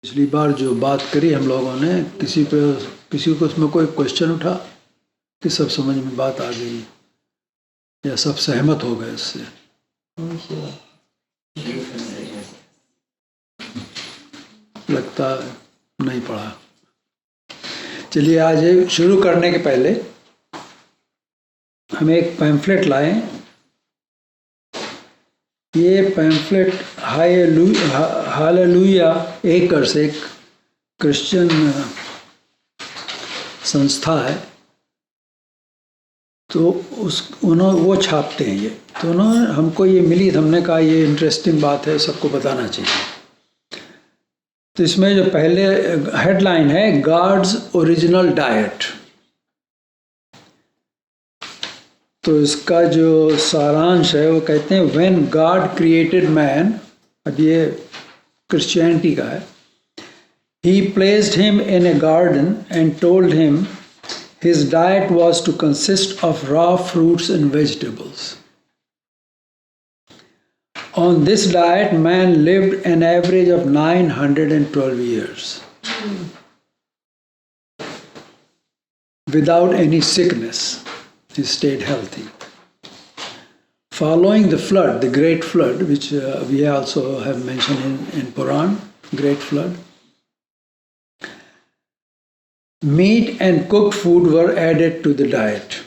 पिछली बार जो बात करी हम लोगों ने, किसी को उसमें कोई क्वेश्चन उठा कि सब समझ में बात आ गई या सब सहमत हो गए इससे? लगता नहीं पड़ा। चलिए, आज शुरू करने के पहले हम एक पैम्फलेट लाए। ये पैम्फलेट हालेलुया एकर्स, एक क्रिश्चियन संस्था है, तो वो छापते हैं ये। तो उन्होंने हमको ये मिली, तो हमने कहा ये इंटरेस्टिंग बात है, सबको बताना चाहिए। तो इसमें जो पहले हेडलाइन है, गॉड्स ओरिजिनल डाइट। तो इसका जो सारांश है वो कहते हैं, व्हेन गॉड क्रिएटेड मैन, अब ये क्रिश्चियनिटी का है, ही placed him in A garden and told him his diet was to consist of raw fruits and vegetables. On this diet, man lived an average of 912 years without any sickness. He stayed healthy. Following the flood, the Great Flood, which we also have mentioned in Quran, Great Flood, meat and cooked food were added to the diet.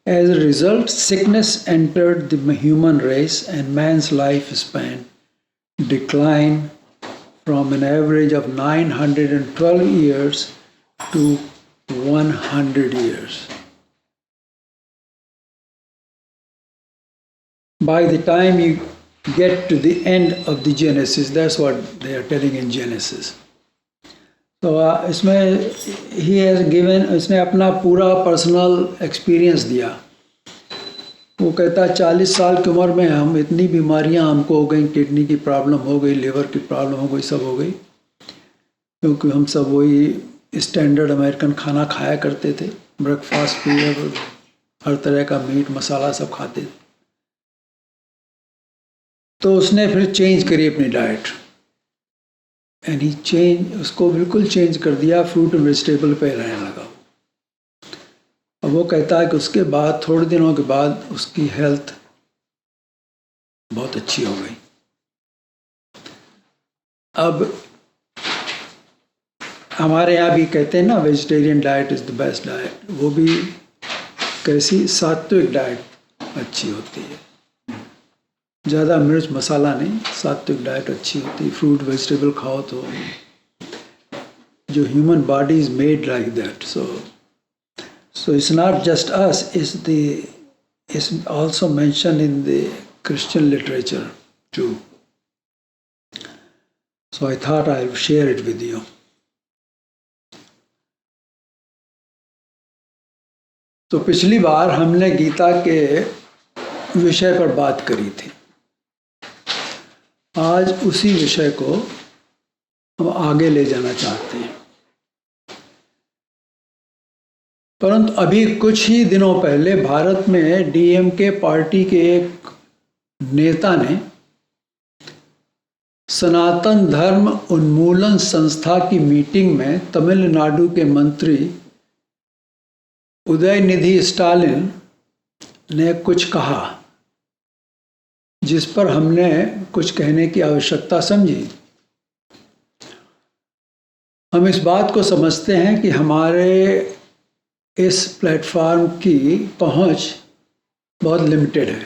As a result, sickness entered the human race and man's lifespan declined from an average of 912 years to 100 years. By the time you get to the end of the Genesis, that's what they are telling in Genesis. तो इसमें he has given, इसने अपना पूरा personal experience दिया। वो कहता है 40 साल की उम्र में हम इतनी बीमारियां हमको हो गई, किडनी की प्रॉब्लम हो गई, लिवर की प्रॉब्लम हो गई, सब हो गई, क्योंकि हम सब वही स्टैंडर्ड अमेरिकन खाना खाया करते थे, ब्रेकफास्ट भी, हर तरह का मीट मसाला सब खाते थे। तो उसने फिर चेंज करी अपनी डाइट, एंड ही चेंज, उसको बिल्कुल चेंज कर दिया, फ्रूट एंड वेजिटेबल पे रहने लगा। अब वो कहता है कि उसके बाद थोड़े दिनों के बाद उसकी हेल्थ बहुत अच्छी हो गई। अब हमारे यहाँ भी कहते हैं ना, vegetarian diet is the best diet. वो भी कैसी, सात्विक डाइट अच्छी होती है, ज़्यादा मिर्च मसाला नहीं, सात्विक डाइट अच्छी होती है। फ्रूट वेजिटेबल खाओ तो, जो human body is made like that. So it's not just us, it's also mentioned in the Christian literature too. So I thought I'll share it with you. तो पिछली बार हमने गीता के विषय पर बात करी थी। आज उसी विषय को हम आगे ले जाना चाहते हैं। परंतु अभी कुछ ही दिनों पहले भारत में डीएमके पार्टी के एक नेता ने सनातन धर्म उन्मूलन संस्था की मीटिंग में तमिलनाडु के मंत्री उदयनिधि स्टालिन ने कुछ कहा, जिस पर हमने कुछ कहने की आवश्यकता समझी। हम इस बात को समझते हैं कि हमारे इस प्लेटफॉर्म की पहुंच बहुत लिमिटेड है,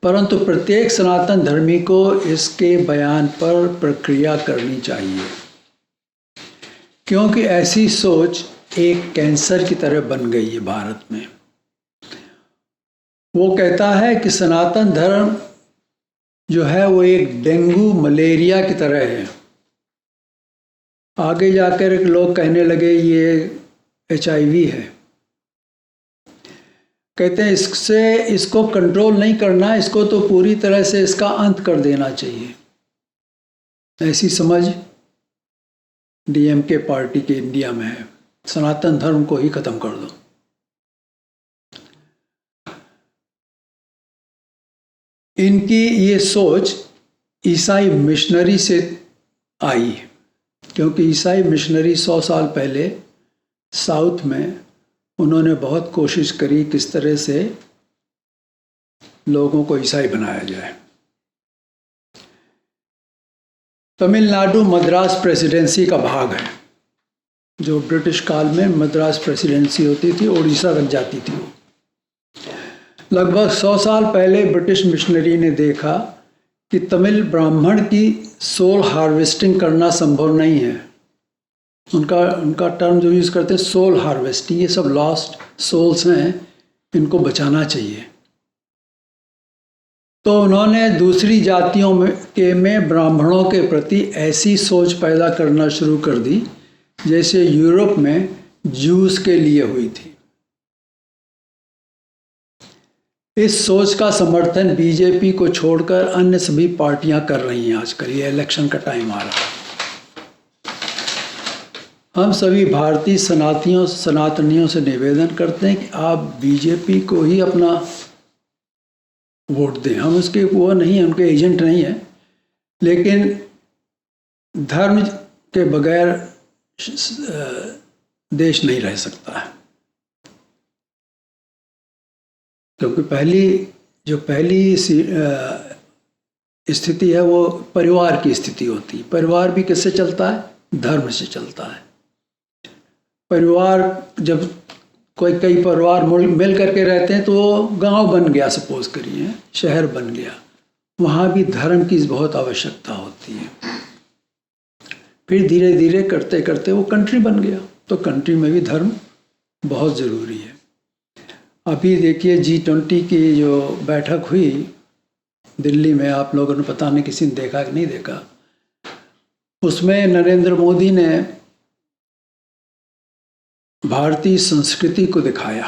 परंतु प्रत्येक सनातन धर्मी को इसके बयान पर प्रक्रिया करनी चाहिए, क्योंकि ऐसी सोच एक कैंसर की तरह बन गई है भारत में। वो कहता है कि सनातन धर्म जो है वो एक डेंगू मलेरिया की तरह है। आगे जाकर लोग कहने लगे ये HIV है। कहते हैं इसको कंट्रोल नहीं करना, इसको तो पूरी तरह से इसका अंत कर देना चाहिए। ऐसी समझ डीएमके पार्टी के इंडिया में है, सनातन धर्म को ही खत्म कर दो। इनकी ये सोच ईसाई मिशनरी से आई, क्योंकि ईसाई मिशनरी 100 साल पहले साउथ में उन्होंने बहुत कोशिश करी किस तरह से लोगों को ईसाई बनाया जाए। तमिलनाडु मद्रास प्रेसिडेंसी का भाग है। जो ब्रिटिश काल में मद्रास प्रेसिडेंसी होती थी, उड़ीसा लग जाती थी वो। लगभग 100 साल पहले ब्रिटिश मिशनरी ने देखा कि तमिल ब्राह्मण की सोल हार्वेस्टिंग करना संभव नहीं है। उनका टर्म जो यूज़ करते हैं सोल हार्वेस्टिंग, ये सब लॉस्ट सोल्स हैं, इनको बचाना चाहिए। तो उन्होंने दूसरी जातियों में ब्राह्मणों के प्रति ऐसी सोच पैदा करना शुरू कर दी जैसे यूरोप में जूस के लिए हुई थी। इस सोच का समर्थन बीजेपी को छोड़कर अन्य सभी पार्टियां कर रही हैं आजकल। ये इलेक्शन का टाइम आ रहा है। हम सभी भारतीय सनातनियों से निवेदन करते हैं कि आप बीजेपी को ही अपना वोट दें। हम उसके वो नहीं हैं, उनके एजेंट नहीं हैं, लेकिन धर्म के बगैर देश नहीं रह सकता है। क्योंकि पहली स्थिति है वो परिवार की स्थिति होती है। परिवार भी किससे चलता है? धर्म से चलता है। परिवार जब कई परिवार मिल करके रहते हैं तो गांव बन गया, सपोज करिए शहर बन गया, वहाँ भी धर्म की बहुत आवश्यकता होती है। फिर धीरे धीरे करते करते वो कंट्री बन गया, तो कंट्री में भी धर्म बहुत ज़रूरी है। अभी देखिए G20 की जो बैठक हुई दिल्ली में, आप लोगों ने पता नहीं किसी ने देखा कि नहीं देखा, उसमें नरेंद्र मोदी ने भारतीय संस्कृति को दिखाया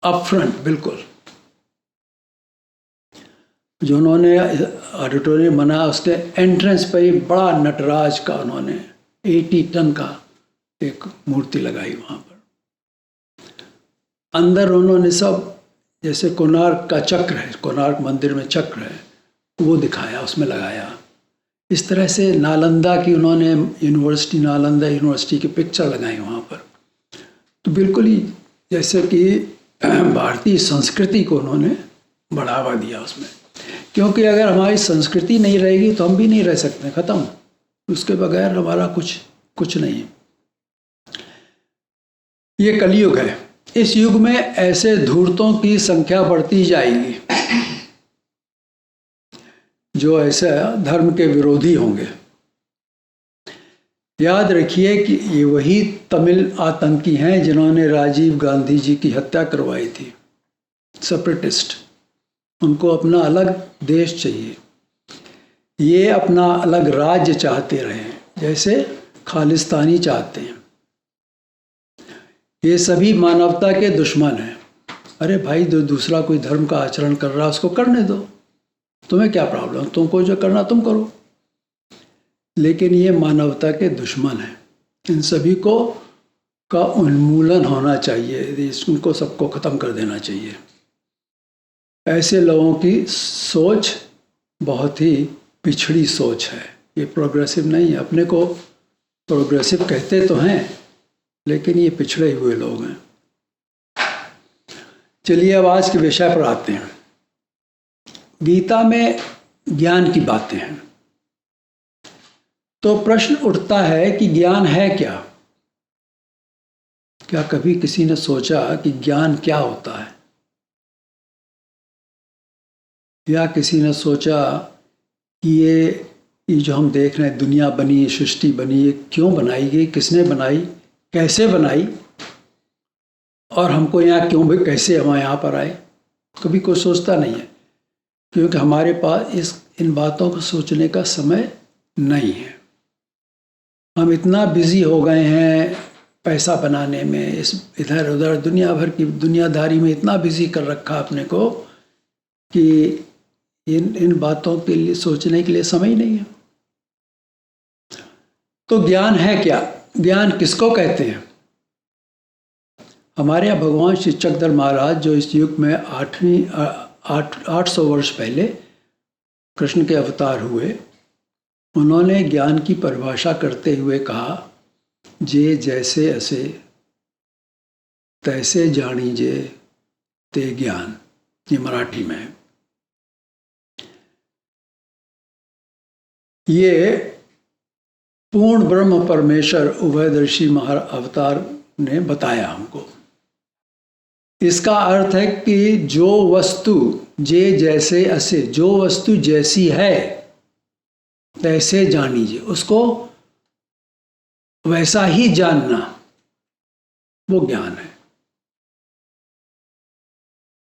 अपफ्रंट, बिल्कुल। जो उन्होंने ऑडिटोरियम बना उसके एंट्रेंस पर ही बड़ा नटराज का उन्होंने 80 टन का एक मूर्ति लगाई वहाँ पर। अंदर उन्होंने सब, जैसे कोणार्क का चक्र है, कोणार्क मंदिर में चक्र है, वो दिखाया, उसमें लगाया। इस तरह से नालंदा की उन्होंने नालंदा यूनिवर्सिटी की पिक्चर लगाई वहाँ पर। तो बिल्कुल ही जैसे कि भारतीय संस्कृति को उन्होंने बढ़ावा दिया उसमें। क्योंकि अगर हमारी संस्कृति नहीं रहेगी तो हम भी नहीं रह सकते, ख़त्म। उसके बगैर हमारा कुछ नहीं है। ये कलयुग है। इस युग में ऐसे धूर्तों की संख्या बढ़ती जाएगी जो ऐसे धर्म के विरोधी होंगे। याद रखिए कि ये वही तमिल आतंकी हैं जिन्होंने राजीव गांधी जी की हत्या करवाई थी, सेपरेटिस्ट। उनको अपना अलग देश चाहिए, ये अपना अलग राज्य चाहते रहे, जैसे खालिस्तानी चाहते हैं। ये सभी मानवता के दुश्मन हैं। अरे भाई, जो दूसरा कोई धर्म का आचरण कर रहा है उसको करने दो, तुम्हें क्या प्रॉब्लम, तुमको जो करना तुम करो। लेकिन ये मानवता के दुश्मन हैं। इन सभी को का उन्मूलन होना चाहिए, इनको सबको ख़त्म कर देना चाहिए। ऐसे लोगों की सोच बहुत ही पिछड़ी सोच है, ये प्रोग्रेसिव नहीं है। अपने को प्रोग्रेसिव कहते तो हैं, लेकिन ये पिछड़े हुए लोग हैं। चलिए अब आज के विषय पर आते हैं। गीता में ज्ञान की बातें हैं, तो प्रश्न उठता है कि ज्ञान है क्या? क्या कभी किसी ने सोचा कि ज्ञान क्या होता है? या किसी ने सोचा कि ये जो हम देख रहे हैं, दुनिया बनी, सृष्टि बनी, ये क्यों बनाई गई, किसने बनाई, कैसे बनाई, और हमको यहाँ क्यों, कैसे हम यहाँ पर आए? कभी कोई सोचता नहीं है, क्योंकि हमारे पास इन बातों को सोचने का समय नहीं है। हम इतना बिजी हो गए हैं पैसा बनाने में, इस इधर उधर दुनिया भर की दुनियादारी में इतना बिजी कर रखा अपने को कि इन बातों के लिए सोचने के लिए समय ही नहीं है। तो ज्ञान है क्या? ज्ञान किसको कहते हैं? हमारे यहाँ भगवान श्री चक्रधर महाराज, जो इस युग में 800 वर्ष पहले कृष्ण के अवतार हुए, उन्होंने ज्ञान की परिभाषा करते हुए कहा, जे जैसे असे तैसे जानीजे ते ज्ञान। ये मराठी में है। ये पूर्ण ब्रह्म परमेश्वर उभयदर्शी अवतार ने बताया हमको। इसका अर्थ है कि जो वस्तु जे जैसे असे, जो वस्तु जैसी है तैसे जानीजिए, उसको वैसा ही जानना, वो ज्ञान है।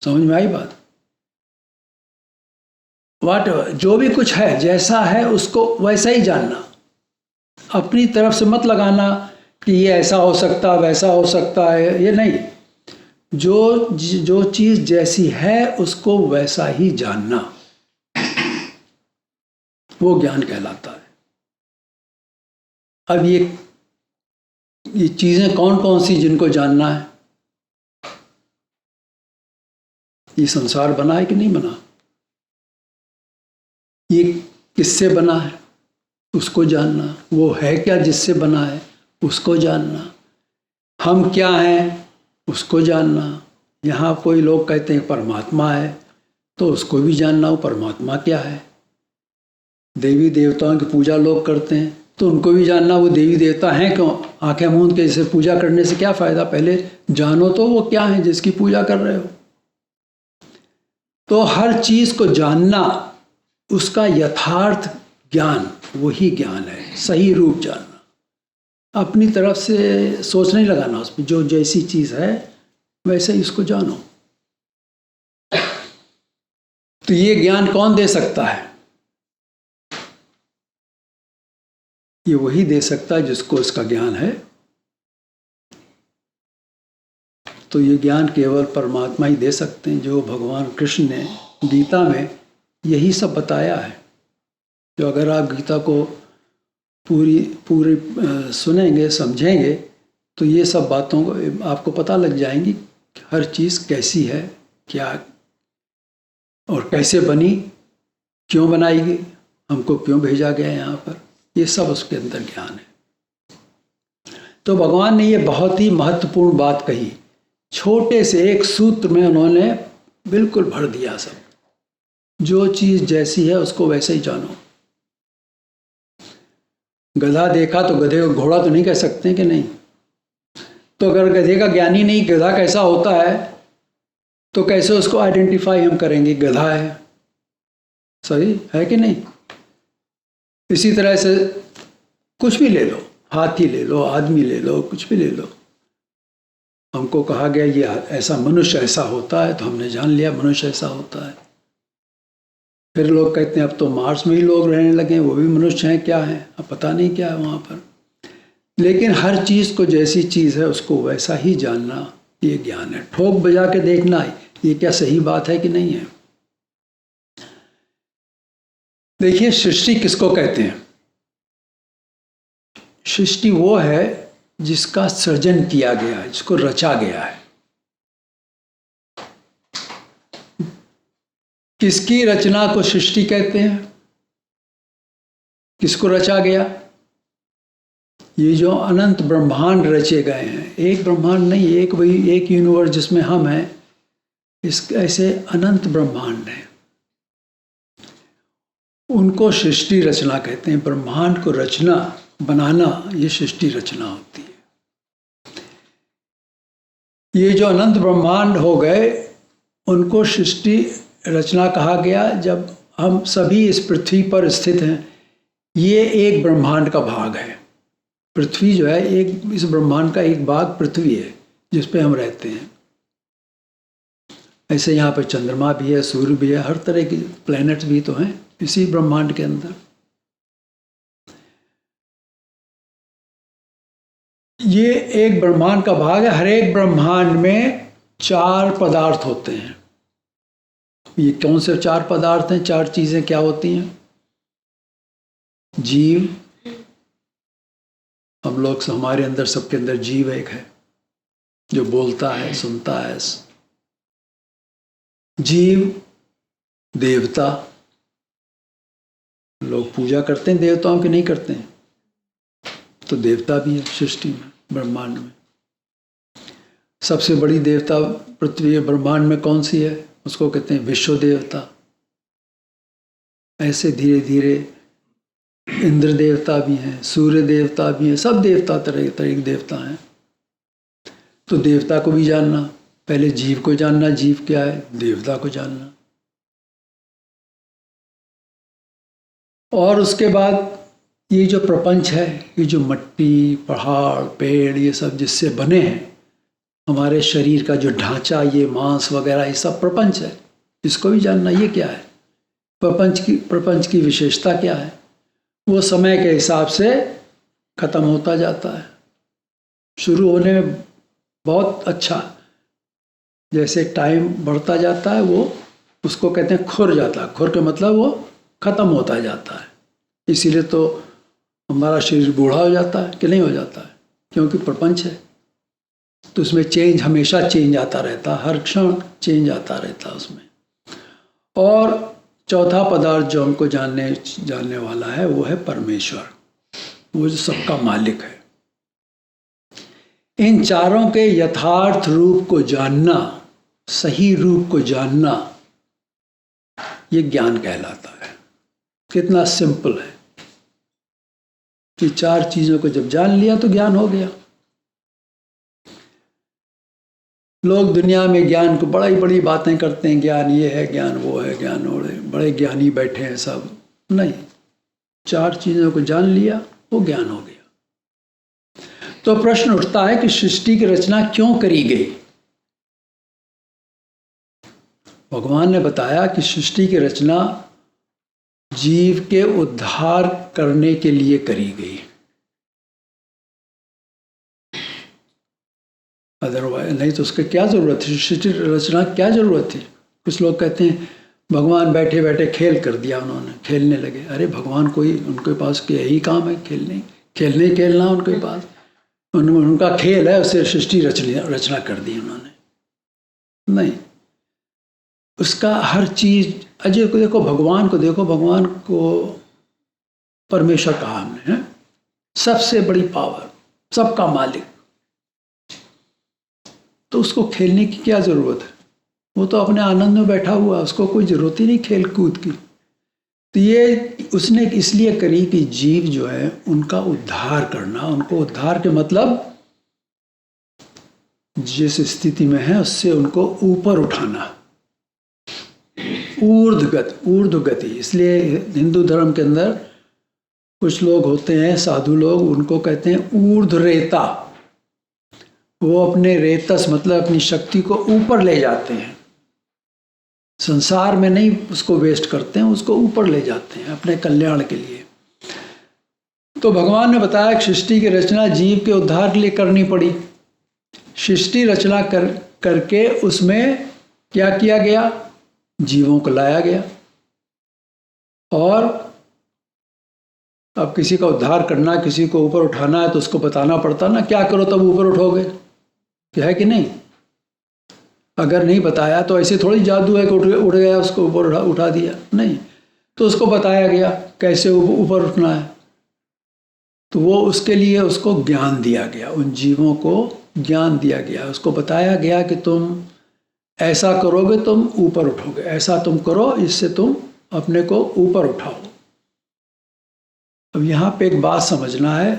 समझ में आई बात? वाट जो भी कुछ है जैसा है उसको वैसा ही जानना, अपनी तरफ से मत लगाना कि ये ऐसा हो सकता वैसा हो सकता है, ये नहीं। जो चीज जैसी है उसको वैसा ही जानना, वो ज्ञान कहलाता है। अब ये चीजें कौन कौन सी जिनको जानना है? ये संसार बना है कि नहीं बना? ये किससे बना है उसको जानना, वो है क्या जिससे बना है उसको जानना, हम क्या हैं उसको जानना। यहाँ कोई लोग कहते हैं परमात्मा है, तो उसको भी जानना, वो परमात्मा क्या है। देवी देवताओं की पूजा लोग करते हैं, तो उनको भी जानना वो देवी देवता हैं क्यों। आंखें मूंद के इसे पूजा करने से क्या फ़ायदा, पहले जानो तो वो क्या है जिसकी पूजा कर रहे हो। तो हर चीज़ को जानना, उसका यथार्थ ज्ञान, वही ज्ञान है, सही रूप जानना। अपनी तरफ से सोच नहीं लगाना उसमें, जो जैसी चीज़ है वैसे ही इसको जानो। तो ये ज्ञान कौन दे सकता है? ये वही दे सकता है जिसको इसका ज्ञान है। तो ये ज्ञान केवल परमात्मा ही दे सकते हैं, जो भगवान कृष्ण ने गीता में यही सब बताया है। जो अगर आप गीता को पूरी सुनेंगे, समझेंगे, तो ये सब बातों को आपको पता लग जाएंगी, हर चीज़ कैसी है, क्या और कैसे बनी, क्यों बनाई गई, हमको क्यों भेजा गया यहाँ पर, ये सब उसके अंदर ज्ञान है। तो भगवान ने ये बहुत ही महत्वपूर्ण बात कही, छोटे से एक सूत्र में उन्होंने बिल्कुल भर दिया सब। जो चीज़ जैसी है उसको वैसे ही जानो। गधा देखा तो गधे को घोड़ा तो नहीं कह सकते कि नहीं। तो अगर गधे का ज्ञान ही नहीं गधा कैसा होता है, तो कैसे उसको आइडेंटिफाई हम करेंगे गधा है। सही है कि नहीं? इसी तरह से कुछ भी ले लो, हाथी ले लो, आदमी ले लो, कुछ भी ले लो। हमको कहा गया ये ऐसा मनुष्य ऐसा होता है, तो हमने जान लिया मनुष्य ऐसा होता है। फिर लोग कहते हैं अब तो मार्स में ही लोग रहने लगे, वो भी मनुष्य हैं, क्या है अब पता नहीं क्या है वहाँ पर। लेकिन हर चीज़ को जैसी चीज़ है उसको वैसा ही जानना, ये ज्ञान है। ठोक बजा के देखना ये क्या सही बात है कि नहीं है। देखिए, सृष्टि किसको कहते हैं? सृष्टि वो है जिसका सृजन किया गया है, जिसको रचा गया है। किसकी रचना को सृष्टि कहते हैं? किसको रचा गया? ये जो अनंत ब्रह्मांड रचे गए हैं, एक ब्रह्मांड नहीं, एक यूनिवर्स जिसमें हम हैं, इस ऐसे अनंत ब्रह्मांड हैं, उनको सृष्टि रचना कहते हैं। ब्रह्मांड को रचना, बनाना, ये सृष्टि रचना होती है। ये जो अनंत ब्रह्मांड हो गए, उनको सृष्टि रचना कहा गया। जब हम सभी इस पृथ्वी पर स्थित हैं, ये एक ब्रह्मांड का भाग है। पृथ्वी जो है, एक इस ब्रह्मांड का एक भाग पृथ्वी है जिस पे हम रहते हैं। ऐसे यहाँ पर चंद्रमा भी है, सूर्य भी है, हर तरह के प्लैनेट्स भी तो हैं इसी ब्रह्मांड के अंदर। ये एक ब्रह्मांड का भाग है। हर एक ब्रह्मांड में 4 पदार्थ होते हैं। ये कौन से 4 पदार्थ हैं? 4 चीजें क्या होती हैं? जीव, हम लोग, हमारे अंदर, सबके अंदर जीव एक है जो बोलता है, सुनता है। जीव, देवता, लोग पूजा करते हैं देवताओं की, नहीं करते हैं? तो देवता भी है सृष्टि में, ब्रह्मांड में। सबसे बड़ी देवता पृथ्वी ब्रह्मांड में कौन सी है? उसको कहते हैं विश्व देवता। ऐसे धीरे धीरे इंद्र देवता भी हैं, सूर्य देवता भी हैं, सब देवता तरह तरह के देवता हैं। तो देवता को भी जानना, पहले जीव को जानना, जीव क्या है, देवता को जानना, और उसके बाद ये जो प्रपंच है, ये जो मट्टी, पहाड़, पेड़, ये सब जिससे बने हैं, हमारे शरीर का जो ढांचा, ये मांस वगैरह, ये सब प्रपंच है। इसको भी जानना, ये क्या है, प्रपंच की विशेषता क्या है। वो समय के हिसाब से खत्म होता जाता है। शुरू होने में बहुत अच्छा, जैसे टाइम बढ़ता जाता है वो उसको कहते हैं खुर जाता है। खुर का मतलब वो खत्म होता जाता है। इसीलिए तो हमारा शरीर बूढ़ा हो जाता है कि नहीं हो जाता है, क्योंकि प्रपंच है। तो उसमें चेंज, हमेशा चेंज आता रहता है, हर क्षण चेंज आता रहता है उसमें। और चौथा पदार्थ जो हमको जानने वाला है वो है परमेश्वर, वो जो सबका मालिक है। इन चारों के यथार्थ रूप को जानना, सही रूप को जानना, ये ज्ञान कहलाता है। कितना सिंपल है कि चार चीजों को जब जान लिया तो ज्ञान हो गया। लोग दुनिया में ज्ञान को बड़ी बड़ी बातें करते हैं, ज्ञान ये है, ज्ञान वो है, ज्ञान वो है, बड़े ज्ञानी बैठे हैं सब। नहीं, चार चीजों को जान लिया वो ज्ञान हो गया। तो प्रश्न उठता है कि सृष्टि की रचना क्यों करी गई? भगवान ने बताया कि सृष्टि की रचना जीव के उद्धार करने के लिए करी गई। अदरवाइज नहीं तो उसके क्या जरूरत थी, सृष्टि रचना क्या जरूरत थी? कुछ लोग कहते हैं भगवान बैठे बैठे खेल कर दिया, उन्होंने खेलने लगे। अरे भगवान कोई, उनके पास क्या यही काम है, खेलना उनके पास, उनका खेल है, उससे सृष्टि रचना कर दी उन्होंने। नहीं, उसका हर चीज, अजय को देखो, भगवान को देखो, भगवान को परमेश्वर कहा हमने, है सबसे बड़ी पावर, सबका मालिक। तो उसको खेलने की क्या जरूरत है? वो तो अपने आनंद में बैठा हुआ, उसको कोई जरूरत ही नहीं खेल कूद की। तो ये उसने इसलिए करी कि जीव जो है उनका उद्धार करना, उनको उद्धार के मतलब जिस स्थिति में है उससे उनको ऊपर उठाना, ऊर्ध्व गति। इसलिए हिंदू धर्म के अंदर कुछ लोग होते हैं, साधु लोग, उनको कहते हैं ऊर्ध्वरेता। वो अपने रेतस मतलब अपनी शक्ति को ऊपर ले जाते हैं, संसार में नहीं उसको वेस्ट करते हैं, उसको ऊपर ले जाते हैं अपने कल्याण के लिए। तो भगवान ने बताया कि सृष्टि की रचना जीव के उद्धार के लिए करनी पड़ी। सृष्टि रचना करके उसमें क्या किया गया? जीवों को लाया गया। और अब किसी का उद्धार करना, किसी को ऊपर उठाना है तो उसको बताना पड़ता ना, क्या करो तब ऊपर उठोगे, क्या है कि नहीं? अगर नहीं बताया तो ऐसे थोड़ी जादू है कि उठ गया उसको ऊपर उठा दिया, नहीं। तो उसको बताया गया कैसे ऊपर उठना है। तो वो उसके लिए उसको ज्ञान दिया गया, उन जीवों को ज्ञान दिया गया, उसको बताया गया कि तुम ऐसा करोगे तुम ऊपर उठोगे, ऐसा तुम करो इससे तुम अपने को ऊपर उठाओ। अब यहाँ पे एक बात समझना है,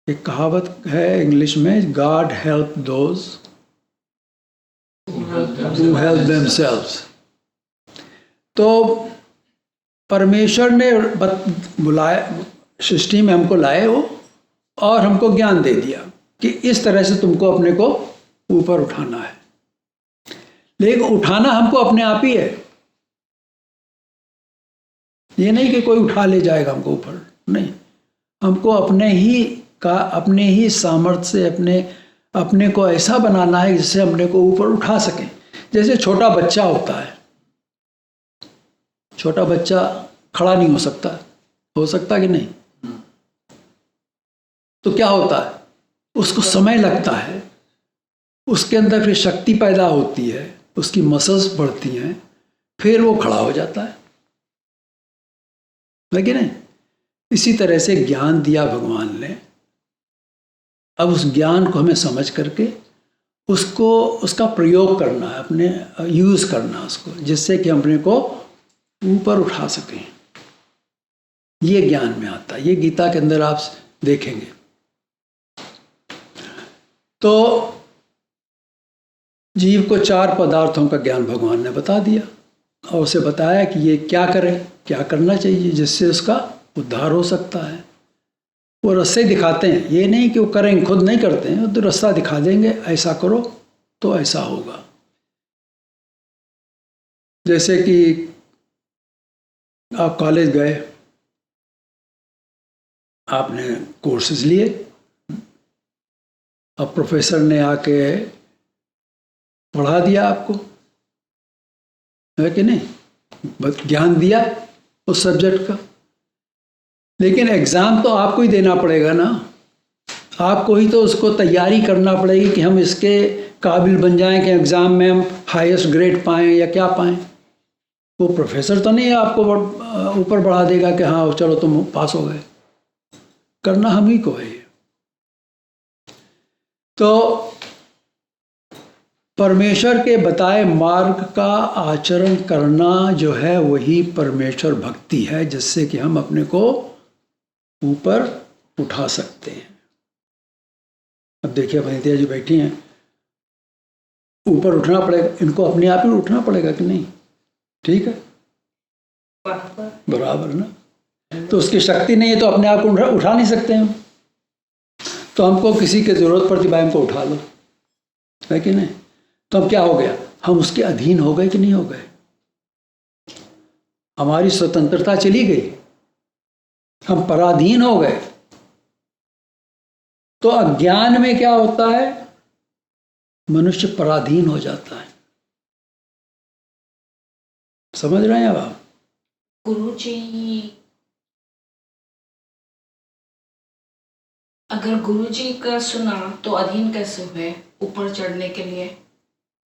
एक कहावत है इंग्लिश में, God help those who help themselves. तो परमेश्वर ने बुलाया, सृष्टि में हमको लाए वो, और हमको ज्ञान दे दिया कि इस तरह से तुमको अपने को ऊपर उठाना है। लेकिन उठाना हमको अपने आप ही है, ये नहीं कि कोई उठा ले जाएगा हमको ऊपर, नहीं। हमको अपने ही सामर्थ्य से अपने को ऐसा बनाना है जिससे अपने को ऊपर उठा सकें। जैसे छोटा बच्चा होता है, छोटा बच्चा खड़ा नहीं हो सकता कि नहीं? तो क्या होता है, उसको समय लगता है, उसके अंदर फिर शक्ति पैदा होती है, उसकी मसल्स बढ़ती हैं, फिर वो खड़ा हो जाता है। है कि नहीं? इसी तरह से ज्ञान दिया भगवान ने। अब उस ज्ञान को हमें समझ करके उसको उसका प्रयोग करना है, अपने यूज़ करना उसको, जिससे कि हम अपने को ऊपर उठा सकें। ये ज्ञान में आता है, ये गीता के अंदर आप देखेंगे। तो जीव को 4 पदार्थों का ज्ञान भगवान ने बता दिया और उसे बताया कि ये क्या करे, क्या करना चाहिए जिससे उसका उद्धार हो सकता है। वो रास्ते दिखाते हैं, ये नहीं कि वो करेंगे, खुद नहीं करते हैं, तो रास्ता दिखा देंगे, ऐसा करो तो ऐसा होगा। जैसे कि आप कॉलेज गए, आपने कोर्सेज लिए, अब प्रोफेसर ने आके पढ़ा दिया आपको, है कि नहीं, बस ज्ञान दिया उस सब्जेक्ट का, लेकिन एग्ज़ाम तो आपको ही देना पड़ेगा ना। आपको ही तो उसको तैयारी करना पड़ेगी कि हम इसके काबिल बन जाएं कि एग्ज़ाम में हम हाईएस्ट ग्रेड पाएं या क्या पाएं। वो प्रोफेसर तो नहीं आपको ऊपर बढ़ा देगा कि हाँ चलो तुम पास हो गए। करना हम ही को है। तो परमेश्वर के बताए मार्ग का आचरण करना जो है वही परमेश्वर भक्ति है, जिससे कि हम अपने को ऊपर उठा सकते हैं। अब देखिए वनिता जी बैठी हैं, ऊपर उठना पड़ेगा इनको, अपने आप ही उठना पड़ेगा कि नहीं? ठीक है, बराबर ना। तो उसकी शक्ति नहीं है तो अपने आप को उठा नहीं सकते हम, तो हमको किसी की जरूरत पड़ती, भाई हमको उठा लो, है कि नहीं? तो अब क्या हो गया, हम उसके अधीन हो गए कि नहीं हो गए? हमारी स्वतंत्रता चली गई, हम पराधीन हो गए। तो अज्ञान में क्या होता है, मनुष्य पराधीन हो जाता है। समझ रहे हैं अब आप? गुरुजी, अगर गुरुजी का सुना तो अधीन कैसे हुए ऊपर चढ़ने के लिए?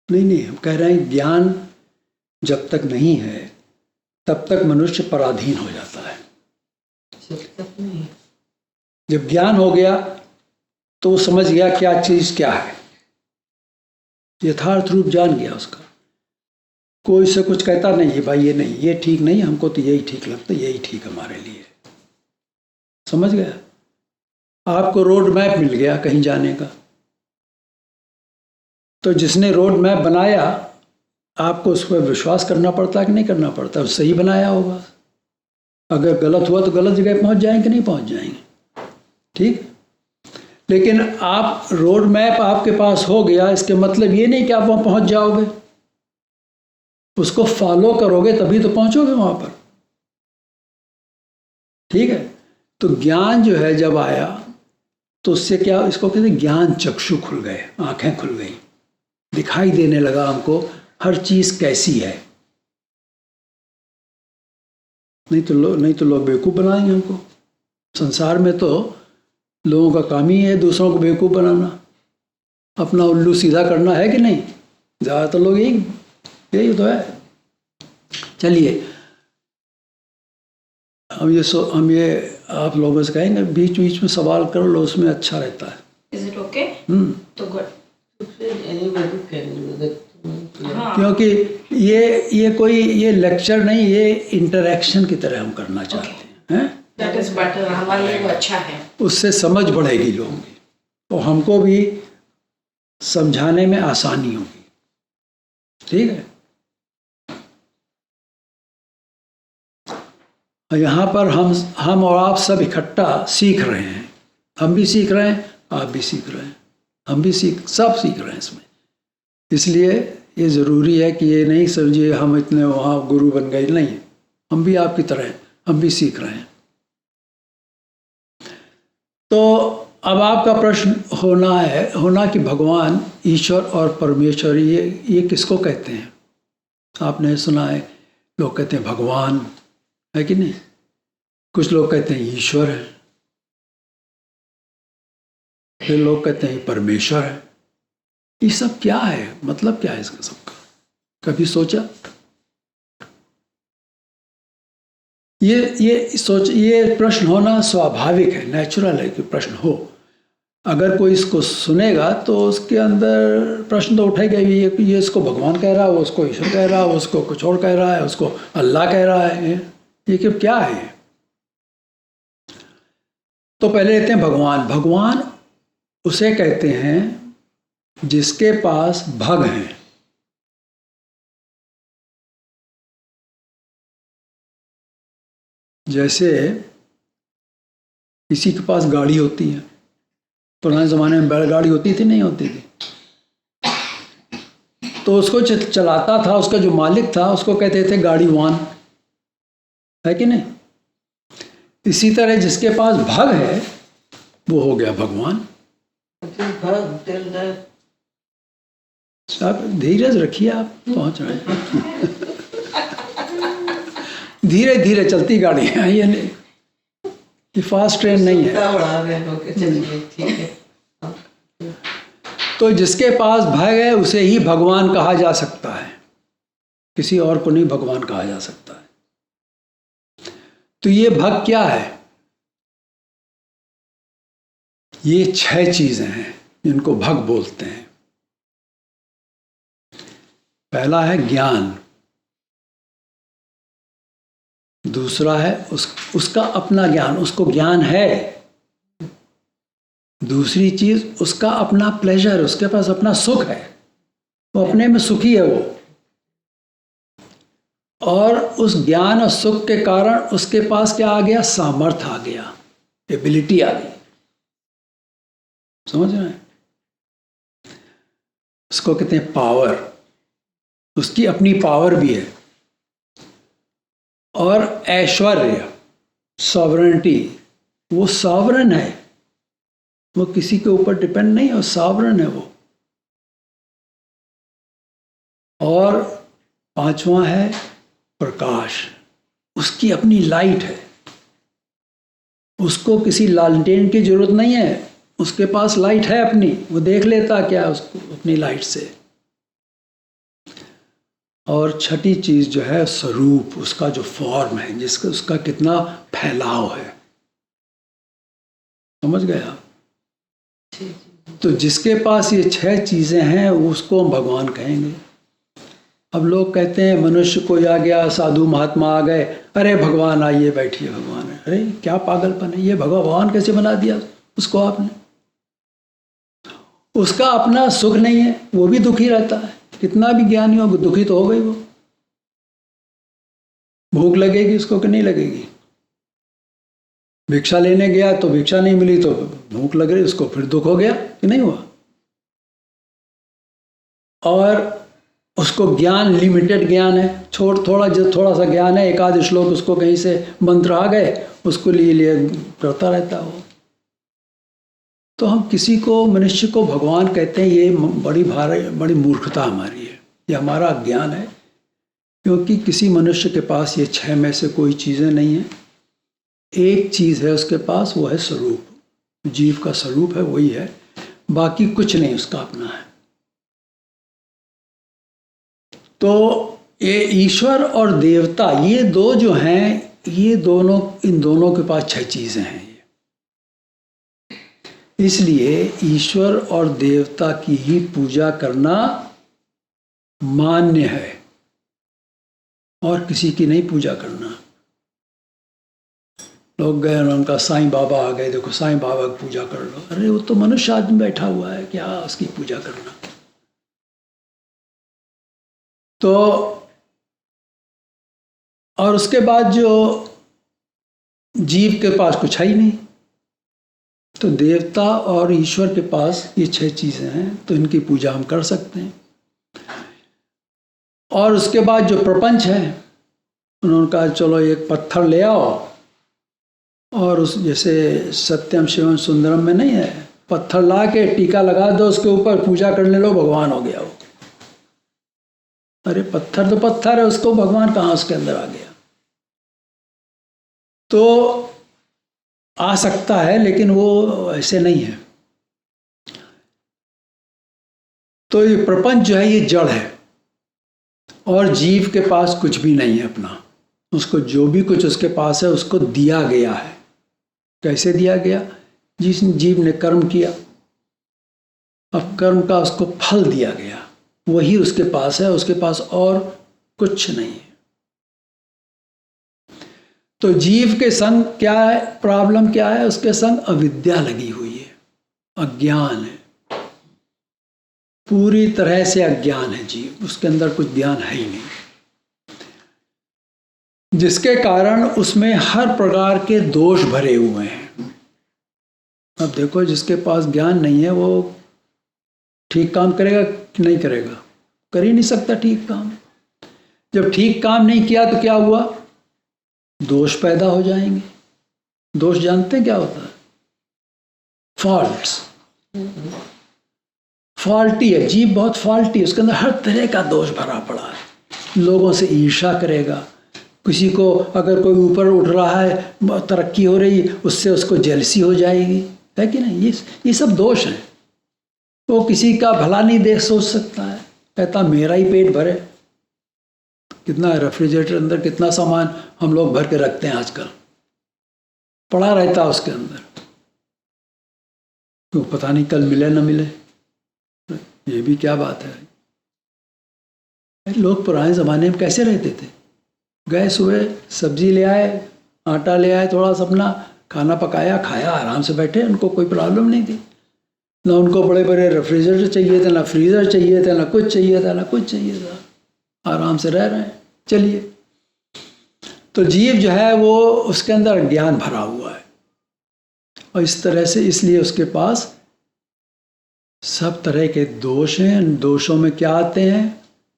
नहीं, हम कह रहे हैं ज्ञान जब तक नहीं है तब तक मनुष्य पराधीन हो जाता है। जब तक नहीं, जब ज्ञान हो गया तो समझ गया क्या चीज क्या है, यथार्थ रूप जान गया उसका। कोई से कुछ कहता नहीं है भाई ये नहीं, ये ठीक नहीं, हमको तो यही ठीक लगता है, यही ठीक हमारे लिए। समझ गया? आपको रोड मैप मिल गया कहीं जाने का, तो जिसने रोड मैप बनाया आपको उस पर विश्वास करना पड़ता है कि नहीं करना पड़ता? सही बनाया होगा, अगर गलत हुआ तो गलत जगह पहुंच जाएंगे कि नहीं पहुंच जाएंगे? ठीक। लेकिन आप रोड मैप आपके पास हो गया, इसके मतलब ये नहीं कि आप वहां पहुंच जाओगे, उसको फॉलो करोगे तभी तो पहुंचोगे वहां पर। ठीक है। तो ज्ञान जो है जब आया तो उससे क्या, इसको कहते हैं ज्ञान चक्षु खुल गए, आंखें खुल गई, दिखाई देने लगा हमको हर चीज कैसी है। नहीं तो लोग बेवकूफ बनाएंगे हमको। संसार में तो लोगों का काम ही है दूसरों को बेवकूफ बनाना, अपना उल्लू सीधा करना, है कि नहीं? ज्यादातर लोग यही तो है। चलिए हम ये आप लोगों से कहेंगे बीच बीच में सवाल कर लो, उसमें अच्छा रहता है। Is it okay? तो गुड। हाँ। क्योंकि ये कोई ये लेक्चर नहीं, ये इंटरेक्शन की तरह हम करना चाहते हैं। दैट इज बेटर, हमारे लिए वो अच्छा है। उससे समझ बढ़ेगी लोगों की और हमको भी समझाने में आसानी होगी। ठीक है। यहाँ पर हम और आप सब इकट्ठा सीख रहे हैं, हम भी सीख रहे हैं, आप भी सीख रहे हैं, हम भी सब सीख रहे हैं इसमें। इसलिए ये ज़रूरी है कि ये नहीं समझिए हम इतने वहाँ गुरु बन गए, नहीं, हम भी आपकी तरह हैं, हम भी सीख रहे हैं। तो अब आपका प्रश्न होना कि भगवान, ईश्वर और परमेश्वर ये किसको कहते हैं? आपने सुना है लोग कहते हैं भगवान, है कि नहीं? कुछ लोग कहते हैं ईश्वर है, फिर लोग कहते हैं परमेश्वर है। ये सब क्या है, मतलब क्या है इसका सबका? कभी सोचा? ये प्रश्न होना स्वाभाविक है, नेचुरल है कि प्रश्न हो। अगर कोई इसको सुनेगा तो उसके अंदर प्रश्न तो उठेगा ही, ये इसको भगवान कह रहा है, वो उसको ईश्वर कह रहा है, उसको कुछ और कह रहा है, उसको अल्लाह कह रहा है, ये क्या है। तो पहले लेते हैं भगवान। भगवान उसे कहते हैं जिसके पास भग हैं। जैसे किसी के पास गाड़ी होती है, पुराने ज़माने में बैलगाड़ी होती थी, नहीं होती थी, तो उसको चलाता था, उसका जो मालिक था उसको कहते थे गाड़ीवान, है कि नहीं। इसी तरह जिसके पास भग है वो हो गया भगवान। आप धीरज रखिए, आप पहुंच रहे हैं। धीरे धीरे चलती गाड़ी है, ये फास्ट ट्रेन नहीं है। तो जिसके पास भय है उसे ही भगवान कहा जा सकता है, किसी और को नहीं भगवान कहा जा सकता है। तो ये भग क्या है? ये 6 चीजें हैं जिनको भग बोलते हैं। पहला है ज्ञान, दूसरा है उसका अपना ज्ञान, उसको ज्ञान है। दूसरी चीज उसका अपना प्लेजर, उसके पास अपना सुख है, वो अपने में सुखी है वो। और उस ज्ञान और सुख के कारण उसके पास क्या आ गया? सामर्थ्य आ गया, एबिलिटी आ गई। समझ रहे हैं? उसको कहते हैं पावर, उसकी अपनी पावर भी है। और ऐश्वर्य, सॉवरेनिटी, वो सॉवरन है, वो किसी के ऊपर डिपेंड नहीं है, वो सॉवरन है वो। और 5वां है प्रकाश, उसकी अपनी लाइट है, उसको किसी लालटेन की जरूरत नहीं है, उसके पास लाइट है अपनी, वो देख लेता क्या उसको अपनी लाइट से। और 6ठी चीज जो है स्वरूप, उसका जो फॉर्म है, जिसका उसका कितना फैलाव है। समझ गए आप? तो जिसके पास ये 6 चीजें हैं उसको हम भगवान कहेंगे। अब लोग कहते हैं मनुष्य कोई आ गया, साधु महात्मा आ गए, अरे भगवान आइए बैठिए, भगवान है। अरे क्या पागलपन है, ये भगवान कैसे बना दिया उसको आपने? उसका अपना सुख नहीं है, वो भी दुखी रहता है, कितना भी ज्ञानी हो दुखी तो हो गई वो। भूख लगेगी उसको कि नहीं लगेगी? भिक्षा लेने गया तो भिक्षा नहीं मिली तो भूख लग रही उसको, फिर दुख हो गया कि नहीं हुआ? और उसको ज्ञान लिमिटेड ज्ञान है, थोड़ा सा ज्ञान है, एक आध श्लोक उसको कहीं से मंत्र आ गए, उसको लिए करता रहता हो। तो हम किसी को, मनुष्य को भगवान कहते हैं, ये बड़ी मूर्खता हमारी है, ये हमारा अज्ञान है। क्योंकि किसी मनुष्य के पास ये 6 में से कोई चीज़ें नहीं है। एक चीज़ है उसके पास, वो है स्वरूप, जीव का स्वरूप है, वही है, बाकी कुछ नहीं उसका अपना है। तो ये ईश्वर और देवता, ये दो जो हैं, ये दोनों, इन दोनों के पास 6 चीज़ें हैं। इसलिए ईश्वर और देवता की ही पूजा करना मान्य है, और किसी की नहीं पूजा करना। लोग गए, उनका साईं बाबा आ गए, देखो साईं बाबा की पूजा कर लो। अरे वो तो मनुष्य आदमी बैठा हुआ है, क्या उसकी पूजा करना? तो और उसके बाद जो जीव के पास कुछ है ही नहीं, तो देवता और ईश्वर के पास ये 6 चीजें हैं, तो इनकी पूजा हम कर सकते हैं। और उसके बाद जो प्रपंच है, उन्होंने कहा चलो एक पत्थर ले आओ, और उस जैसे सत्यम शिवम सुंदरम में नहीं है, पत्थर ला के टीका लगा दो उसके ऊपर, पूजा करने लो, भगवान हो गया वो। अरे पत्थर तो पत्थर है, उसको भगवान कहाँ उसके अंदर आ गया? तो आ सकता है, लेकिन वो ऐसे नहीं है। तो ये प्रपंच जो है ये जड़ है, और जीव के पास कुछ भी नहीं है अपना, उसको जो भी कुछ उसके पास है उसको दिया गया है। कैसे दिया गया? जिस जीव ने कर्म किया, अब कर्म का उसको फल दिया गया, वही उसके पास है, उसके पास और कुछ नहीं है। तो जीव के संग क्या है, प्रॉब्लम क्या है? उसके संग अविद्या लगी हुई है, अज्ञान है, पूरी तरह से अज्ञान है जीव, उसके अंदर कुछ ज्ञान है ही नहीं, जिसके कारण उसमें हर प्रकार के दोष भरे हुए हैं। अब देखो, जिसके पास ज्ञान नहीं है वो ठीक काम करेगा कि नहीं करेगा? कर ही नहीं सकता ठीक काम। जब ठीक काम नहीं किया तो क्या हुआ? दोष पैदा हो जाएंगे। दोष जानते हैं क्या होता है? फॉल्ट्स। फॉल्टी है जीव, बहुत फॉल्टी है, उसके अंदर हर तरह का दोष भरा पड़ा है। लोगों से ईर्ष्या करेगा, किसी को अगर कोई ऊपर उठ रहा है, तरक्की हो रही, उससे उसको जेलसी हो जाएगी, है कि नहीं? ये सब दोष हैं। वो किसी का भला नहीं देख सोच सकता है, कहता मेरा ही पेट भरे। कितना रेफ्रिजरेटर अंदर कितना सामान हम लोग भर के रखते हैं आजकल, पड़ा रहता है उसके अंदर, तो पता नहीं कल मिले ना मिले। ये भी क्या बात है? लोग पुराने ज़माने में कैसे रहते थे? गए सुबह सब्जी ले आए, आटा ले आए, थोड़ा सा अपना खाना पकाया, खाया, आराम से बैठे, उनको कोई प्रॉब्लम नहीं थी। ना उनको बड़े बड़े रेफ्रिजरेटर चाहिए थे, ना फ्रीज़र चाहिए था, ना कुछ चाहिए था, ना कुछ चाहिए था, आराम से रह रहे हैं। चलिए, तो जीव जो है वो उसके अंदर ज्ञान भरा हुआ है, और इस तरह से इसलिए उसके पास सब तरह के दोष हैं। दोषों में क्या आते हैं?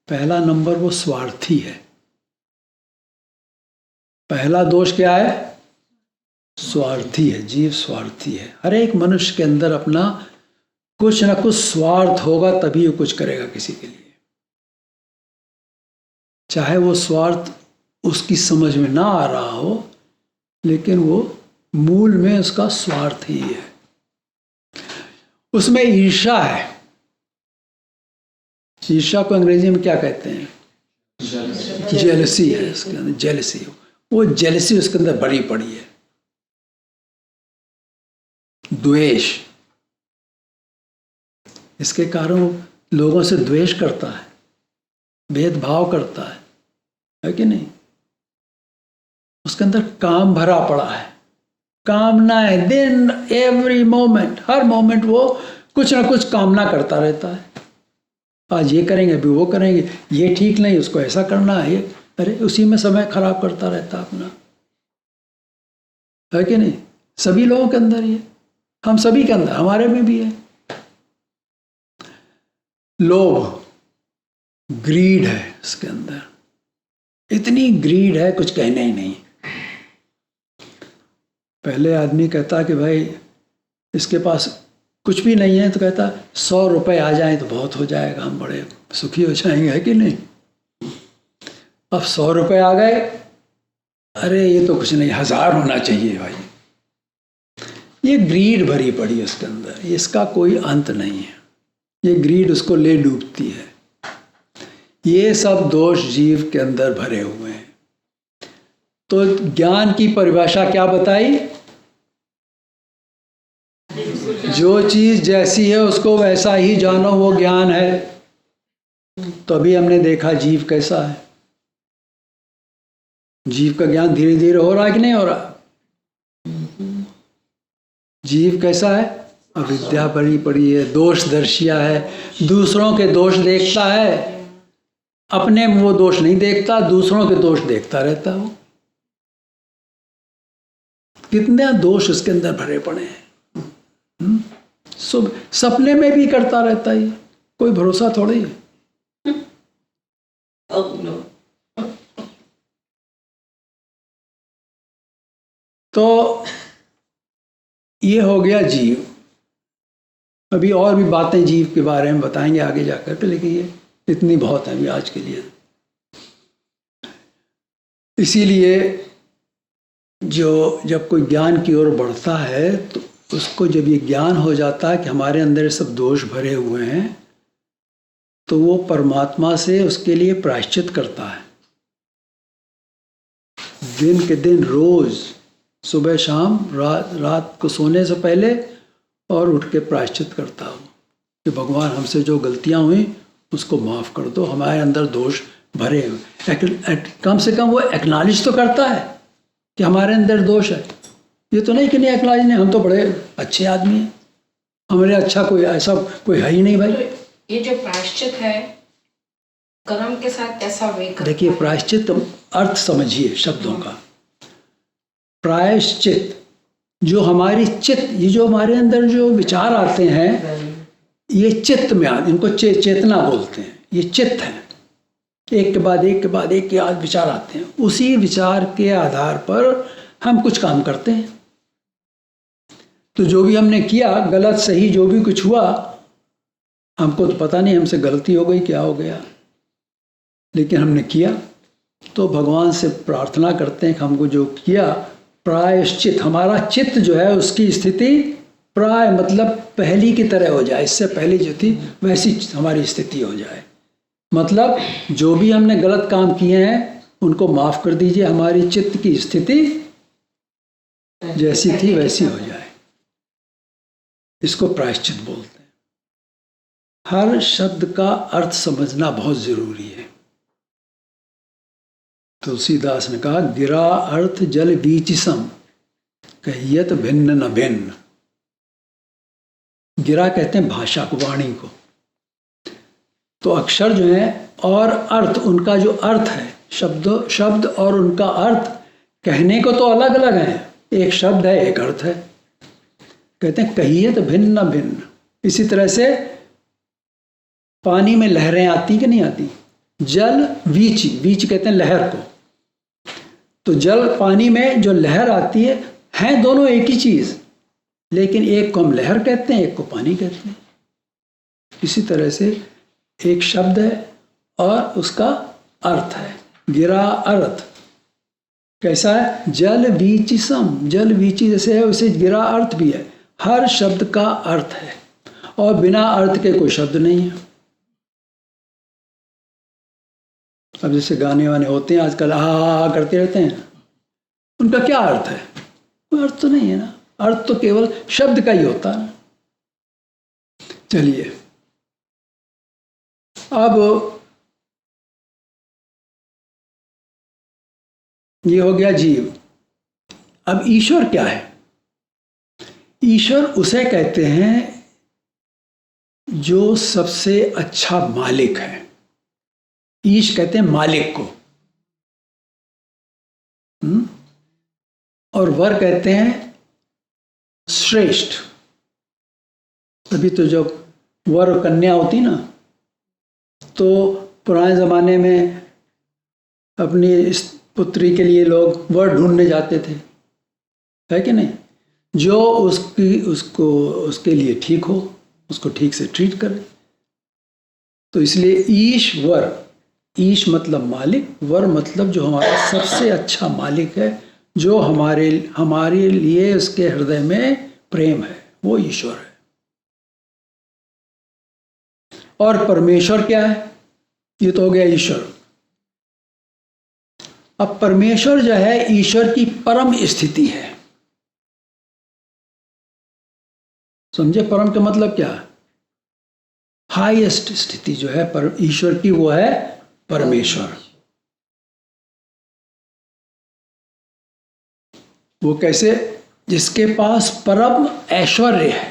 पहला नंबर वो स्वार्थी है। पहला दोष क्या है? स्वार्थी है। जीव स्वार्थी है। हर एक मनुष्य के अंदर अपना कुछ ना कुछ स्वार्थ होगा, तभी वो कुछ करेगा किसी के लिए, चाहे वो स्वार्थ उसकी समझ में ना आ रहा हो, लेकिन वो मूल में उसका स्वार्थ ही है। उसमें ईर्ष्या है। ईर्ष्या को अंग्रेजी में क्या कहते हैं? जेलसी है उसके अंदर, जेलसी। वो जेलसी उसके अंदर भरी पड़ी है। द्वेष, इसके कारण वो लोगों से द्वेष करता है, भेदभाव करता है कि नहीं? उसके अंदर काम भरा पड़ा है, कामनाएं, दिन एवरी मोमेंट, हर मोमेंट वो कुछ ना कुछ कामना करता रहता है। आज ये करेंगे, अभी वो करेंगे, ये ठीक नहीं, उसको ऐसा करना है, ये अरे उसी में समय खराब करता रहता अपना, है कि नहीं? सभी लोगों के अंदर ये, हम सभी के अंदर, हमारे में भी है। लोभ, ग्रीड है इसके अंदर, इतनी ग्रीड है कुछ कहने ही नहीं। पहले आदमी कहता कि भाई इसके पास कुछ भी नहीं है, तो कहता 100 रुपए आ जाएं तो बहुत हो जाएगा, हम बड़े सुखी हो जाएंगे, है कि नहीं? अब 100 रुपए आ गए, अरे ये तो कुछ नहीं, 1000 होना चाहिए भाई। ये ग्रीड भरी पड़ी है उसके अंदर, इसका कोई अंत नहीं है। ये ग्रीड उसको ले डूबती है। ये सब दोष जीव के अंदर भरे हुए हैं। तो ज्ञान की परिभाषा क्या बताई? जो चीज जैसी है उसको वैसा ही जानो, वो ज्ञान है। तो अभी हमने देखा जीव कैसा है। जीव का ज्ञान धीरे धीरे हो रहा है कि नहीं हो रहा? जीव कैसा है? अविद्या भरी पड़ी है, दोषदर्शिया है, दूसरों के दोष देखता है, अपने में वो दोष नहीं देखता, दूसरों के दोष देखता रहता हो। कितने दोष उसके अंदर भरे पड़े हैं। सपने में भी करता रहता है, कोई भरोसा थोड़ी है। तो ये हो गया जीव। अभी और भी बातें जीव के बारे में बताएंगे आगे जाकर के, लेकिन ये इतनी बहुत है अभी आज के लिए। इसीलिए जब कोई ज्ञान की ओर बढ़ता है तो उसको जब ये ज्ञान हो जाता है कि हमारे अंदर सब दोष भरे हुए हैं, तो वो परमात्मा से उसके लिए प्रायश्चित करता है। दिन के दिन रोज सुबह शाम रात को सोने से पहले और उठ के प्रायश्चित करता हूँ कि भगवान हमसे जो गलतियाँ हुई उसको माफ़ कर दो, हमारे अंदर दोष भरे हुए। कम से कम वो एक्नॉलेज तो करता है कि हमारे अंदर दोष है। ये तो नहीं कि नहीं एक्नॉलेज नहीं, हम तो बड़े अच्छे आदमी हैं, हमारे अच्छा कोई ऐसा कोई है ही नहीं भाई। तो ये जो प्रायश्चित है कर्म के साथ कैसा वे करता देखिए है? प्रायश्चित अर्थ समझिए शब्दों का। प्रायश्चित जो हमारी चित्त, ये जो हमारे अंदर जो विचार आते हैं ये चित्त में इनको चेतना बोलते हैं। ये चित्त है, एक के बाद एक के बाद एक के आज विचार आते हैं, उसी विचार के आधार पर हम कुछ काम करते हैं। तो जो भी हमने किया, गलत सही जो भी कुछ हुआ, हमको तो पता नहीं हमसे गलती हो गई क्या हो गया, लेकिन हमने किया। तो भगवान से प्रार्थना करते हैं कि हमको जो किया प्रायश्चित, हमारा चित्त जो है उसकी स्थिति प्राय मतलब पहली की तरह हो जाए, इससे पहले जो थी वैसी हमारी स्थिति हो जाए। मतलब जो भी हमने गलत काम किए हैं उनको माफ़ कर दीजिए, हमारी चित्त की स्थिति जैसी थी वैसी हो जाए। इसको प्रायश्चित बोलते हैं। हर शब्द का अर्थ समझना बहुत ज़रूरी है। तुलसीदास ने कहा गिरा अर्थ जल बीच सम कहियत भिन्न न भिन्न। गिरा कहते हैं भाषा को, वाणी को। तो अक्षर जो है और अर्थ, उनका जो अर्थ है, शब्द और उनका अर्थ कहने को तो अलग अलग है, एक शब्द है एक अर्थ है। कहते हैं कहियत भिन्न न भिन्न। इसी तरह से पानी में लहरें आती कि नहीं आती? जल वीच, वीच कहते हैं लहर को। तो जल पानी में जो लहर आती है, हैं दोनों एक ही चीज़, लेकिन एक को हम लहर कहते हैं, एक को पानी कहते हैं। इसी तरह से एक शब्द है और उसका अर्थ है। गिरा अर्थ कैसा है? जल बीची सम, जल बीची जैसे है वैसे गिरा अर्थ भी है। हर शब्द का अर्थ है और बिना अर्थ के कोई शब्द नहीं है। अब जैसे गाने वाने होते हैं आजकल, हा करते रहते हैं, उनका क्या अर्थ है? कोई अर्थ तो नहीं है ना। अर्थ तो केवल शब्द का ही होता है। चलिए अब ये हो गया जीव। अब ईश्वर क्या है? ईश्वर उसे कहते हैं जो सबसे अच्छा मालिक है। ईश कहते हैं मालिक को, और वर कहते हैं श्रेष्ठ। तभी तो जब वर कन्या होती ना, तो पुराने ज़माने में अपनी इस पुत्री के लिए लोग वर ढूंढने जाते थे, है कि नहीं? जो उसके लिए ठीक हो, उसको ठीक से ट्रीट करे। तो इसलिए ईश्वर, ईश मतलब मालिक, वर मतलब जो हमारा सबसे अच्छा मालिक है, जो हमारे लिए उसके हृदय में प्रेम है, वो ईश्वर है। और परमेश्वर क्या है? ये तो हो गया ईश्वर। अब परमेश्वर जो है ईश्वर की परम स्थिति है। समझे परम का मतलब क्या है? हाईएस्ट स्थिति जो है पर ईश्वर की, वो है परमेश्वर। वो कैसे? जिसके पास परम ऐश्वर्य है,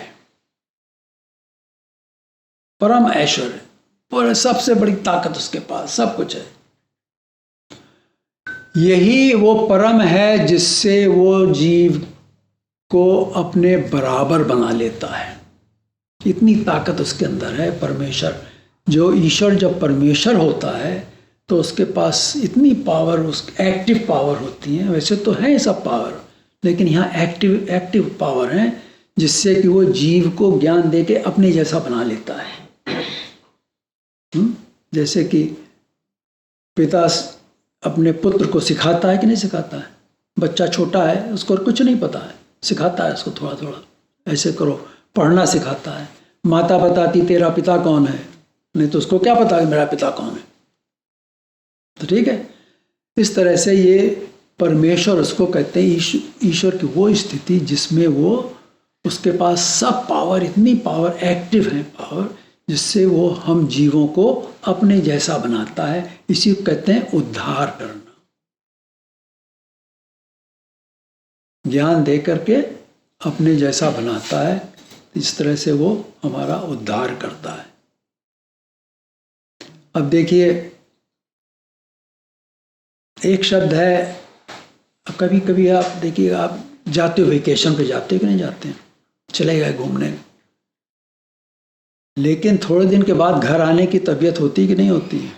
परम ऐश्वर्य, और सबसे बड़ी ताकत उसके पास, सब कुछ है। यही वो परम है जिससे वो जीव को अपने बराबर बना लेता है। इतनी ताकत उसके अंदर है परमेश्वर। जो ईश्वर जब परमेश्वर होता है तो उसके पास इतनी पावर, उस एक्टिव पावर होती है। वैसे तो है सब पावर, लेकिन यहाँ एक्टिव पावर है जिससे कि वो जीव को ज्ञान दे के अपने जैसा बना लेता है। जैसे कि पिता अपने पुत्र को सिखाता है कि नहीं सिखाता है? बच्चा छोटा है, उसको कुछ नहीं पता है, सिखाता है उसको थोड़ा थोड़ा, ऐसे करो, पढ़ना सिखाता है। माता बताती तेरा पिता कौन है, नहीं तो उसको क्या पता है मेरा पिता कौन है? तो ठीक है। इस तरह से ये परमेश्वर उसको कहते हैं ईश्वर की वो स्थिति जिसमें वो उसके पास सब पावर, इतनी पावर, एक्टिव है पावर, जिससे वो हम जीवों को अपने जैसा बनाता है। इसी को कहते हैं उद्धार करना। ज्ञान दे करके अपने जैसा बनाता है, इस तरह से वो हमारा उद्धार करता है। अब देखिए, एक शब्द है, कभी कभी आप देखिए, आप जाते हो वेकेशन पे, जाते हो कि नहीं जाते हैं, चले गए घूमने, लेकिन थोड़े दिन के बाद घर आने की तबीयत होती कि नहीं होती है?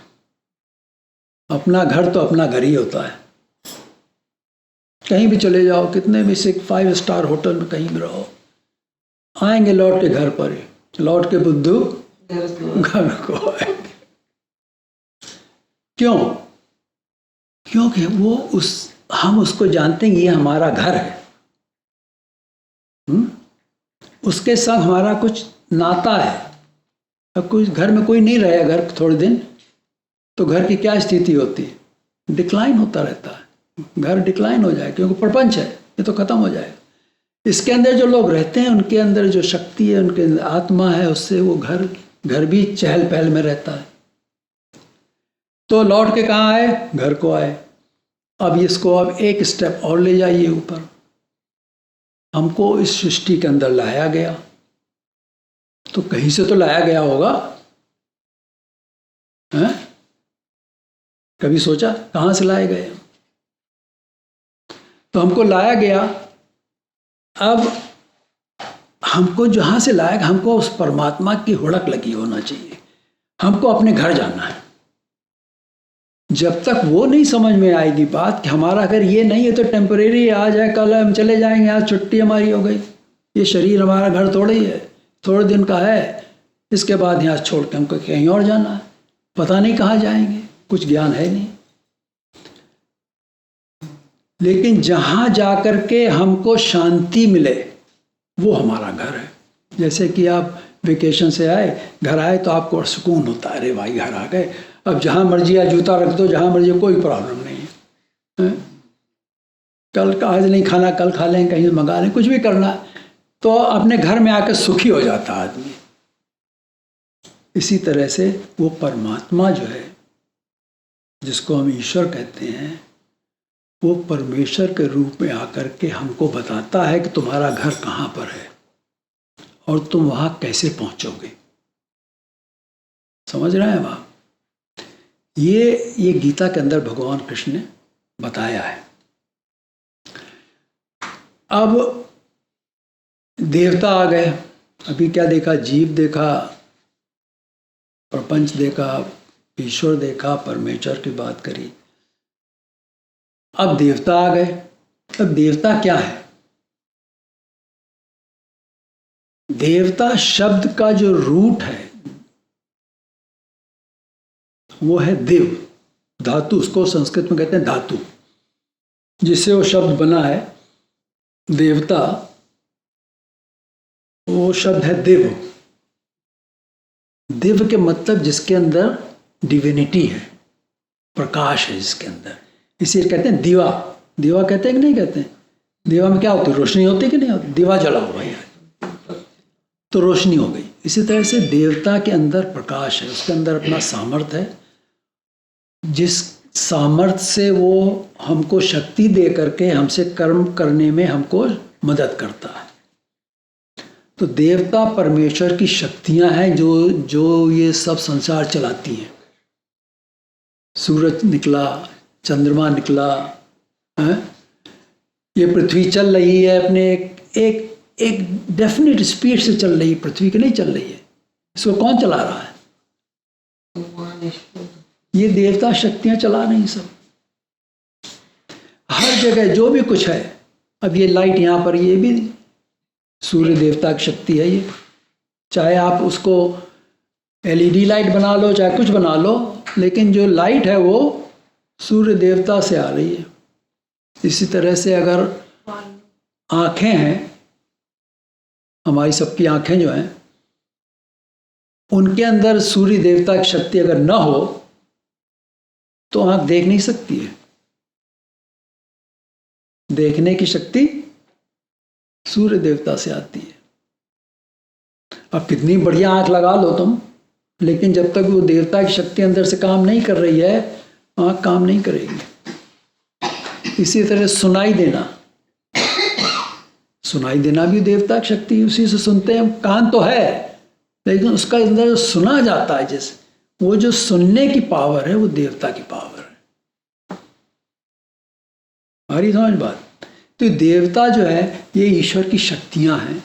अपना घर तो अपना घर ही होता है। कहीं भी चले जाओ, कितने भी 5 स्टार होटल में कहीं भी रहो, आएंगे लौट के घर पर ही, लौट के बुद्धू घर को आएंगे। क्यों? क्योंकि वो हम उसको जानते हैं, ये हमारा घर है। उसके साथ हमारा कुछ नाता है। अब कुछ घर में कोई नहीं रहे अगर थोड़े दिन, तो घर की क्या स्थिति होती है? डिक्लाइन होता रहता है, घर डिक्लाइन हो जाए, क्योंकि प्रपंच है, ये तो खत्म हो जाएगा। इसके अंदर जो लोग रहते हैं, उनके अंदर जो शक्ति है, उनके अंदर आत्मा है, उससे वो घर भी चहल पहल में रहता है। तो लौट के कहाँ आए? घर को आए। अब इसको अब एक स्टेप और ले जाइए ऊपर। हमको इस सृष्टि के अंदर लाया गया, तो कहीं से तो लाया गया होगा, हैं? कभी सोचा कहाँ से लाए गए? तो हमको लाया गया। अब हमको जहाँ से लाया, हमको उस परमात्मा की हुड़क लगी होना चाहिए। हमको अपने घर जाना है। जब तक वो नहीं समझ में आएगी बात कि हमारा घर ये नहीं है, तो टेम्परेरी आ जाए, कल हम चले जाएंगे, आज छुट्टी हमारी हो गई, ये शरीर हमारा घर थोड़ा ही है, थोड़े दिन का है, इसके बाद यहाँ छोड़ के हमको कहीं और जाना है, पता नहीं कहाँ जाएंगे, कुछ ज्ञान है नहीं। लेकिन जहाँ जाकर के हमको शांति मिले, वो हमारा घर है। जैसे कि आप वेकेशन से आए, घर आए तो आपको सुकून होता है, अरे भाई घर आ गए, अब जहाँ मर्जी या जूता रख दो, जहाँ मर्जी, कोई प्रॉब्लम नहीं है। कल का आज नहीं खाना, कल खा लें, कहीं मंगा लें, कुछ भी करना, तो अपने घर में आकर सुखी हो जाता आदमी। इसी तरह से वो परमात्मा जो है, जिसको हम ईश्वर कहते हैं, वो परमेश्वर के रूप में आकर के हमको बताता है कि तुम्हारा घर कहाँ पर है और तुम वहाँ कैसे पहुँचोगे। समझ रहे हैं आप? ये गीता के अंदर भगवान कृष्ण ने बताया है। अब देवता आ गए। अभी क्या देखा? जीव देखा, प्रपंच देखा, ईश्वर देखा, परमेश्वर की बात करी। अब देवता आ गए। अब देवता क्या है? देवता शब्द का जो रूट है वो है देव, धातु, उसको संस्कृत में कहते हैं धातु, जिससे वो शब्द बना है देवता, वो शब्द है दिव। दिव के मतलब जिसके अंदर डिविनिटी है, प्रकाश है जिसके अंदर, इसीलिए कहते हैं दीवा। दीवा कहते हैं कि नहीं कहते हैं? दीवा में क्या होती है? रोशनी होती है कि नहीं होती? दीवा जलाओ भाई, तो रोशनी हो गई। इसी तरह से देवता के अंदर प्रकाश है, उसके अंदर अपना सामर्थ्य है, जिस सामर्थ्य से वो हमको शक्ति दे करके हमसे कर्म करने में हमको मदद करता है। तो देवता परमेश्वर की शक्तियां हैं जो ये सब संसार चलाती हैं। सूरज निकला, चंद्रमा निकला, है? ये पृथ्वी चल रही है अपने एक डेफिनेट स्पीड से चल रही है, पृथ्वी की नहीं चल रही है। इसको कौन चला रहा है? ये देवता शक्तियां चला रही सब, हर जगह जो भी कुछ है। अब ये लाइट यहाँ पर, ये भी सूर्य देवता की शक्ति है। ये चाहे आप उसको LED लाइट बना लो, चाहे कुछ बना लो, लेकिन जो लाइट है वो सूर्य देवता से आ रही है। इसी तरह से अगर आँखें हैं, हमारी सबकी आँखें जो हैं, उनके अंदर सूर्य देवता की शक्ति अगर न हो तो आँख देख नहीं सकती है। देखने की शक्ति सूर्य देवता से आती है। अब कितनी बढ़िया आंख लगा लो तुम, लेकिन जब तक वो देवता की शक्ति अंदर से काम नहीं कर रही है, आंख काम नहीं करेगी। इसी तरह सुनाई देना भी देवता की शक्ति, उसी से सुनते हैं। कान तो है, लेकिन उसका अंदर सुना जाता है, जैसे वो जो सुनने की पावर है वो देवता की पावर है। हमारी समझ बात। तो देवता जो है ये ईश्वर की शक्तियां हैं।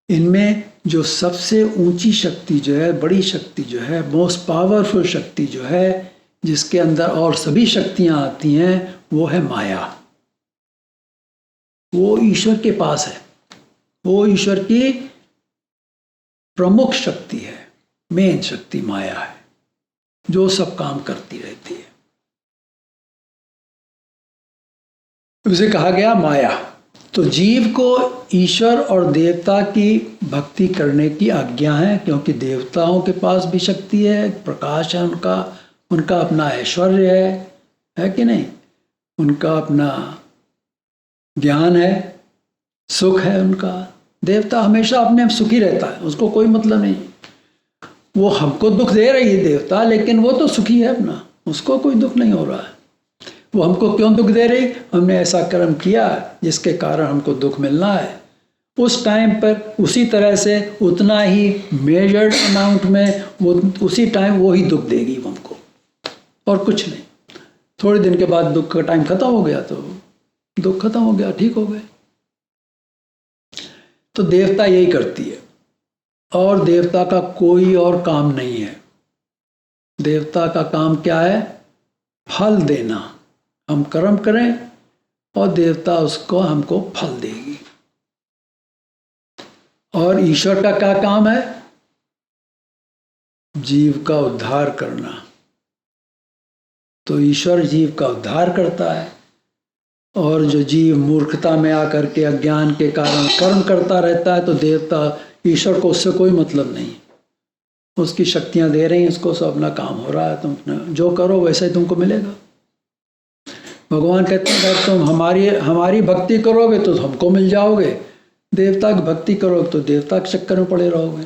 इनमें जो सबसे ऊंची शक्ति जो है, बड़ी शक्ति जो है, मोस्ट पावरफुल शक्ति जो है, जिसके अंदर और सभी शक्तियां आती हैं, वो है माया। वो ईश्वर के पास है। वो ईश्वर की प्रमुख शक्ति है, मेन शक्ति माया है, जो सब काम करती रहती है। उसे कहा गया माया। तो जीव को ईश्वर और देवता की भक्ति करने की आज्ञा है, क्योंकि देवताओं के पास भी शक्ति है, प्रकाश है उनका अपना ऐश्वर्य है कि नहीं, उनका अपना ज्ञान है, सुख है उनका। देवता हमेशा अपने सुखी रहता है, उसको कोई मतलब नहीं। वो हमको दुख दे रही है देवता, लेकिन वो तो सुखी है अपना, उसको कोई दुख नहीं हो रहा है। वो हमको क्यों दुख दे रही? हमने ऐसा कर्म किया जिसके कारण हमको दुख मिलना है। उस टाइम पर उसी तरह से उतना ही मेजर्ड अमाउंट में वो उसी टाइम वो ही दुख देगी हमको, और कुछ नहीं। थोड़े दिन के बाद दुख का टाइम खत्म हो गया तो दुख खत्म हो गया, ठीक हो गए। तो देवता यही करती है, और देवता का कोई और काम नहीं है। देवता का काम क्या है? फल देना। हम कर्म करें और देवता उसको हमको फल देगी। और ईश्वर का क्या काम है? जीव का उद्धार करना। तो ईश्वर जीव का उद्धार करता है, और जो जीव मूर्खता में आकर के अज्ञान के कारण कर्म करता रहता है, तो देवता ईश्वर को उससे कोई मतलब नहीं। उसकी शक्तियां दे रही हैं उसको, सब अपना काम हो रहा है, तुम जो करो वैसा ही तुमको मिलेगा। भगवान कहते हैं अगर तुम हमारी भक्ति करोगे तो हमको मिल जाओगे, देवता की भक्ति करोगे तो देवता के चक्कर में पड़े रहोगे,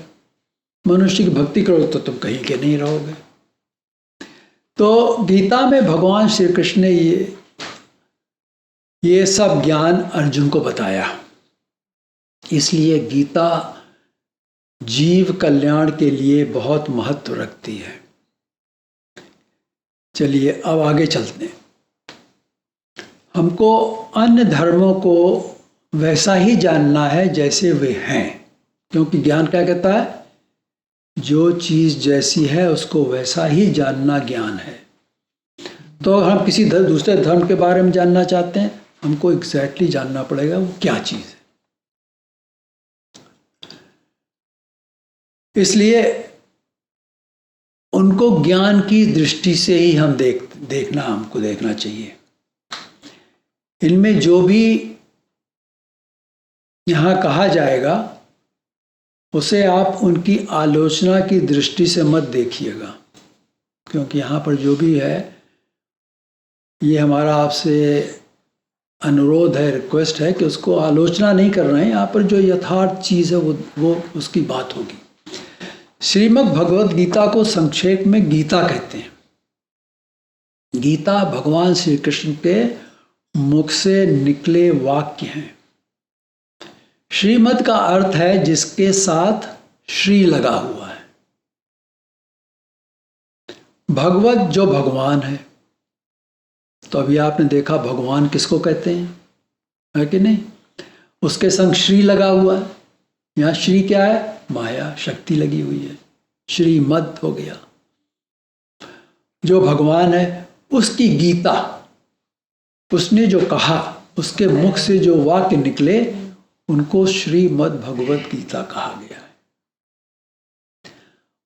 मनुष्य की भक्ति करोगे तो तुम कहीं के नहीं रहोगे। तो गीता में भगवान श्री कृष्ण ने ये सब ज्ञान अर्जुन को बताया। इसलिए गीता जीव कल्याण के लिए बहुत महत्व रखती है। चलिए अब आगे चलते हैं। हमको अन्य धर्मों को वैसा ही जानना है जैसे वे हैं, क्योंकि ज्ञान क्या कहता है? जो चीज़ जैसी है उसको वैसा ही जानना ज्ञान है। तो अगर हम किसी दूसरे धर्म के बारे में जानना चाहते हैं, हमको एग्जैक्टली जानना पड़ेगा वो क्या चीज़ है। इसलिए उनको ज्ञान की दृष्टि से ही हम हमको देखना चाहिए। इनमें जो भी यहाँ कहा जाएगा उसे आप उनकी आलोचना की दृष्टि से मत देखिएगा, क्योंकि यहाँ पर जो भी है ये हमारा आपसे अनुरोध है, रिक्वेस्ट है कि उसको आलोचना नहीं कर रहे हैं। यहाँ पर जो यथार्थ चीज़ है वो उसकी बात होगी। श्रीमद् भगवद गीता को संक्षेप में गीता कहते हैं। गीता भगवान श्री कृष्ण के मुख से निकले वाक्य हैं। श्रीमद् का अर्थ है जिसके साथ श्री लगा हुआ है। भगवत जो भगवान है, तो अभी आपने देखा भगवान किसको कहते हैं, है कि नहीं? उसके संग श्री लगा हुआ है। यहाँ श्री क्या है? माया, शक्ति लगी हुई है। श्रीमद् हो गया। जो भगवान है उसकी गीता, उसने जो कहा, उसके मुख से जो वाक्य निकले, उनको श्रीमद् भगवत गीता कहा गया है।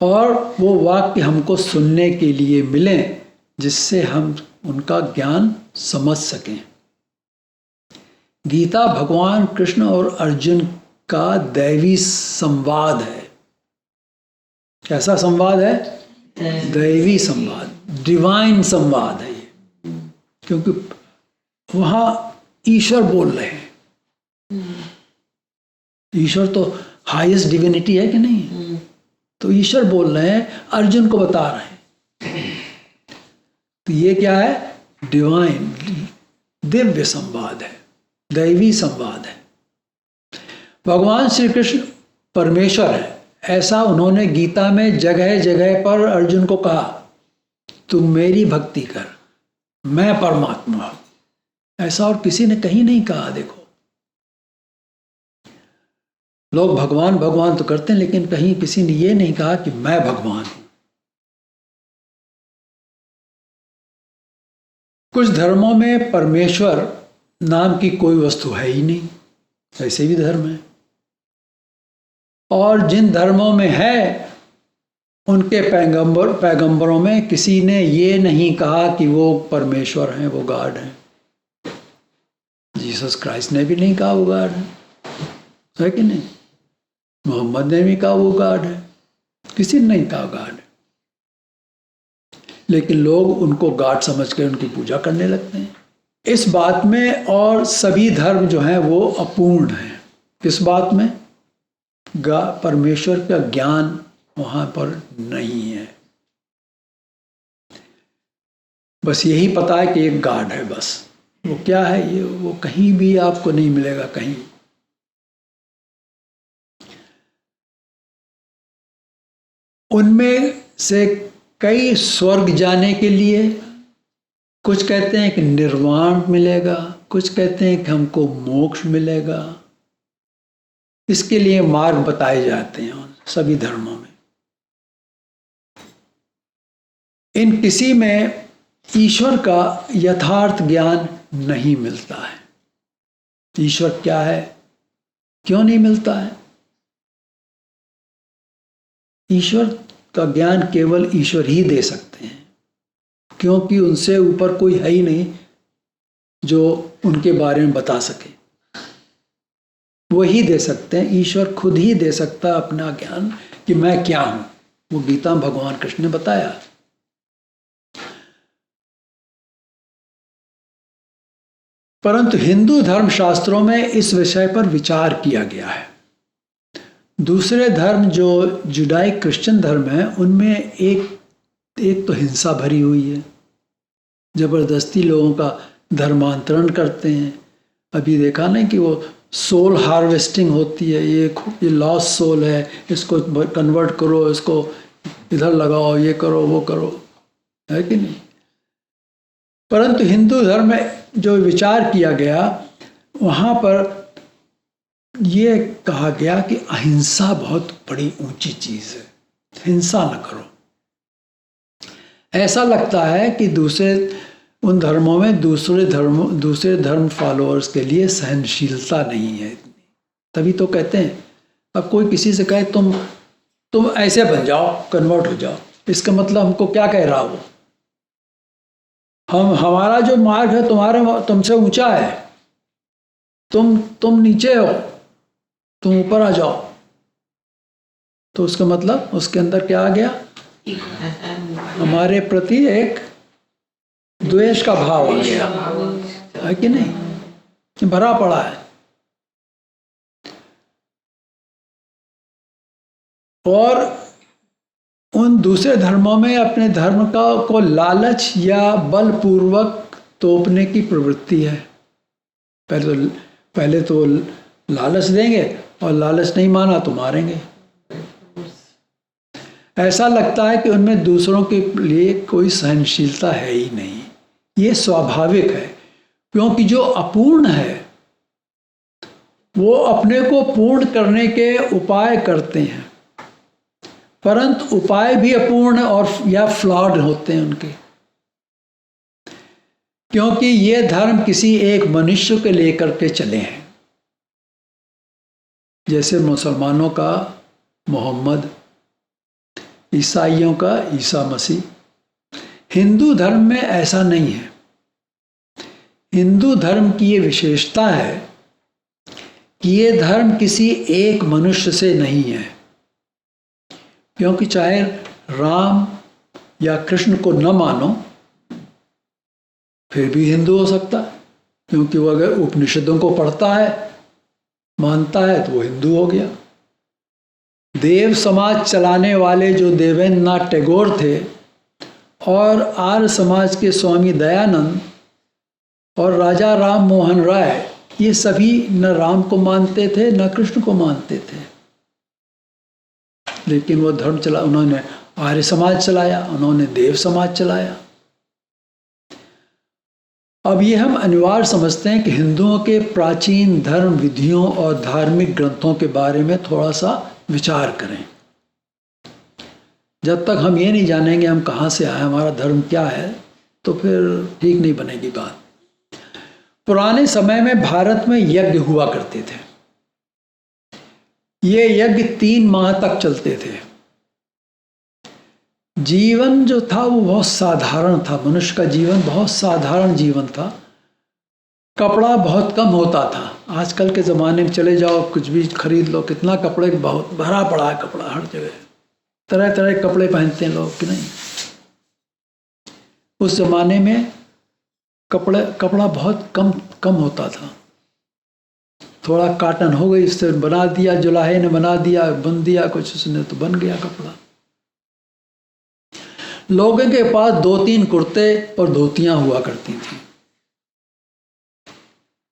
और वो वाक्य हमको सुनने के लिए मिले जिससे हम उनका ज्ञान समझ सकें। गीता भगवान कृष्ण और अर्जुन का दैवी संवाद है। कैसा संवाद है? दैवी संवाद, डिवाइन संवाद है ये। क्योंकि वहाँ ईश्वर बोल रहे हैं। ईश्वर तो हाईएस्ट डिविनिटी है कि नहीं? तो ईश्वर बोल रहे हैं, अर्जुन को बता रहे हैं। तो ये क्या है? डिवाइन, दिव्य संवाद है, दैवी संवाद है। भगवान श्री कृष्ण परमेश्वर है, ऐसा उन्होंने गीता में जगह जगह पर अर्जुन को कहा, तुम मेरी भक्ति कर, मैं परमात्मा हूं। ऐसा और किसी ने कहीं नहीं कहा। देखो, लोग भगवान भगवान तो करते हैं, लेकिन कहीं किसी ने ये नहीं कहा कि मैं भगवान हूं। कुछ धर्मों में परमेश्वर नाम की कोई वस्तु है ही नहीं, ऐसे भी धर्म है। और जिन धर्मों में है, उनके पैगंबरों में किसी ने ये नहीं कहा कि वो परमेश्वर हैं, वो गॉड हैं। जीसस क्राइस्ट ने भी नहीं कहा वो गॉड है कि नहीं? मोहम्मद ने भी कहा वो गॉड है, किसी ने नहीं कहा गॉड है। लेकिन लोग उनको गॉड समझ कर उनकी पूजा करने लगते हैं। इस बात में और सभी धर्म जो हैं वो अपूर्ण हैं। किस बात में? परमेश्वर का ज्ञान वहां पर नहीं है। बस यही पता है कि एक गॉड है, बस। वो क्या है ये, वो कहीं भी आपको नहीं मिलेगा कहीं। उनमें से कई स्वर्ग जाने के लिए, कुछ कहते हैं कि निर्वाण मिलेगा, कुछ कहते हैं कि हमको मोक्ष मिलेगा। इसके लिए मार्ग बताए जाते हैं सभी धर्मों में। इन किसी में ईश्वर का यथार्थ ज्ञान नहीं मिलता है। ईश्वर क्या है, क्यों नहीं मिलता है? ईश्वर का ज्ञान केवल ईश्वर ही दे सकते हैं, क्योंकि उनसे ऊपर कोई है ही नहीं जो उनके बारे में बता सके। वही दे सकते हैं, ईश्वर खुद ही दे सकता है अपना ज्ञान कि मैं क्या हूं। वो गीता में भगवान कृष्ण ने बताया। परंतु हिंदू धर्म शास्त्रों में इस विषय पर विचार किया गया है। दूसरे धर्म जो जुडाइक क्रिश्चियन धर्म है, उनमें एक तो हिंसा भरी हुई है, जबरदस्ती लोगों का धर्मांतरण करते हैं। अभी देखा नहीं कि वो सोल हार्वेस्टिंग होती है, ये लॉस्ट सोल है, इसको कन्वर्ट करो, इसको इधर लगाओ, ये करो वो करो, है कि नहीं? परंतु हिंदू धर्म में जो विचार किया गया, वहाँ पर ये कहा गया कि अहिंसा बहुत बड़ी ऊंची चीज़ है, हिंसा न करो। ऐसा लगता है कि उन धर्मों में दूसरे धर्म फॉलोअर्स के लिए सहनशीलता नहीं है इतनी। तभी तो कहते हैं, अब कोई किसी से कहे तुम ऐसे बन जाओ, कन्वर्ट हो जाओ, इसका मतलब हमको क्या कह रहा वो? हमारा जो मार्ग है तुमसे ऊंचा है, तुम नीचे हो, तुम ऊपर आ जाओ। तो उसका मतलब उसके अंदर क्या आ गया? हमारे प्रति एक द्वेष का भाव आ गया, है कि नहीं? भरा पड़ा है। और उन दूसरे धर्मों में अपने धर्म को लालच या बलपूर्वक तोपने की प्रवृत्ति है। पहले तो लालच देंगे, और लालच नहीं माना तो मारेंगे। ऐसा लगता है कि उनमें दूसरों के लिए कोई सहनशीलता है ही नहीं। ये स्वाभाविक है, क्योंकि जो अपूर्ण है वो अपने को पूर्ण करने के उपाय करते हैं, परंतु उपाय भी अपूर्ण और या फ्लॉड होते हैं उनके, क्योंकि ये धर्म किसी एक मनुष्य के लेकर के चले हैं। जैसे मुसलमानों का मोहम्मद, ईसाइयों का ईसा मसीह। हिंदू धर्म में ऐसा नहीं है। हिंदू धर्म की ये विशेषता है कि ये धर्म किसी एक मनुष्य से नहीं है, क्योंकि चाहे राम या कृष्ण को न मानो, फिर भी हिंदू हो सकता है। क्योंकि वो अगर उपनिषदों को पढ़ता है, मानता है, तो वो हिंदू हो गया। देव समाज चलाने वाले जो देवेंद्र नाथ टैगोर थे और आर्य समाज के स्वामी दयानंद और राजा राम मोहन राय, ये सभी न राम को मानते थे न कृष्ण को मानते थे, लेकिन वो धर्म चला, उन्होंने आर्य समाज चलाया, उन्होंने देव समाज चलाया। अब ये हम अनिवार्य समझते हैं कि हिंदुओं के प्राचीन धर्म विधियों और धार्मिक ग्रंथों के बारे में थोड़ा सा विचार करें। जब तक हम ये नहीं जानेंगे हम कहाँ से आए, हमारा धर्म क्या है, तो फिर ठीक नहीं बनेगी बात। पुराने समय में भारत में यज्ञ हुआ करते थे। ये यज्ञ 3 माह तक चलते थे। जीवन जो था वो बहुत साधारण था, मनुष्य का जीवन बहुत साधारण जीवन था। कपड़ा बहुत कम होता था। आजकल के ज़माने में चले जाओ, कुछ भी खरीद लो, कितना कपड़े बहुत भरा पड़ा है, कपड़ा हर जगह, तरह तरह के कपड़े पहनते हैं लोग कि नहीं। उस ज़माने में कपड़ा बहुत कम होता था। थोड़ा काटन हो गई, इससे बना दिया, जुलाहे ने बना दिया, बन दिया कुछ उसने, तो बन गया कपड़ा। लोगों के पास 2-3 कुर्ते और धोतियां हुआ करती थी।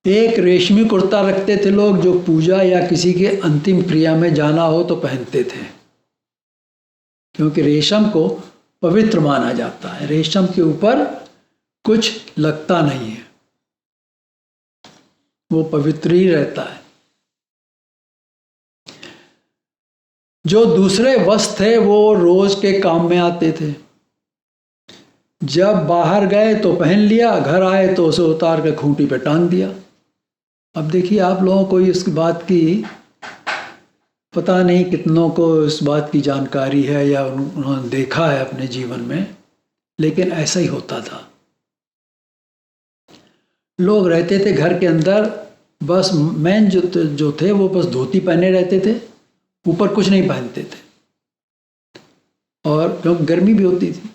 एक रेशमी कुर्ता रखते थे लोग, जो पूजा या किसी के अंतिम क्रिया में जाना हो तो पहनते थे, क्योंकि रेशम को पवित्र माना जाता है। रेशम के ऊपर कुछ लगता नहीं है, वो पवित्र ही रहता है। जो दूसरे वस्त्र थे वो रोज के काम में आते थे। जब बाहर गए तो पहन लिया, घर आए तो उसे उतार कर खूंटी पे टांग दिया। अब देखिए, आप लोगों को इस बात की पता नहीं कितनों को इस बात की जानकारी है या उन्होंने देखा है अपने जीवन में, लेकिन ऐसा ही होता था। लोग रहते थे घर के अंदर, बस मैन जो थे वो बस धोती पहने रहते थे, ऊपर कुछ नहीं पहनते थे, और क्योंकि गर्मी भी होती थी।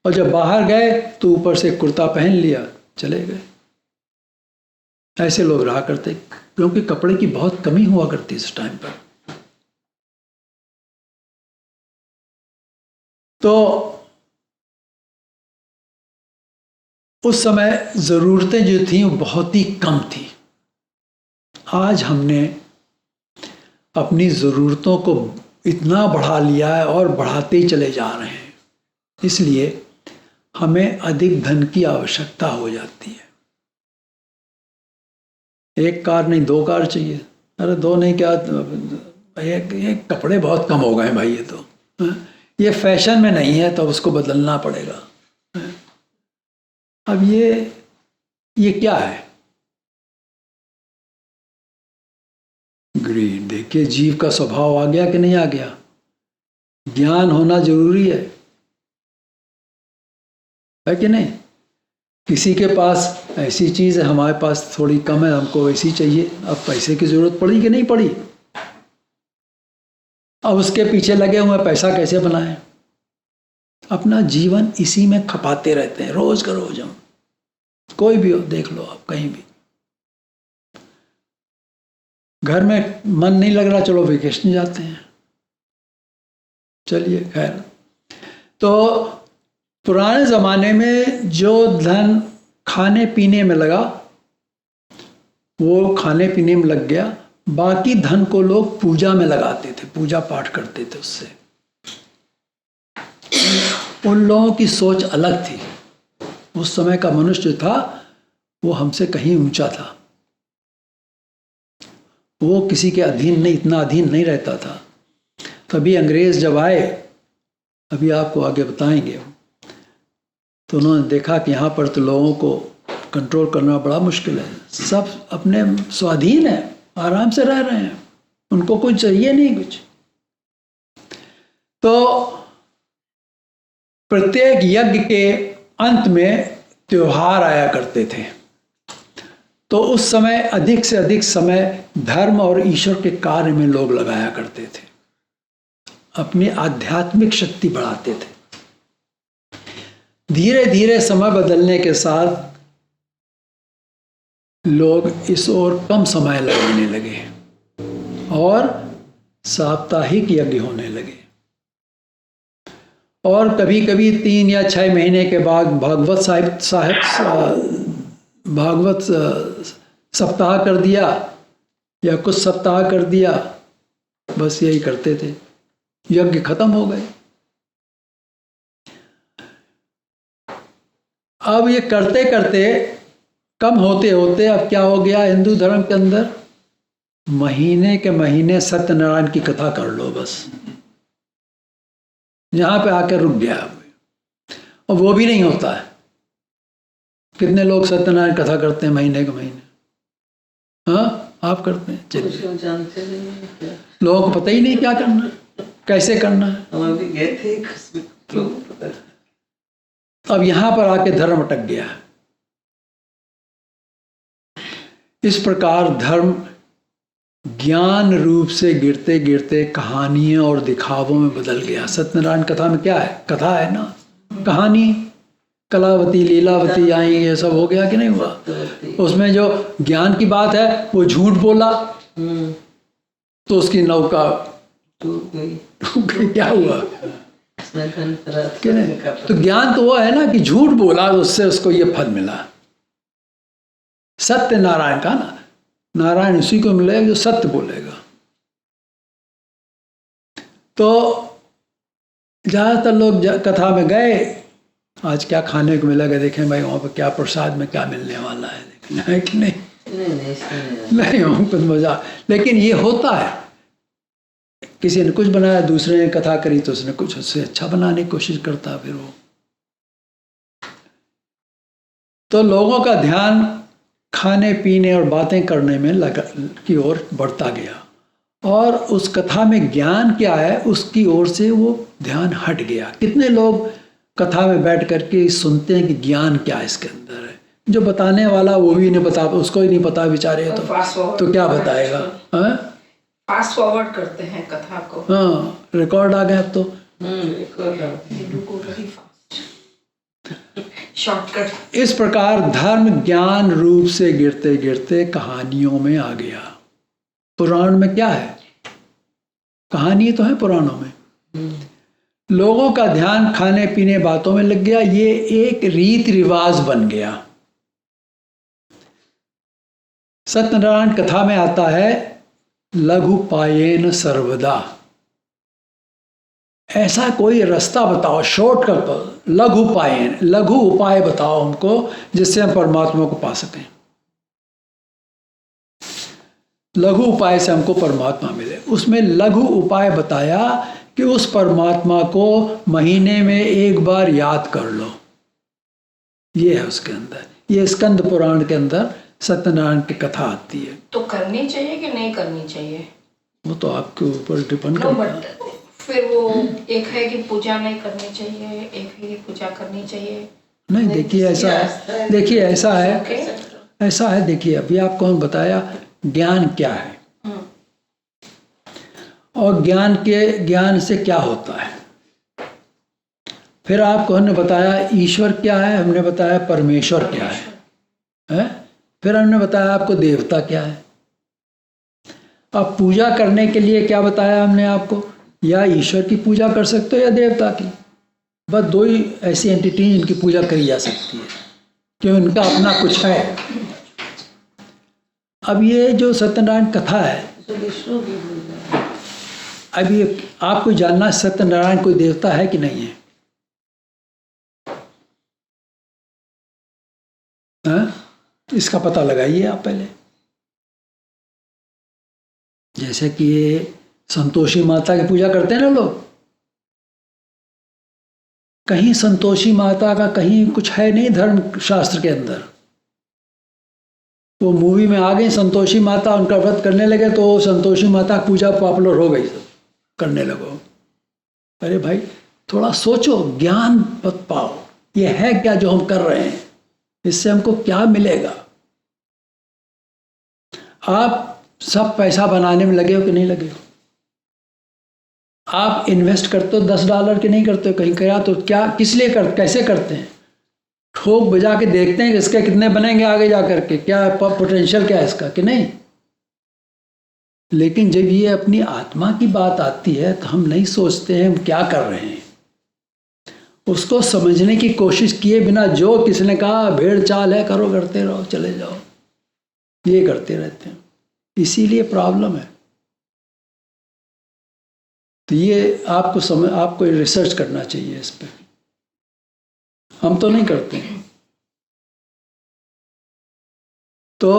और जब बाहर गए तो ऊपर से कुर्ता पहन लिया, चले गए। ऐसे लोग रहा करते, क्योंकि कपड़े की बहुत कमी हुआ करती इस टाइम पर। तो उस समय ज़रूरतें जो थीं वो बहुत ही कम थी। आज हमने अपनी ज़रूरतों को इतना बढ़ा लिया है और बढ़ाते ही चले जा रहे हैं, इसलिए हमें अधिक धन की आवश्यकता हो जाती है। एक कार नहीं 2 कार चाहिए। अरे 2 नहीं क्या, ये कपड़े बहुत कम हो गए हैं भाई, ये तो ये फैशन में नहीं है, तो उसको बदलना पड़ेगा। अब ये क्या है? ग्रीड। देखिए जीव का स्वभाव आ गया कि नहीं आ गया। ज्ञान होना जरूरी है कि नहीं। किसी के पास ऐसी चीज़ है, हमारे पास थोड़ी कम है, हमको वैसी चाहिए। अब पैसे की जरूरत पड़ी कि नहीं पड़ी, अब उसके पीछे लगे हुए पैसा कैसे बनाएं। अपना जीवन इसी में खपाते रहते हैं, रोज का रोज। हम कोई भी हो, देख लो आप कहीं भी, घर में मन नहीं लग रहा, चलो वेकेशन जाते हैं। चलिए खैर। तो पुराने ज़माने में जो धन खाने पीने में लगा वो खाने पीने में लग गया, बाकी धन को लोग पूजा में लगाते थे, पूजा पाठ करते थे उससे। उन लोगों की सोच अलग थी। उस समय का मनुष्य जो था वो हमसे कहीं ऊंचा था। वो किसी के अधीन नहीं, इतना अधीन नहीं रहता था। कभी अंग्रेज जब आए, अभी आपको आगे बताएंगे, तो उन्होंने देखा कि यहाँ पर तो लोगों को कंट्रोल करना बड़ा मुश्किल है। सब अपने स्वाधीन है, आराम से रह रहे हैं, उनको कुछ चाहिए नहीं कुछ। तो प्रत्येक यज्ञ के अंत में त्योहार आया करते थे। तो उस समय अधिक से अधिक समय धर्म और ईश्वर के कार्य में लोग लगाया करते थे, अपनी आध्यात्मिक शक्ति बढ़ाते थे। धीरे धीरे समय बदलने के साथ लोग इस ओर कम समय लगाने लगे और साप्ताहिक यज्ञ होने लगे। और कभी कभी 3 या 6 महीने के बाद भागवत सप्ताह कर दिया या कुछ सप्ताह कर दिया, बस यही करते थे, यज्ञ खत्म हो गए। अब ये करते करते कम होते होते अब क्या हो गया हिंदू धर्म के अंदर, महीने के महीने सत्यनारायण की कथा कर लो, बस यहां पे आकर रुक गया। और वो भी नहीं होता है। कितने लोग सत्यनारायण कथा करते हैं महीने के महीने? हाँ, आप करते हैं? चलिए, जानते नहीं हैं क्या? लोगों को पता ही नहीं क्या करना है, कैसे करना है। हम अभी गए थे, लोगों को पता है। अब यहां पर आके धर्म अटक गया। इस प्रकार धर्म ज्ञान रूप से गिरते गिरते कहानियों और दिखावों में बदल गया। सत्यनारायण कथा में क्या है? कथा है ना, कहानी। कलावती लीलावती आई, ये सब हो गया कि नहीं हुआ? उसमें जो ज्ञान की बात है वो झूठ बोला तो उसकी नौका डूब गई। क्या हुआ कि नहीं? का तो ज्ञान तो वो है ना कि झूठ बोला, उससे उसको ये फल मिला। सत्य नारायण का ना, नारायण उसी को मिलेगा जो सत्य बोलेगा। तो ज्यादातर लोग कथा में गए, आज क्या खाने को मिलेगा, देखें भाई वहां पर क्या प्रसाद में क्या मिलने वाला है, देखना है कि नहीं? नहीं, हमको तो मजा। लेकिन ये होता है, किसी ने कुछ बनाया, दूसरे ने कथा करी तो उसने कुछ उससे अच्छा बनाने की कोशिश करता, फिर वो। तो लोगों का ध्यान खाने पीने और बातें करने में की ओर बढ़ता गया, और उस कथा में ज्ञान क्या है उसकी ओर से वो ध्यान हट गया। कितने लोग कथा में बैठ करके सुनते हैं कि ज्ञान क्या इसके अंदर है, जो बताने वाला वो भी नहीं बता, उसको ही नहीं पता बेचारे, तो क्या बताएगा? फास्ट फॉरवर्ड करते हैं कथा को। हाँ, रिकॉर्ड आ गए अब तो। शॉर्टकट। इस प्रकार धर्म ज्ञान रूप से गिरते गिरते कहानियों में आ गया। पुराण में क्या है? कहानी तो है पुराणों में। लोगों का ध्यान खाने पीने बातों में लग गया, ये एक रीति रिवाज बन गया। सत्यनारायण कथा में आता है लघु पायेन सर्वदा। ऐसा कोई रास्ता बताओ, शॉर्टकट, लघु पायेन, लघु उपाय बताओ हमको जिससे हम परमात्मा को पा सकें। लघु उपाय से हमको परमात्मा मिले। उसमें लघु उपाय बताया कि उस परमात्मा को महीने में एक बार याद कर लो, ये है उसके अंदर। ये स्कंद पुराण के अंदर सत्यनारायण की कथा आती है। तो करनी चाहिए कि नहीं करनी चाहिए? वो तो आपके ऊपर डिपेंड करता है। फिर वो एक है कि पूजा नहीं करनी चाहिए, एक है कि पूजा करनी चाहिए। नहीं, देखिए ऐसा है, देखिए ऐसा है, देखिए अभी आपको हम बताया ज्ञान क्या है और ज्ञान से क्या होता है। फिर आपको हमने बताया ईश्वर क्या है, हमने बताया परमेश्वर क्या है? फिर हमने बताया आपको देवता क्या है। अब पूजा करने के लिए क्या बताया हमने आपको? या ईश्वर की पूजा कर सकते हो या देवता की। बस दो ही ऐसी एंटिटी इनकी पूजा करी जा सकती है क्यों इनका अपना कुछ है। अब ये जो सत्यनारायण कथा है, अब ये आपको जानना सत्यनारायण कोई देवता है कि नहीं है? इसका पता लगाइए आप पहले। जैसे कि ये संतोषी माता की पूजा करते हैं ना लोग, कहीं संतोषी माता का कहीं कुछ है नहीं धर्म शास्त्र के अंदर। वो मूवी में आ गई संतोषी माता, उनका व्रत करने लगे तो संतोषी माता की पूजा पॉपुलर हो गई, सब करने लगो। अरे भाई थोड़ा सोचो, ज्ञान पाओ, ये है क्या जो हम कर रहे हैं, इससे हमको क्या मिलेगा। आप सब पैसा बनाने में लगे हो कि नहीं लगे हो? आप इन्वेस्ट करते हो $10 के नहीं करते हो कहीं करा तो क्या, किस लिए कैसे करते हैं? ठोक बजा के देखते हैं कि इसके कितने बनेंगे आगे जा कर के, क्या पोटेंशियल क्या है इसका कि नहीं। लेकिन जब ये अपनी आत्मा की बात आती है तो हम नहीं सोचते हैं हम क्या कर रहे हैं। उसको समझने की कोशिश किए बिना जो किसी ने कहा भेड़ चाल है, करो, करते रहो, चले जाओ, ये करते रहते हैं। इसीलिए प्रॉब्लम है। तो ये आपको रिसर्च करना चाहिए इस पे। हम तो नहीं करते हैं। तो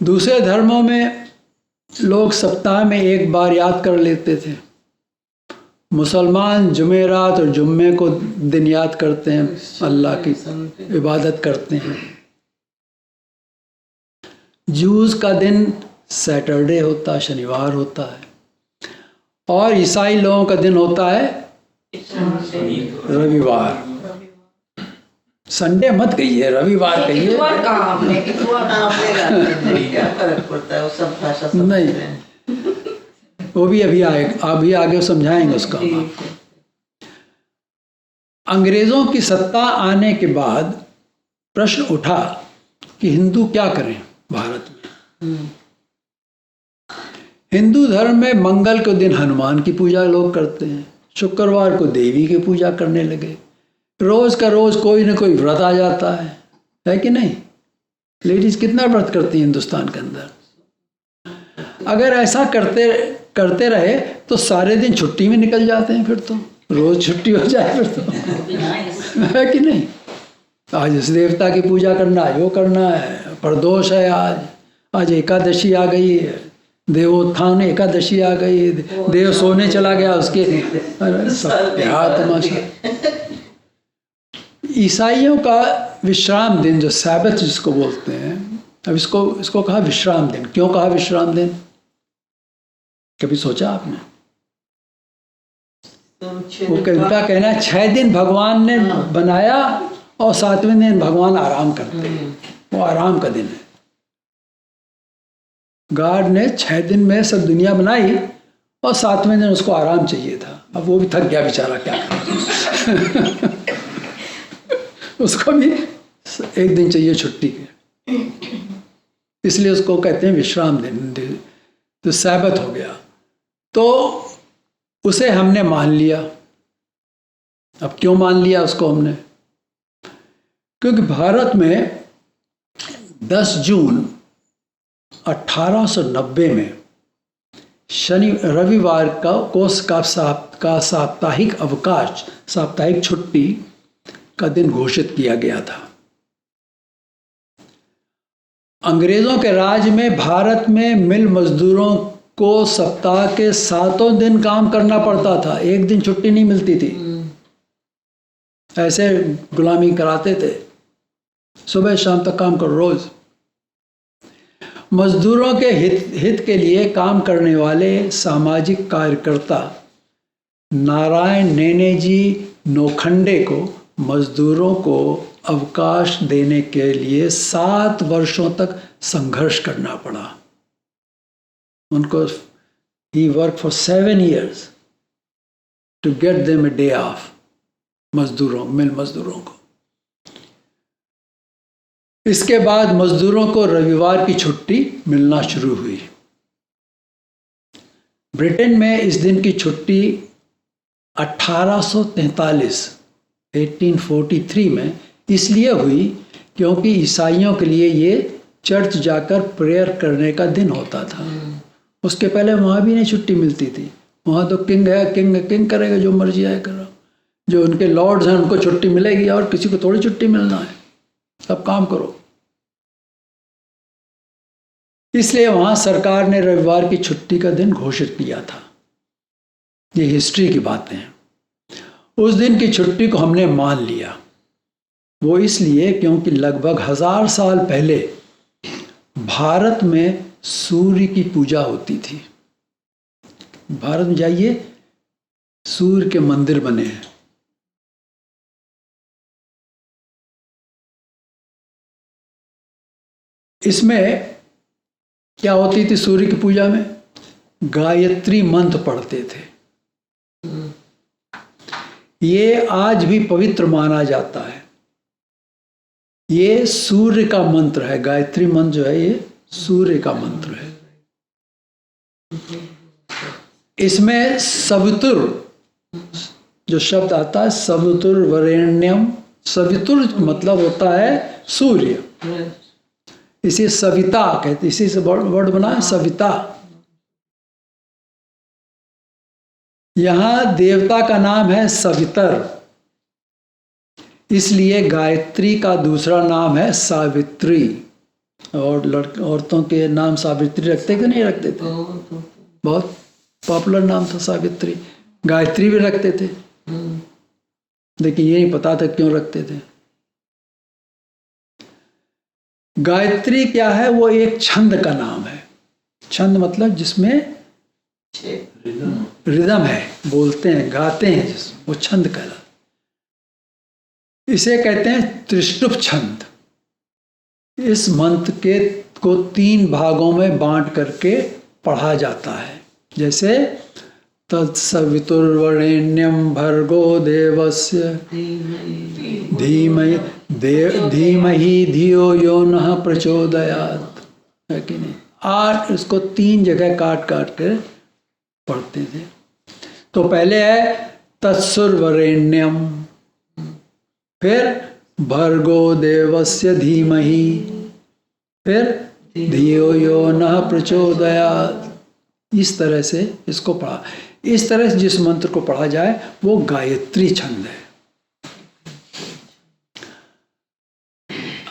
दूसरे धर्मों में लोग सप्ताह में एक बार याद कर लेते थे। मुसलमान जुमेरात और जुम्मे को दिन याद करते हैं, अल्लाह की इबादत करते हैं। जूस का दिन सैटरडे होता है, शनिवार होता है। और ईसाई लोगों का दिन होता है रविवार। संडे मत कहिए, रविवार कहिए। इतवार कहा आपने, इतवार क्या फर्क पड़ता है, वो सब भाषा समझते नहीं, हैं। वो भी अभी आगे समझाएंगे उसका हम आपको। अंग्रेजों की सत्ता आने के बाद प्रश्न उठा कि हिंदू क्या करें भारत में। हिंदू धर्म में मंगल के दिन हनुमान की पूजा लोग करते हैं, शुक्रवार को देवी की पूजा करने लगे। रोज का रोज कोई ना कोई व्रत आ जाता है कि नहीं। लेडीज कितना व्रत करती हैं हिंदुस्तान के अंदर। अगर ऐसा करते रहे तो सारे दिन छुट्टी में निकल जाते हैं, फिर तो रोज छुट्टी हो जाए फिर तो है कि नहीं। आज इस देवता की पूजा करना है, वो करना है, प्रदोष है, आज एकादशी आ गई है, देवोत्थान एकादशी आ गई, देव सोने चला गया उसके। अरे सब क्या तमाशा। ईसाइयों का विश्राम दिन जो सैबत जिसको बोलते हैं, अब इसको कहा विश्राम दिन। क्यों कहा विश्राम दिन, कभी सोचा आपने? वो उनका कहना है 6 दिन भगवान ने बनाया और 7वें दिन भगवान आराम करते हैं। वो आराम का दिन है। गॉड ने 6 दिन में सब दुनिया बनाई और 7वें दिन उसको आराम चाहिए था। अब वो भी थक गया बेचारा, क्या करे। उसको भी एक दिन चाहिए छुट्टी के, इसलिए उसको कहते हैं विश्राम दिन। तो सैबत हो गया, तो उसे हमने मान लिया। अब क्यों मान लिया उसको हमने? क्योंकि भारत में 10 जून 1890 में रविवार का साप्ताहिक अवकाश, साप्ताहिक छुट्टी का दिन घोषित किया गया था। अंग्रेजों के राज में भारत में मिल मजदूरों को सप्ताह के 7 दिन काम करना पड़ता था, एक दिन छुट्टी नहीं मिलती थी। ऐसे गुलामी कराते थे, सुबह शाम तक काम करो रोज। मजदूरों के हित के लिए काम करने वाले सामाजिक कार्यकर्ता नारायण नेनेजी नोखंडे को मजदूरों को अवकाश देने के लिए 7 वर्षों तक संघर्ष करना पड़ा उनको। He work for 7 years to get them a day off, mill मजदूरों को। इसके बाद मजदूरों को रविवार की छुट्टी मिलना शुरू हुई। ब्रिटेन में इस दिन की छुट्टी 1843 में इसलिए हुई क्योंकि ईसाइयों के लिए ये चर्च जाकर प्रेयर करने का दिन होता था। उसके पहले वहाँ भी नहीं छुट्टी मिलती थी। वहाँ तो किंग है, किंग करेगा जो मर्जी आए करो। जो उनके लॉर्ड्स हैं उनको छुट्टी मिलेगी और किसी को थोड़ी छुट्टी मिलना है, सब काम करो। इसलिए वहाँ सरकार ने रविवार की छुट्टी का दिन घोषित किया था। ये हिस्ट्री की बातें हैं। उस दिन की छुट्टी को हमने मान लिया। वो इसलिए क्योंकि लगभग 1000 साल पहले भारत में सूर्य की पूजा होती थी। भारत में जाइए, सूर्य के मंदिर बने हैं। इसमें क्या होती थी सूर्य की पूजा में? गायत्री मंत्र पढ़ते थे। ये आज भी पवित्र माना जाता है। ये सूर्य का मंत्र है। गायत्री मंत्र जो है ये सूर्य का मंत्र है। इसमें सवितुर जो शब्द आता है, सवितुर वरेण्यम, सवितुर मतलब होता है सूर्य, इसे सविता कहते, इसी से वर्ड बना है सविता। यहां देवता का नाम है सवितर, इसलिए गायत्री का दूसरा नाम है सावित्री। और औरतों के नाम सावित्री रखते कि नहीं रखते थे? बहुत पॉपुलर नाम था सावित्री। गायत्री भी रखते थे, लेकिन ये नहीं पता था क्यों रखते थे। गायत्री क्या है? वो एक छंद का नाम है। छंद मतलब जिसमें रिदम है, बोलते हैं, गाते हैं, वो छंद कहलाता। इसे कहते हैं त्रिष्टुप छंद। इस मंत्र को 3 भागों में बांट करके पढ़ा जाता है। जैसे तत्सवितुर्वरेण्यं भर्गो देवस्य धीमहि धियो यो नः प्रचोदयात्, है कि नहीं? 8 इसको 3 जगह काट के पढ़ते थे। तो पहले है तत्सुरवरेण्यम, फिर भर्गो देवस्य धीमहि, फिर धियो यो नः प्रचोदयात्। इस तरह से इसको पढ़ा। इस तरह से जिस मंत्र को पढ़ा जाए वो गायत्री छंद है।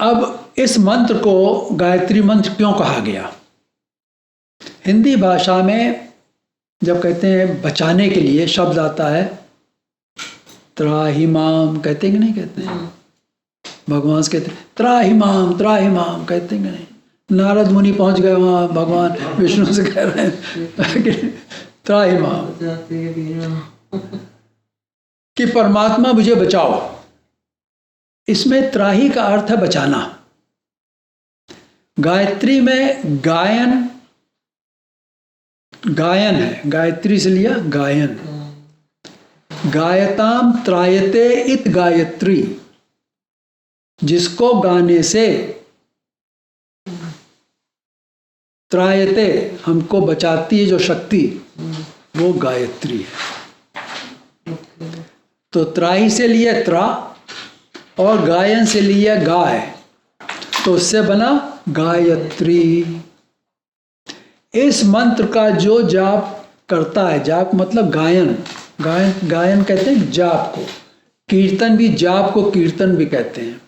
अब इस मंत्र को गायत्री मंत्र क्यों कहा गया? हिंदी भाषा में जब कहते हैं बचाने के लिए शब्द आता है, त्राहिमाम कहते हैं कि नहीं कहते हैं? भगवान से कहते हैं त्राहिमाम त्राहिमाम, कहते हैं कि नहीं? नारद मुनि पहुंच गए वहां, भगवान विष्णु से कह रहे हैं त्राहिमाम कि परमात्मा मुझे बचाओ। इसमें त्राही का अर्थ है बचाना। गायत्री में गायन है, गायत्री से लिया गायन। गायताम त्रायते इत गायत्री, जिसको गाने से त्रायते हमको बचाती है जो शक्ति, वो गायत्री है। तो त्राही से लिया त्रा और गायन से लिया गाय, तो उससे बना गायत्री। इस मंत्र का जो जाप करता है, जाप मतलब गायन, गायन कहते हैं जाप को। कीर्तन भी, जाप को कीर्तन भी कहते हैं।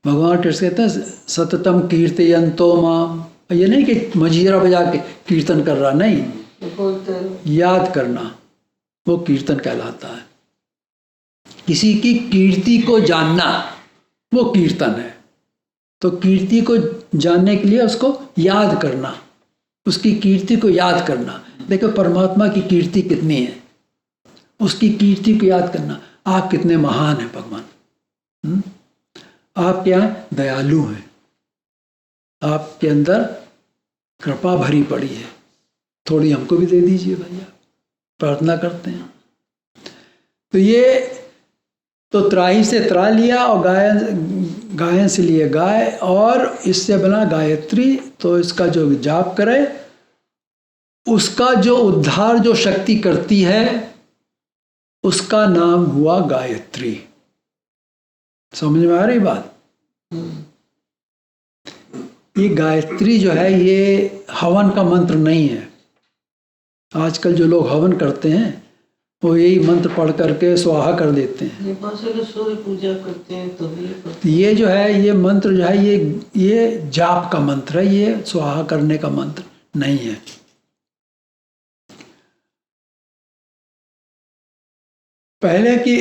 भगवान कृष्ण कहते हैं सततम कीर्तयन्तो माम। ये नहीं कि मजीरा बजा के कीर्तन कर रहा, नहीं, याद करना, वो कीर्तन कहलाता है। किसी की कीर्ति को जानना वो कीर्तन है। तो कीर्ति को जानने के लिए उसको याद करना, उसकी कीर्ति को याद करना। देखो परमात्मा की कीर्ति कितनी है, उसकी कीर्ति को याद करना। आप कितने महान हैं भगवान, आप क्या दयालु हैं, आपके अंदर कृपा भरी पड़ी है, थोड़ी हमको भी दे दीजिए भैया, प्रार्थना करते हैं। तो ये तो त्राही से त्रा लिया और गायन से लिए गाय, और इससे बना गायत्री। तो इसका जो जाप करे उसका जो उद्धार जो शक्ति करती है उसका नाम हुआ गायत्री। समझ में आ रही बात? ये गायत्री जो है ये हवन का मंत्र नहीं है। आजकल जो लोग हवन करते हैं वो यही मंत्र पढ़ करके स्वाहा कर देते हैं। सूर्य पूजा करते हैं तो ये जो है ये मंत्र जो है ये जाप का मंत्र है, ये स्वाहा करने का मंत्र नहीं है। पहले कि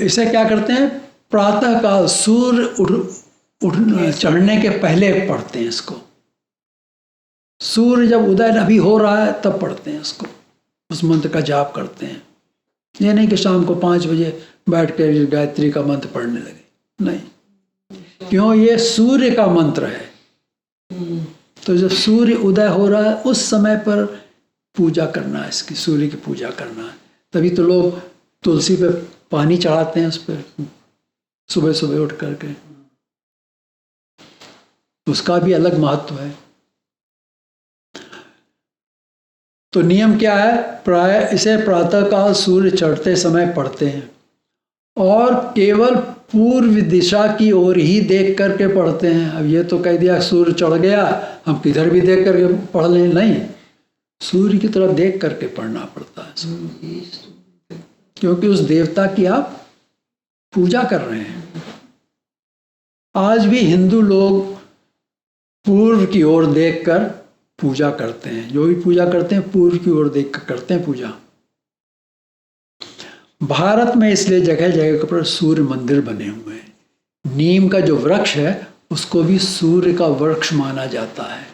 इसे क्या करते हैं, प्रातः काल सूर्य चढ़ने के पहले पढ़ते हैं इसको। सूर्य जब उदय अभी हो रहा है तब पढ़ते हैं इसको, उस मंत्र का जाप करते हैं। ये नहीं कि शाम को 5 बजे बैठ कर गायत्री का मंत्र पढ़ने लगे, नहीं। क्यों? ये सूर्य का मंत्र है। तो जब सूर्य उदय हो रहा है उस समय पर पूजा करना है इसकी, सूर्य की पूजा करना है। तभी तो लोग तुलसी पे पानी चढ़ाते हैं, उस पर सुबह सुबह उठ करके, उसका भी अलग महत्व है। तो नियम क्या है? प्राय इसे प्रातःकाल सूर्य चढ़ते समय पढ़ते हैं और केवल पूर्व दिशा की ओर ही देख करके पढ़ते हैं। अब ये तो कह दिया सूर्य चढ़ गया, हम किधर भी देख करके पढ़ लें, नहीं, सूर्य की तरफ देख करके पढ़ना पड़ता है, क्योंकि उस देवता की आप पूजा कर रहे हैं। आज भी हिंदू लोग पूर्व की ओर देखकर पूजा करते हैं, जो भी पूजा करते हैं पूर्व की ओर देख कर करते हैं पूजा। भारत में इसलिए जगह जगह पर सूर्य मंदिर बने हुए हैं। नीम का जो वृक्ष है उसको भी सूर्य का वृक्ष माना जाता है,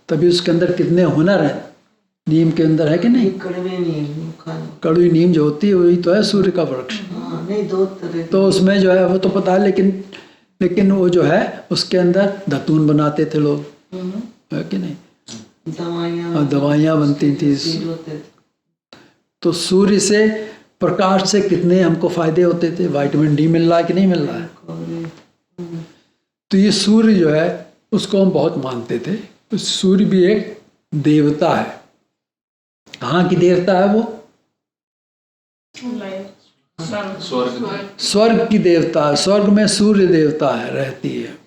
तभी उसके अंदर कितने हुनर हैं नीम के अंदर, है कि नहीं? कड़वे नीम खाना, कड़वी नीम जो होती है वही तो है सूर्य का वृक्ष। हाँ, नहीं दो तरह तो उसमें जो है वो तो पता है, लेकिन वो जो है उसके अंदर दतून बनाते थे लोग, है कि नहीं? दवाइयाँ बनती थी। तो सूर्य से, प्रकाश से कितने हमको फायदे होते थे, विटामिन डी मिल रहा है कि नहीं मिल रहा है? तो ये सूर्य जो है उसको हम बहुत मानते थे। तो सूर्य भी एक देवता है। कहाँ की देवता है वो? स्वर्ग की देवता है। स्वर्ग में सूर्य देवता है, रहती है।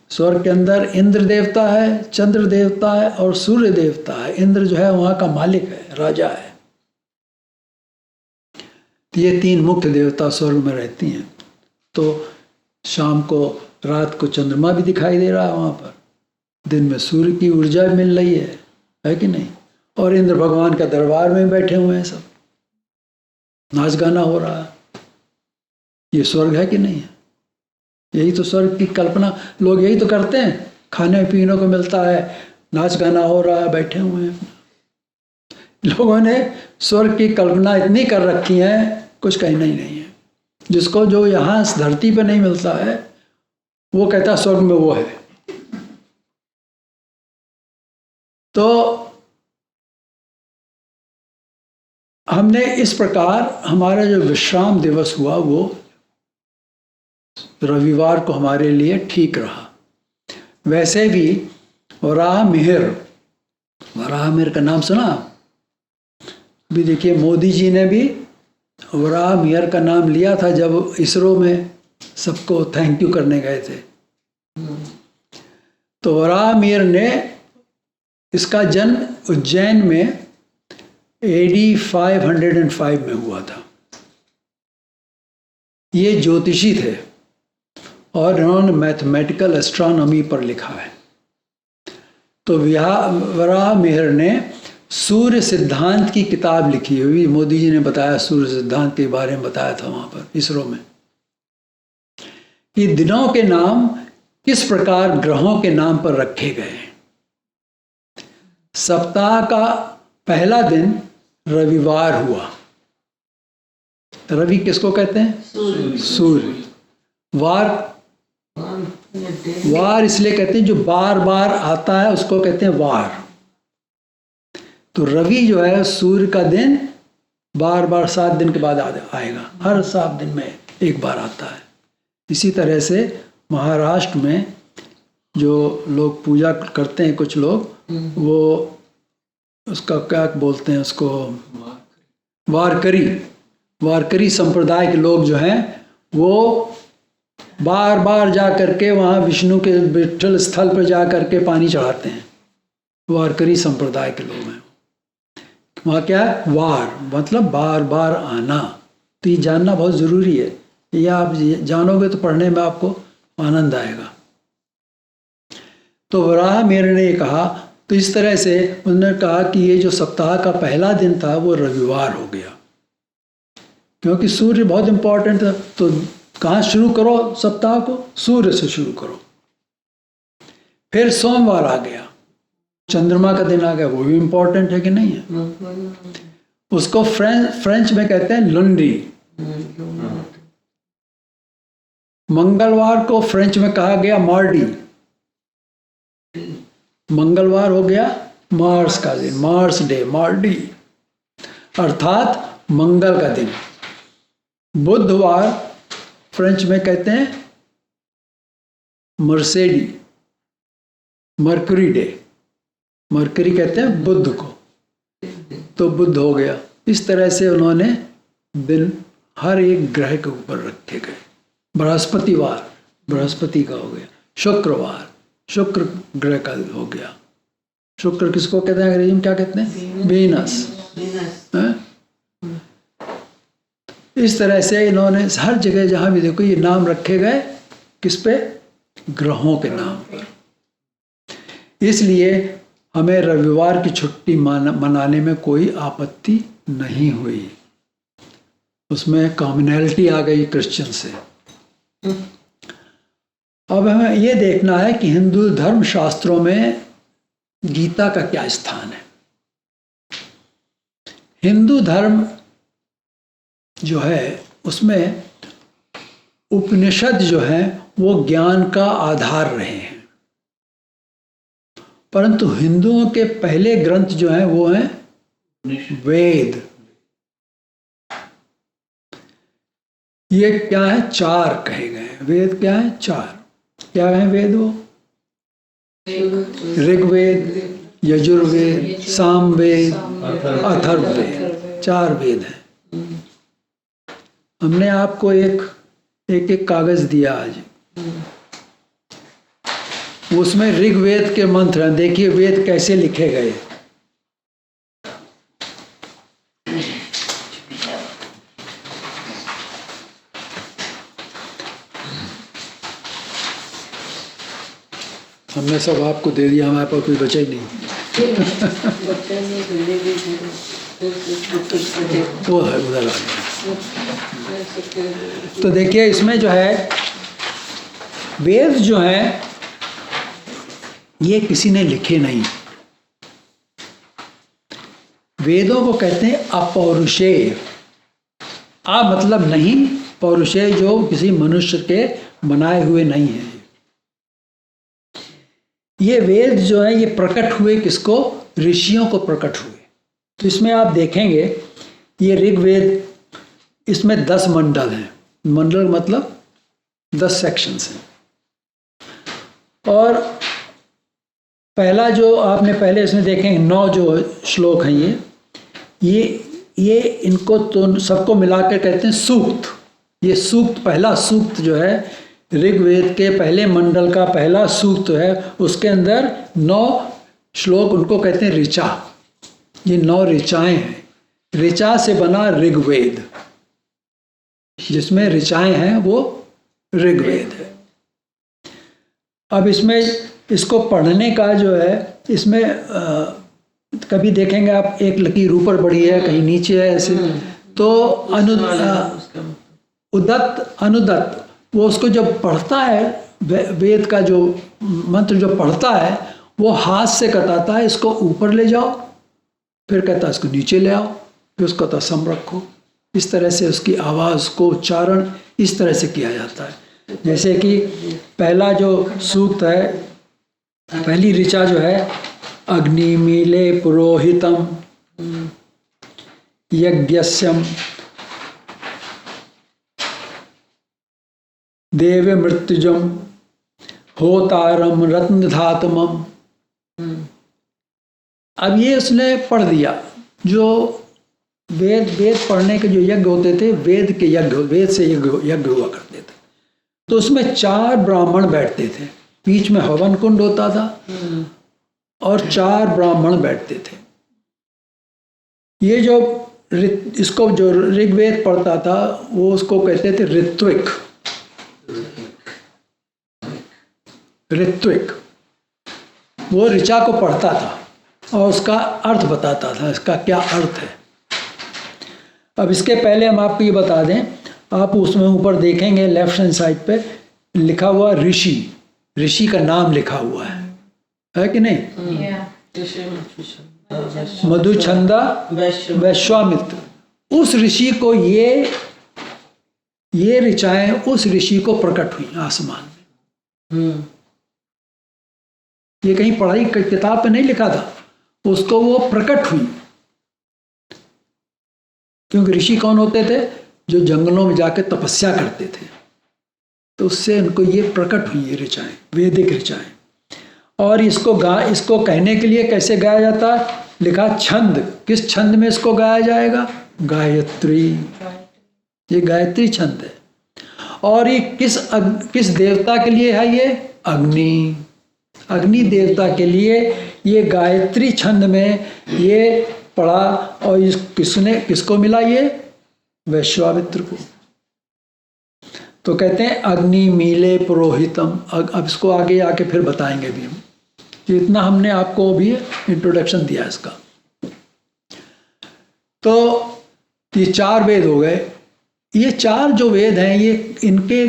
स्वर्ग के अंदर इंद्र देवता है, चंद्र देवता है और सूर्य देवता है। इंद्र जो है वहां का मालिक है, राजा है। तो ये तीन मुख्य देवता स्वर्ग में रहती हैं। तो शाम को, रात को चंद्रमा भी दिखाई दे रहा है वहां पर, दिन में सूर्य की ऊर्जा मिल रही है कि नहीं? और इंद्र भगवान का दरबार में बैठे हुए हैं, सब नाच गाना हो रहा है। ये स्वर्ग है कि नहीं है? यही तो स्वर्ग की कल्पना लोग यही तो करते हैं। खाने पीने को मिलता है, नाच गाना हो रहा है, बैठे हुए हैं। लोगों ने स्वर्ग की कल्पना इतनी कर रखी है, कुछ कहना ही नहीं है। जिसको जो यहाँ इस धरती पे नहीं मिलता है वो कहता है स्वर्ग में वो है। तो हमने इस प्रकार, हमारा जो विश्राम दिवस हुआ वो रविवार को हमारे लिए ठीक रहा। वैसे भी वराह मिहिर का नाम सुना? अभी देखिए मोदी जी ने भी वराह मिहिर का नाम लिया था जब इसरो में सबको थैंक यू करने गए थे। तो वराह मिहिर ने, इसका जन्म उज्जैन में AD 505 में हुआ था। ये ज्योतिषी थे और इन्होंने मैथमेटिकल एस्ट्रोनॉमी पर लिखा है। तो वराह मिहिर ने सूर्य सिद्धांत की किताब लिखी हुई, मोदी जी ने बताया, सूर्य सिद्धांत के बारे में बताया था वहां पर इसरो में, कि दिनों के नाम किस प्रकार ग्रहों के नाम पर रखे गए। सप्ताह का पहला दिन रविवार हुआ। रवि किसको कहते हैं? सूर्य। वार इसलिए कहते हैं जो बार बार आता है उसको कहते हैं वार। तो रवि जो है सूर्य का दिन बार बार 7 दिन के बाद आएगा, हर 7 दिन में एक बार आता है। इसी तरह से महाराष्ट्र में जो लोग पूजा करते हैं, कुछ लोग, वो उसका क्या बोलते हैं उसको, वारकरी संप्रदाय के लोग जो हैं वो बार बार जा करके वहाँ विष्णु के विठल स्थल पर जा करके पानी चढ़ाते हैं। वारकरी संप्रदाय के लोग हैं। वहाँ क्या है? वार मतलब बार बार आना। तो ये जानना बहुत ज़रूरी है। ये आप जानोगे तो पढ़ने में आपको आनंद आएगा। तो वराह मिहिर ने कहा, तो इस तरह से उन्होंने कहा कि ये जो सप्ताह का पहला दिन था वो रविवार हो गया, क्योंकि सूर्य बहुत इंपॉर्टेंट था। तो कहाँ शुरू करो सप्ताह को? सूर्य से शुरू करो। फिर सोमवार आ गया, चंद्रमा का दिन आ गया, वो भी इंपॉर्टेंट है कि नहीं है? उसको फ्रेंच में कहते हैं लुंडी। मंगलवार को फ्रेंच में कहा गया मार्डी। मंगलवार हो गया मार्स का दिन, मार्स डे, मार्डी, अर्थात मंगल का दिन। बुधवार फ्रेंच में कहते हैं मर्सेडी, मरकरी डे, मरकरी कहते हैं बुध को, तो बुध हो गया। इस तरह से उन्होंने दिन हर एक ग्रह के ऊपर रखे गए। बृहस्पतिवार बृहस्पति का हो गया, शुक्रवार शुक्र ग्रह का हो गया। शुक्र किसको कहते हैं अंग्रेजी में, क्या कहते हैं, वीनस। इस तरह से इन्होंने हर जगह जहां भी देखो ये नाम रखे गए, किस पे, ग्रहों के नाम पर। इसलिए हमें रविवार की छुट्टी मनाने में कोई आपत्ति नहीं हुई, उसमें कॉमनैलिटी आ गई क्रिश्चियन से। अब हमें ये देखना है कि हिंदू धर्म शास्त्रों में गीता का क्या स्थान है। हिंदू धर्म जो है उसमें उपनिषद जो है वो ज्ञान का आधार रहे हैं, परंतु हिंदुओं के पहले ग्रंथ जो हैं वो हैं वेद। ये क्या है, चार कहे गए हैं वेद। क्या है, चार। क्या है वेद वो, ऋग्वेद, यजुर्वेद, सामवेद, अथर्ववेद, चार वेद हैं। हमने आपको एक कागज दिया आज, उसमें ऋग्वेद के मंत्र हैं। देखिए वेद कैसे लिखे गए। हमने सब आपको दे दिया, हमारे पास कोई बचा ही नहीं। वो है उधर आ गया। तो देखिए इसमें जो है वेद जो है ये किसी ने लिखे नहीं। वेदों को कहते हैं अपौरुषेय। आ मतलब नहीं, पौरुषेय जो किसी मनुष्य के बनाए हुए नहीं है। ये वेद जो है ये प्रकट हुए किसको, ऋषियों को प्रकट हुए। तो इसमें आप देखेंगे ये ऋग्वेद, इसमें 10 मंडल हैं। मंडल मतलब 10 सेक्शंस हैं। और पहला जो आपने पहले इसमें देखेंगे 9 जो श्लोक हैं ये इनको तो सबको मिलाकर कहते हैं सूक्त। ये सूक्त, पहला सूक्त जो है ऋग्वेद के पहले मंडल का पहला सूक्त है, उसके अंदर 9 श्लोक, उनको कहते हैं ऋचा। ये 9 ऋचाएं हैं। ऋचा से बना ऋग्वेद, जिसमें ऋचाएं हैं वो ऋग्वेद है। अब इसमें इसको पढ़ने का जो है, इसमें कभी देखेंगे आप एक लकीर ऊपर बढ़ी है, कहीं नीचे है ऐसे। तो उदत्त अनुदत्त, वो उसको जब पढ़ता है, वेद का जो मंत्र जो पढ़ता है वो हाथ से कताता है, इसको ऊपर ले जाओ, फिर कहता है इसको नीचे ले आओ, फिर उसको कहता सम रखो। इस तरह से उसकी आवाज़ को उच्चारण इस तरह से किया जाता है। जैसे कि पहला जो सूक्त है, पहली ऋचा जो है, अग्निमीले पुरोहितम यज्ञस्यम देव मृत्युजम होतारम रत्नधातमम। अब ये उसने पढ़ दिया। जो वेद पढ़ने के जो यज्ञ होते थे, वेद के यज्ञ, वेद से यज्ञ हुआ करते थे। तो उसमें 4 ब्राह्मण बैठते थे, बीच में हवन कुंड होता था और 4 ब्राह्मण बैठते थे। ये जो इसको जो ऋग्वेद पढ़ता था वो उसको कहते थे ऋत्विक। ऋत्विक वो ऋचा को पढ़ता था और उसका अर्थ बताता था, इसका क्या अर्थ है। अब इसके पहले हम आपको ये बता दें, आप उसमें ऊपर देखेंगे लेफ्ट हैंड साइड पे लिखा हुआ ऋषि, ऋषि का नाम लिखा हुआ है कि नहीं? मधुचंदा वैश्वामित्र। उस ऋषि को ये ऋचाएं उस ऋषि को प्रकट हुई आसमान में। ये कहीं पढ़ाई किताब पे नहीं लिखा था, उसको वो प्रकट हुई। क्योंकि ऋषि कौन होते थे? जो जंगलों में जाके तपस्या करते थे, तो उससे उनको ये प्रकट हुई ये ऋचाएं, वैदिक ऋचाएं। और इसको कहने के लिए कैसे गाया जाता है? लिखा छंद। किस छंद में इसको गाया जाएगा? गायत्री। ये गायत्री छंद है। और ये किस देवता के लिए है? ये अग्नि देवता के लिए ये गायत्री छंद में ये पढ़ा। और किसको मिला? ये वैश्वामित्र को। तो कहते हैं अग्नि मीले पुरोहितम। अब इसको आगे आके फिर बताएंगे भी हम। इतना हमने आपको भी इंट्रोडक्शन दिया इसका। तो ये 4 वेद हो गए। ये 4 जो वेद हैं, ये इनके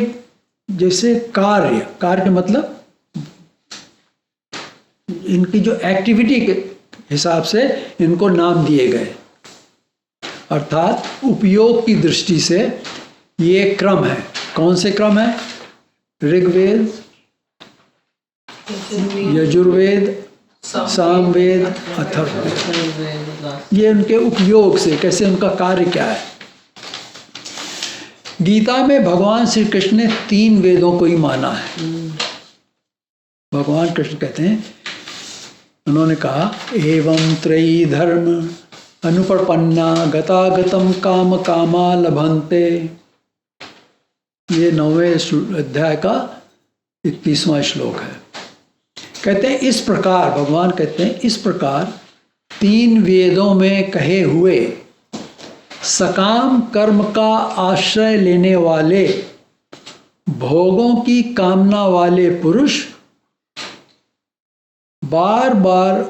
जैसे कार्य मतलब इनकी जो एक्टिविटी के हिसाब से इनको नाम दिए गए, अर्थात उपयोग की दृष्टि से ये क्रम है। कौन से क्रम है? ऋग्वेद, यजुर्वेद, सामवेद, अथर्ववेद। ये उनके उपयोग से, कैसे उनका कार्य क्या है। गीता में भगवान श्री कृष्ण ने 3 वेदों को ही माना है। भगवान कृष्ण कहते हैं, उन्होंने कहा एवं त्रयी धर्म अनुपपन्ना गतागतम काम कामा लभन्ते। ये 9वें अध्याय का 21वां श्लोक है। कहते हैं इस प्रकार, भगवान कहते हैं इस प्रकार 3 वेदों में कहे हुए सकाम कर्म का आश्रय लेने वाले भोगों की कामना वाले पुरुष बार बार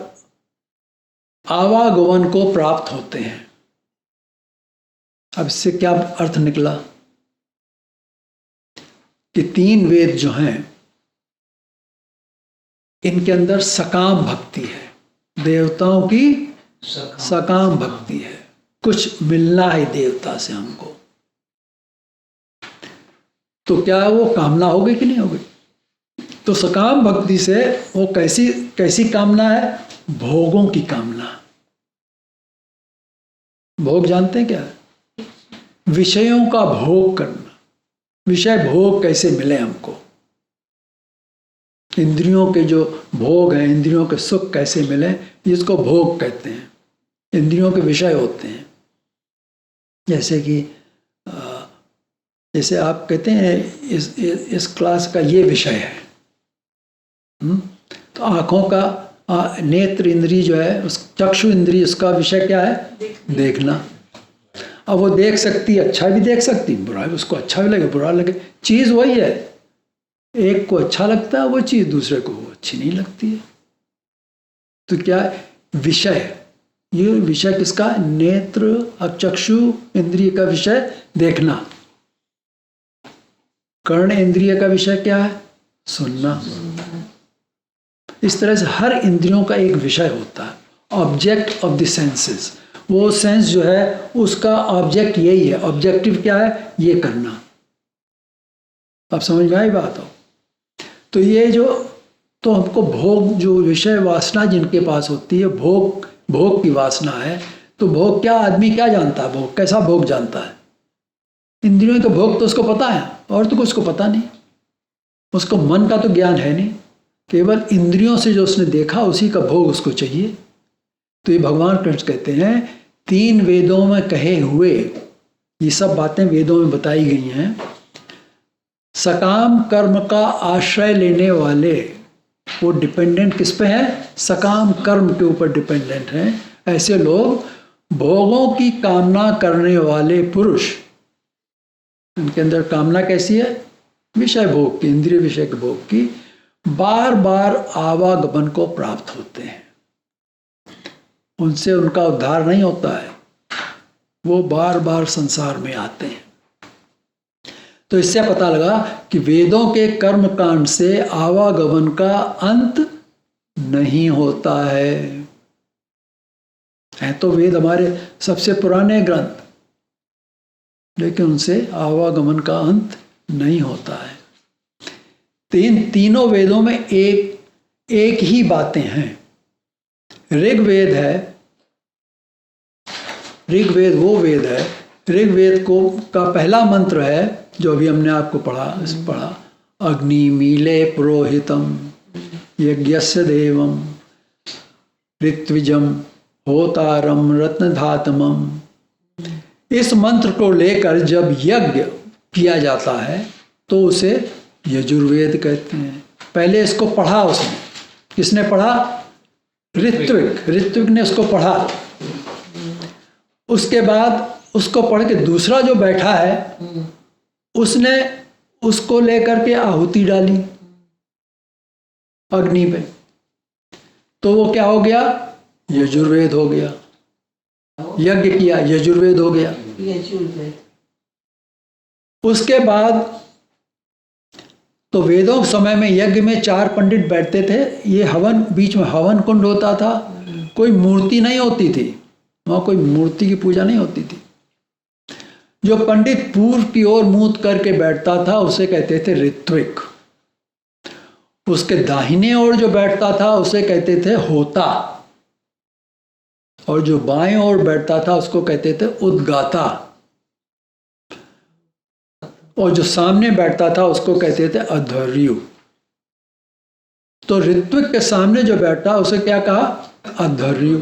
आवागमन को प्राप्त होते हैं। अब इससे क्या अर्थ निकला कि 3 वेद जो हैं इनके अंदर सकाम भक्ति है, देवताओं की सकाम भक्ति है। कुछ मिलना है देवता से हमको, तो क्या वो कामना हो गई कि नहीं हो गई? तो सकाम भक्ति से वो कैसी कामना है? भोगों की कामना। भोग जानते हैं क्या है? विषयों का भोग करना। विषय भोग कैसे मिले हमको, इंद्रियों के जो भोग हैं, इंद्रियों के सुख कैसे मिले, जिसको भोग कहते हैं। इंद्रियों के विषय होते हैं। जैसे कि जैसे आप कहते हैं इस क्लास का ये विषय है, तो आँखों का नेत्र इंद्री जो है, उस चक्षु इंद्री, उसका विषय क्या है? देखना। अब वो देख सकती, अच्छा भी देख सकती, बुरा भी, उसको अच्छा भी लगे बुरा लगे, चीज़ वही है। एक को अच्छा लगता है वो चीज़, दूसरे को वो अच्छी नहीं लगती है। तो क्या विषय, ये विषय किसका? नेत्र और चक्षु इंद्रिय का विषय देखना। कर्ण इंद्रिय का विषय क्या है? सुनना। इस तरह से हर इंद्रियों का एक विषय होता है, ऑब्जेक्ट ऑफ द सेंसेस। वो सेंस जो है उसका ऑब्जेक्ट यही है। ऑब्जेक्टिव क्या है? ये करना। आप समझ में आई बात हो? तो ये जो, तो हमको भोग, जो विषय वासना जिनके पास होती है, भोग की वासना है, तो भोग क्या, आदमी क्या जानता है? भोग कैसा भोग जानता है? इंद्रियों का भोग तो उसको पता है, और तो उसको पता नहीं। उसको मन का तो ज्ञान है नहीं, केवल इंद्रियों से जो उसने देखा उसी का भोग उसको चाहिए। तो ये भगवान कृष्ण कहते हैं 3 वेदों में कहे हुए, ये सब बातें वेदों में बताई गई हैं। सकाम कर्म का आश्रय लेने वाले, वो डिपेंडेंट किस पे है? सकाम कर्म के ऊपर डिपेंडेंट हैं। ऐसे लोग भोगों की कामना करने वाले पुरुष, उनके अंदर कामना कैसी है? विषय भोग की, इंद्रिय विषय के भोग की, बार बार आवागमन को प्राप्त होते हैं। उनसे उनका उद्धार नहीं होता है, वो बार बार संसार में आते हैं। तो इससे पता लगा कि वेदों के कर्म कांड से आवागमन का अंत नहीं होता है तो वेद हमारे सबसे पुराने ग्रंथ, लेकिन उनसे आवागमन का अंत नहीं होता है। तीनों वेदों में एक ही बातें हैं। ऋग्वेद है, ऋग्वेद वो वेद है ऋग्वेद को का पहला मंत्र है जो अभी हमने आपको पढ़ा, अग्नि मीले पुरोहितम यज्ञस्य देवम ऋत्विजम होतारम रत्नधातमम। इस मंत्र को लेकर जब यज्ञ किया जाता है तो उसे यजुर्वेद कहते हैं। पहले इसको पढ़ा उसने, किसने पढ़ा? ऋत्विक ने उसको पढ़ा। उसके बाद उसको पढ़ के दूसरा जो बैठा है उसने उसको लेकर के आहुति डाली अग्नि पे, तो वो क्या हो गया? यजुर्वेद हो गया। यज्ञ किया, यजुर्वेद हो गया। उसके बाद तो वेदों के समय में यज्ञ में 4 पंडित बैठते थे। ये हवन, बीच में हवन कुंड होता था। कोई मूर्ति नहीं होती थी वहाँ, कोई मूर्ति की पूजा नहीं होती थी। जो पंडित पूर्व की ओर मुंह करके बैठता था उसे कहते थे ऋत्विक। उसके दाहिने ओर जो बैठता था उसे कहते थे होता, और जो बाएं ओर बैठता था उसको कहते थे उद्गाता, और जो सामने बैठता था उसको कहते थे अध्वर्यु। तो ऋत्विक के सामने जो बैठा उसे क्या कहा? अध्वर्यु।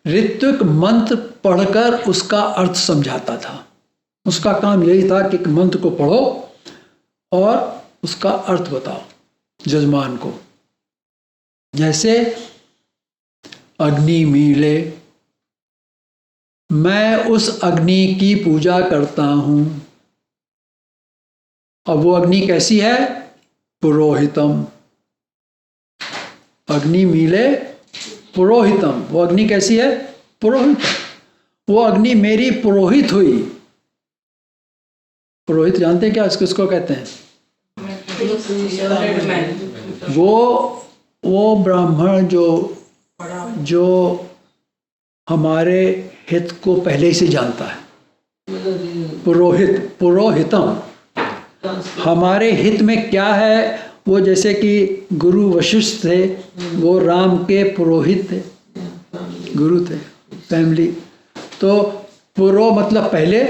ऋत्विक मंत्र पढ़कर उसका अर्थ समझाता था। उसका काम यही था कि मंत्र को पढ़ो और उसका अर्थ बताओ जजमान को। जैसे अग्नि मीले, मैं उस अग्नि की पूजा करता हूं। अब वो अग्नि कैसी है? पुरोहितम। अग्नि मीले पुरोहितम, वो अग्नि कैसी है? पुरोहितम। वो अग्नि मेरी पुरोहित हुई। पुरोहित जानते हैं क्या किसको कहते हैं? वो ब्राह्मण जो हमारे हित को पहले ही से जानता है। पुरोहितम हमारे हित में क्या है? वो जैसे कि गुरु वशिष्ठ थे, वो राम के पुरोहित थे, गुरु थे, फैमिली। तो पुरो मतलब पहले,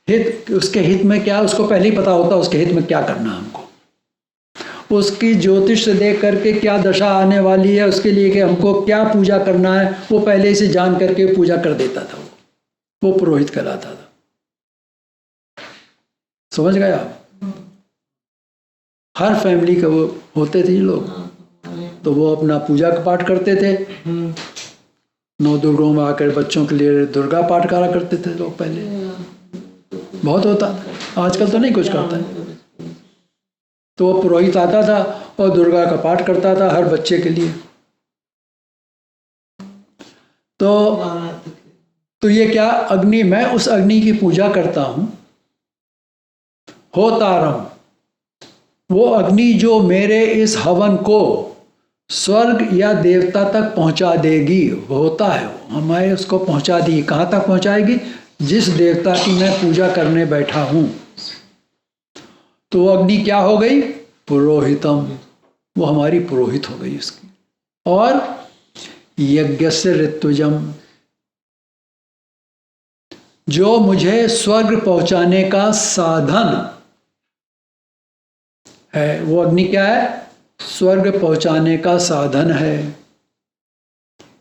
हित, उसके हित में क्या, उसको पहले ही पता होता उसके हित में क्या करना है हमको। उसकी ज्योतिष देख करके क्या दशा आने वाली है उसके लिए कि हमको क्या पूजा करना है, वो पहले ही से जान करके पूजा कर देता था। वो पुरोहित कहलाता था। समझ गए आप? हर फैमिली के वो होते थे लोग, तो वो अपना पूजा का पाठ करते थे। 9 दुर्गों में आकर बच्चों के लिए दुर्गा पाठ करा करते थे लोग पहले, बहुत होता था। आजकल तो नहीं कुछ करता है। तो वो पुरोहित आता था और दुर्गा का पाठ करता था हर बच्चे के लिए। तो ये क्या? अग्नि, मैं उस अग्नि की पूजा करता हूं। होतारम, वो अग्नि जो मेरे इस हवन को स्वर्ग या देवता तक पहुंचा देगी। होता है वो हमारे, उसको पहुंचा दी। कहाँ तक पहुंचाएगी? जिस देवता की मैं पूजा करने बैठा हूं। तो वो अग्नि क्या हो गई? पुरोहितम, वो हमारी पुरोहित हो गई उसकी। और यज्ञस्य ऋत्विजम, जो मुझे स्वर्ग पहुंचाने का साधन है। वो अग्नि क्या है? स्वर्ग पहुंचाने का साधन है।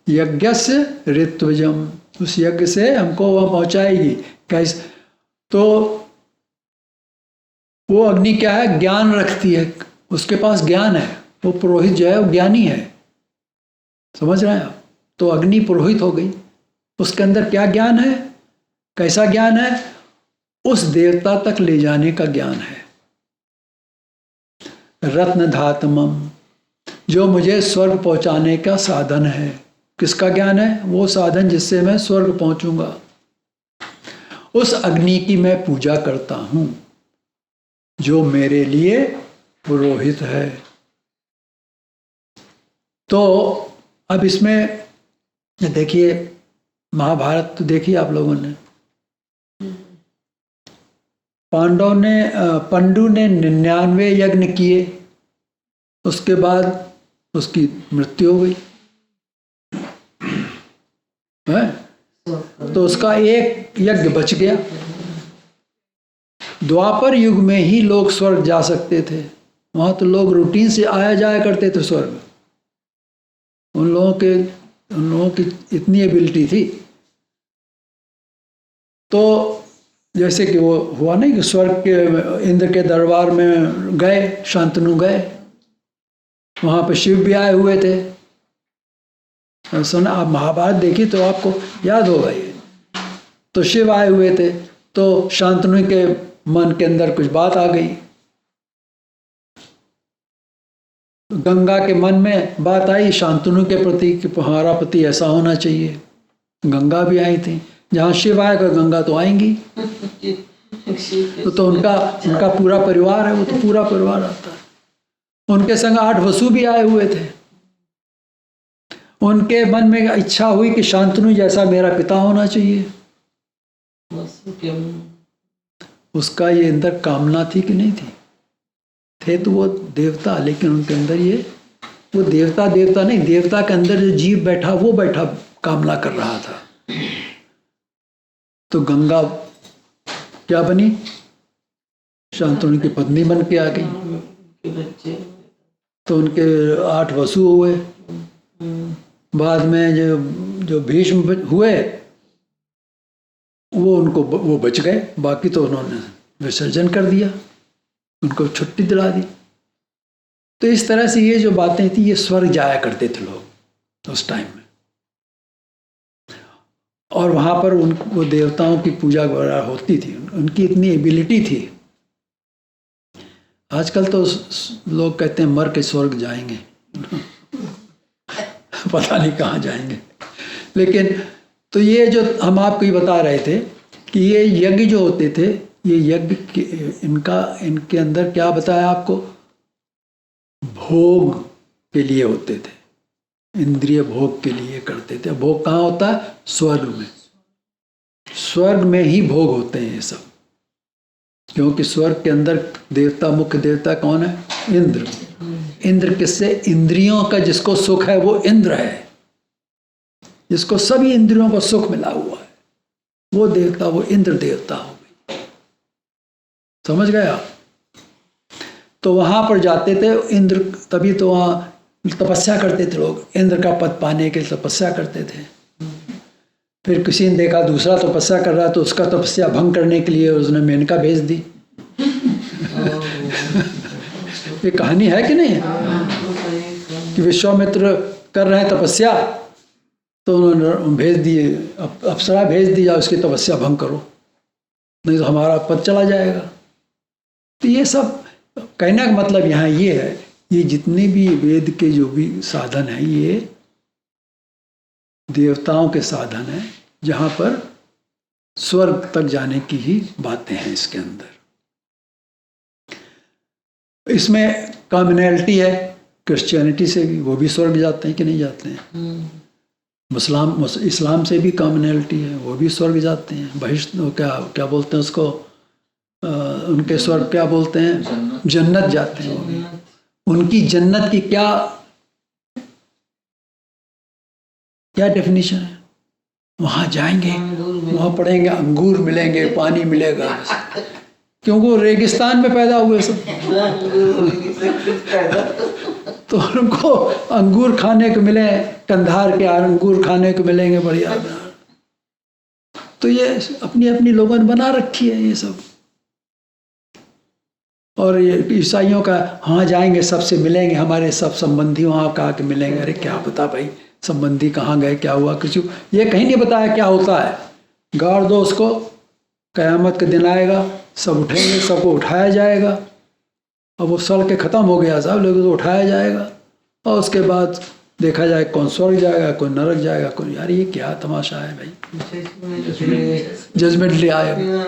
यज्ञस्य ऋत्विजम, उस यज्ञ से हमको वह पहुंचाएगी। कैसे? तो वो अग्नि क्या है? ज्ञान रखती है, उसके पास ज्ञान है। वो पुरोहित जो है वो ज्ञानी है। समझ रहे हैं आप? तो अग्नि पुरोहित हो गई। उसके अंदर क्या ज्ञान है? कैसा ज्ञान है? उस देवता तक ले जाने का ज्ञान है। रत्नधातमम, जो मुझे स्वर्ग पहुंचाने का साधन है। किसका ज्ञान है? वो साधन जिससे मैं स्वर्ग पहुंचूंगा। उस अग्नि की मैं पूजा करता हूं जो मेरे लिए पुरोहित है। तो अब इसमें देखिए, महाभारत तो देखिए आप लोगों ने। पंडु ने 99 यज्ञ किए, उसके बाद उसकी मृत्यु हो गई है। तो उसका एक यज्ञ बच गया। द्वापर युग में ही लोग स्वर्ग जा सकते थे, वहां तो लोग रूटीन से आया जाया करते थे स्वर्ग। उन लोगों की इतनी एबिलिटी थी। तो जैसे कि वो हुआ नहीं कि स्वर्ग के इंद्र के दरबार में गए, शांतनु गए, वहां पे शिव भी आए हुए थे। सुना, आप महाभारत देखी तो आपको याद होगा ये। तो शिव आए हुए थे, तो शांतनु के मन के अंदर कुछ बात आ गई, गंगा के मन में बात आई शांतनु के प्रति कि हमारा पति ऐसा होना चाहिए। गंगा भी आई थी, जहाँ शिव आएगा गंगा तो आएंगी। तो उनका पूरा परिवार है, वो तो पूरा परिवार आता है। उनके संग 8 वसु भी आए हुए थे। उनके मन में इच्छा हुई कि शांतनु जैसा मेरा पिता होना चाहिए। उसका ये अंदर कामना थी कि नहीं थी? थे तो वो देवता, लेकिन उनके अंदर वो देवता नहीं, देवता के अंदर जो जीव बैठा वो बैठा कामना कर रहा था। तो गंगा क्या बनी? शांतनु की पत्नी बन के आ गई। तो उनके 8 वसु हुए। बाद में जो भीष्म हुए वो बच गए, बाकी तो उन्होंने विसर्जन कर दिया, उनको छुट्टी दिला दी। तो इस तरह से ये जो बातें थी, ये स्वर्ग जाया करते थे लोग उस टाइम में, और वहां पर वो देवताओं की पूजा वगैरह होती थी। उनकी इतनी एबिलिटी थी। आजकल तो लोग कहते हैं मर के स्वर्ग जाएंगे पता नहीं कहाँ जाएंगे। लेकिन तो ये जो हम आपको ये बता रहे थे कि ये यज्ञ जो होते थे, ये यज्ञ इनके अंदर क्या बताया आपको? भोग के लिए होते थे, इंद्रिय भोग के लिए करते थे। भोग कहाँ होता है? स्वर्ग में। स्वर्ग में ही भोग होते हैं ये सब, क्योंकि स्वर्ग के अंदर देवता, मुख्य देवता कौन है? इंद्र। इंद्र किससे? इंद्रियों का जिसको सुख है वो इंद्र है, जिसको सभी इंद्रियों का सुख मिला हुआ है वो देवता, वो इंद्र देवता हो गई। समझ गए आप? तो वहां पर जाते थे इंद्र, तभी तो वहां तपस्या करते थे लोग, इंद्र का पद पाने के लिए तपस्या करते थे। फिर किसी ने देखा दूसरा तपस्या कर रहा है, तो उसका तपस्या भंग करने के लिए उसने मेनका भेज दी। ये कहानी है कि नहीं? कि विश्वामित्र कर रहे हैं तपस्या, तो उन्होंने भेज दिए, अप्सरा भेज दिया, उसकी तपस्या भंग करो, नहीं तो हमारा पद चला जाएगा। तो ये सब कहने का मतलब यहाँ ये है, ये जितने भी वेद के जो भी साधन हैं, ये देवताओं के साधन हैं, जहाँ पर स्वर्ग तक जाने की ही बातें हैं इसके अंदर। इसमें कॉमनैलिटी है क्रिश्चियनिटी से भी, वो भी स्वर्ग जाते हैं कि नहीं जाते हैं? इस्लाम से भी कॉमनैलिटी है, वो भी स्वर्ग जाते हैं। क्या बोलते हैं उसको, उनके स्वर्ग क्या बोलते हैं? जन्नत जाते हैं वो भी। उनकी जन्नत की क्या डेफिनेशन है? वहां जाएंगे, वहां पढ़ेंगे, अंगूर मिलेंगे, पानी मिलेगा, क्योंकि वो रेगिस्तान में पैदा हुए सब। तो उनको अंगूर खाने को मिले, कंधार के अंगूर खाने को मिलेंगे बढ़िया। तो ये अपनी अपनी लोगों ने बना रखी है ये सब। और ये ईसाइयों का, हाँ जाएंगे, सबसे मिलेंगे, हमारे सब संबंधी वहाँ का आके मिलेंगे। अरे क्या पता भाई संबंधी कहाँ गए, क्या हुआ, किसी ये कहीं नहीं बताया क्या होता है। गाड़ दो उसको, कयामत के दिन आएगा, सब उठेंगे, सबको उठाया जाएगा। अब वो सड़ के ख़त्म हो गया साहब, लोगों को उठाया जाएगा, और उसके बाद देखा जाए कौन स्वर्ग जाएगा, कौन नरक जाएगा, कौन। यार ये क्या तमाशा है भाई, जजमेंट ले आएगा।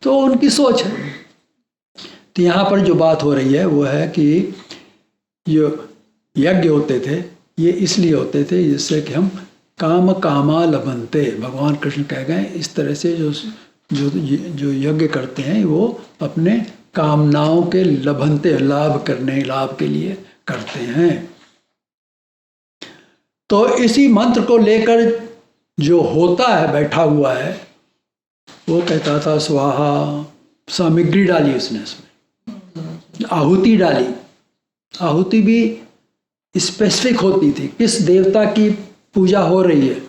तो उनकी सोच है। तो यहाँ पर जो बात हो रही है वो है कि जो यज्ञ होते थे ये इसलिए होते थे जिससे कि हम काम कामा लभन्ते, भगवान कृष्ण कह गए, इस तरह से जो यज्ञ करते हैं वो अपने कामनाओं के लभन्ते, लाभ के लिए करते हैं। तो इसी मंत्र को लेकर जो होता है बैठा हुआ है वो कहता था स्वाहा, सामग्री डाली उसने, इसमें आहुति डाली। आहुति भी स्पेसिफिक होती थी, किस देवता की पूजा हो रही है,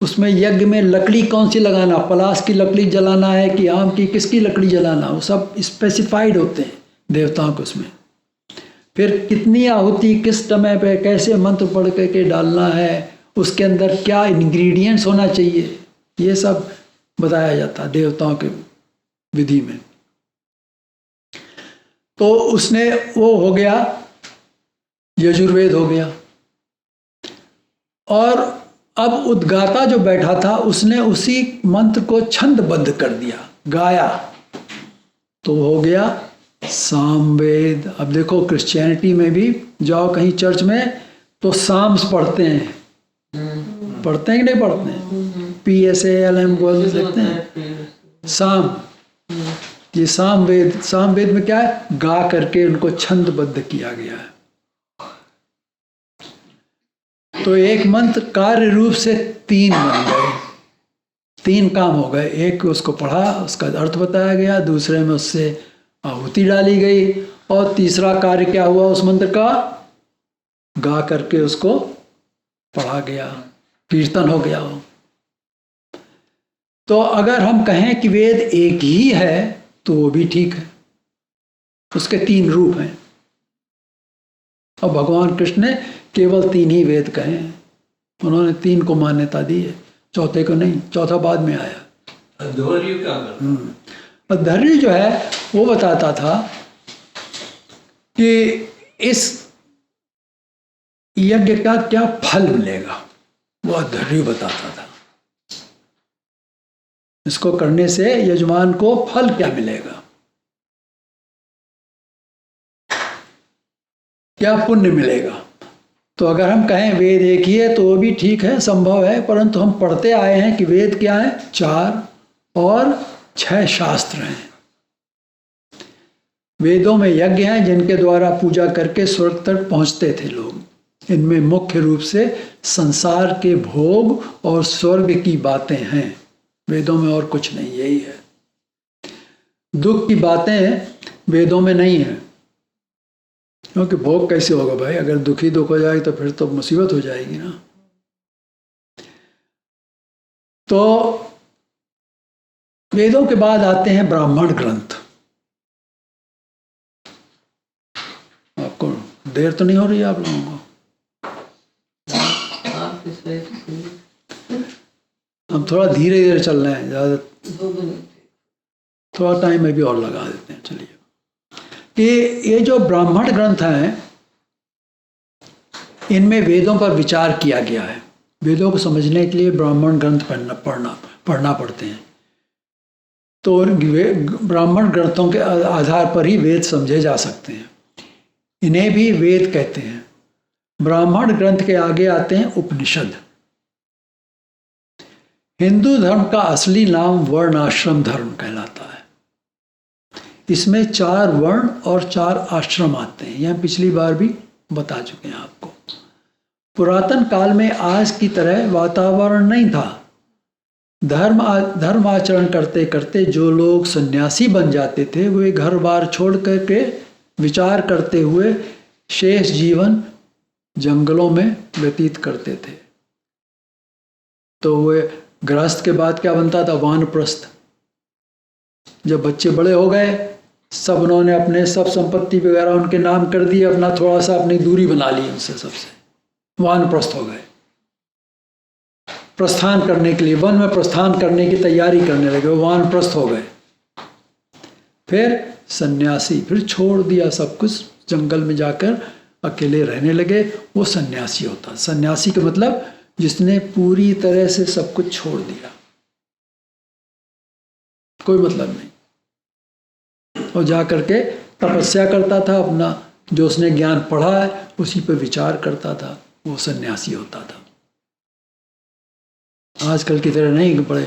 उसमें यज्ञ में लकड़ी कौन सी लगाना, पलाश की लकड़ी जलाना है कि आम की, किसकी लकड़ी जलाना, वो सब स्पेसिफाइड होते हैं देवताओं को उसमें। फिर कितनी आहुति किस समय पे कैसे मंत्र पढ़ के डालना है, उसके अंदर क्या इंग्रेडिएंट्स होना चाहिए, ये सब बताया जाता देवताओं के विधि में। तो उसने वो हो गया, यजुर्वेद हो गया। और अब उद्गाता जो बैठा था उसने उसी मंत्र को छंदबद्ध कर दिया, गाया, तो हो गया सामवेद। अब देखो क्रिश्चियनिटी में भी जाओ कहीं चर्च में तो साम्स पढ़ते हैं, पढ़ते हैं कि नहीं पढ़ते हैं, PSALM बोल देखते हैं, साम। ये सामवेद, सामवेद में क्या है, गा करके उनको छंदबद्ध किया गया है। तो एक मंत्र कार्य रूप से 3 बन गए, 3 काम हो गए। एक उसको पढ़ा, उसका अर्थ बताया गया, दूसरे में उससे आहुति डाली गई, और तीसरा कार्य क्या हुआ उस मंत्र का, गा करके उसको पढ़ा गया, कीर्तन हो गया वो। तो अगर हम कहें कि वेद एक ही है तो वो भी ठीक है, उसके 3 रूप हैं। और भगवान कृष्ण ने केवल 3 ही वेद कहे हैं, उन्होंने 3 को मान्यता दी है, चौथे को नहीं, चौथा बाद में आया। अध्वर्यु क्या करता? अध्वर्यु जो है वो बताता था कि इस यज्ञ का क्या फल मिलेगा, वो अध्वर्यु बताता था। इसको करने से यजमान को फल क्या मिलेगा, क्या पुण्य मिलेगा। तो अगर हम कहें वेद एक ही है तो वो भी ठीक है, संभव है, परंतु हम पढ़ते आए हैं कि वेद क्या है, 4 और 6 शास्त्र हैं। वेदों में यज्ञ हैं जिनके द्वारा पूजा करके स्वर्ग तक पहुंचते थे लोग। इनमें मुख्य रूप से संसार के भोग और स्वर्ग की बातें हैं, वेदों में और कुछ नहीं, यही है। दुख की बातें वेदों में नहीं है, क्योंकि भोग कैसे होगा भाई, अगर दुख हो जाए तो फिर तो मुसीबत हो जाएगी ना। तो वेदों के बाद आते हैं ब्राह्मण ग्रंथ। आपको देर तो नहीं हो रही है आप लोगों को? हम थोड़ा धीरे धीरे चल रहे हैं, ज़्यादा थोड़ा टाइम में भी और लगा देते हैं। चलिए, कि ये जो ब्राह्मण ग्रंथ हैं इनमें वेदों पर विचार किया गया है। वेदों को समझने के लिए ब्राह्मण ग्रंथ पढ़ना पड़ते हैं। तो ब्राह्मण ग्रंथों के आधार पर ही वेद समझे जा सकते हैं, इन्हें भी वेद कहते हैं। ब्राह्मण ग्रंथ के आगे आते हैं उपनिषद। हिंदू धर्म का असली नाम वर्णाश्रम धर्म कहलाता है। इसमें 4 वर्ण और 4 आश्रम आते हैं, यह पिछली बार भी बता चुके हैं आपको। पुरातन काल में आज की तरह वातावरण नहीं था। धर्म आचरण करते करते जो लोग सन्यासी बन जाते थे वे घर बार छोड़ करके विचार करते हुए शेष जीवन जंगलों में व्यतीत करते थे। तो वे गृहस्थ के बाद क्या बनता था, वानप्रस्थ। जब बच्चे बड़े हो गए, सब उन्होंने अपने सब संपत्ति वगैरह उनके नाम कर दी, अपना थोड़ा सा अपनी दूरी बना ली उनसे, सबसे वानप्रस्थ हो गए। प्रस्थान करने के लिए, वन में प्रस्थान करने की तैयारी करने लगे, वो वानप्रस्थ हो गए। फिर सन्यासी, फिर छोड़ दिया सब कुछ, जंगल में जाकर अकेले रहने लगे, वो सन्यासी होता। सन्यासी का मतलब जिसने पूरी तरह से सब कुछ छोड़ दिया, कोई मतलब नहीं, और जा करके तपस्या करता था, अपना जो उसने ज्ञान पढ़ा है उसी पर विचार करता था, वो सन्यासी होता था। आजकल की तरह नहीं कि बड़े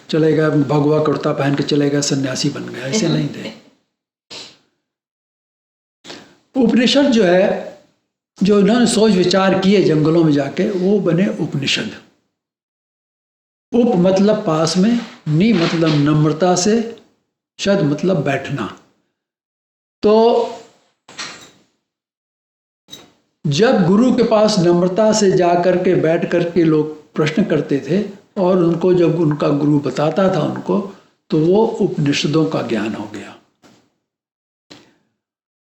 चले गए भगवा कुर्ता पहन के चले गए सन्यासी बन गए, ऐसे नहीं थे। उपनिषद जो है, जो इन्होंने सोच विचार किए जंगलों में जाके, वो बने उपनिषद। उप मतलब पास में, नि मतलब नम्रता से, शद मतलब बैठना। तो जब गुरु के पास नम्रता से जाकर के बैठ करके लोग प्रश्न करते थे और उनको जब उनका गुरु बताता था उनको, तो वो उपनिषदों का ज्ञान हो गया।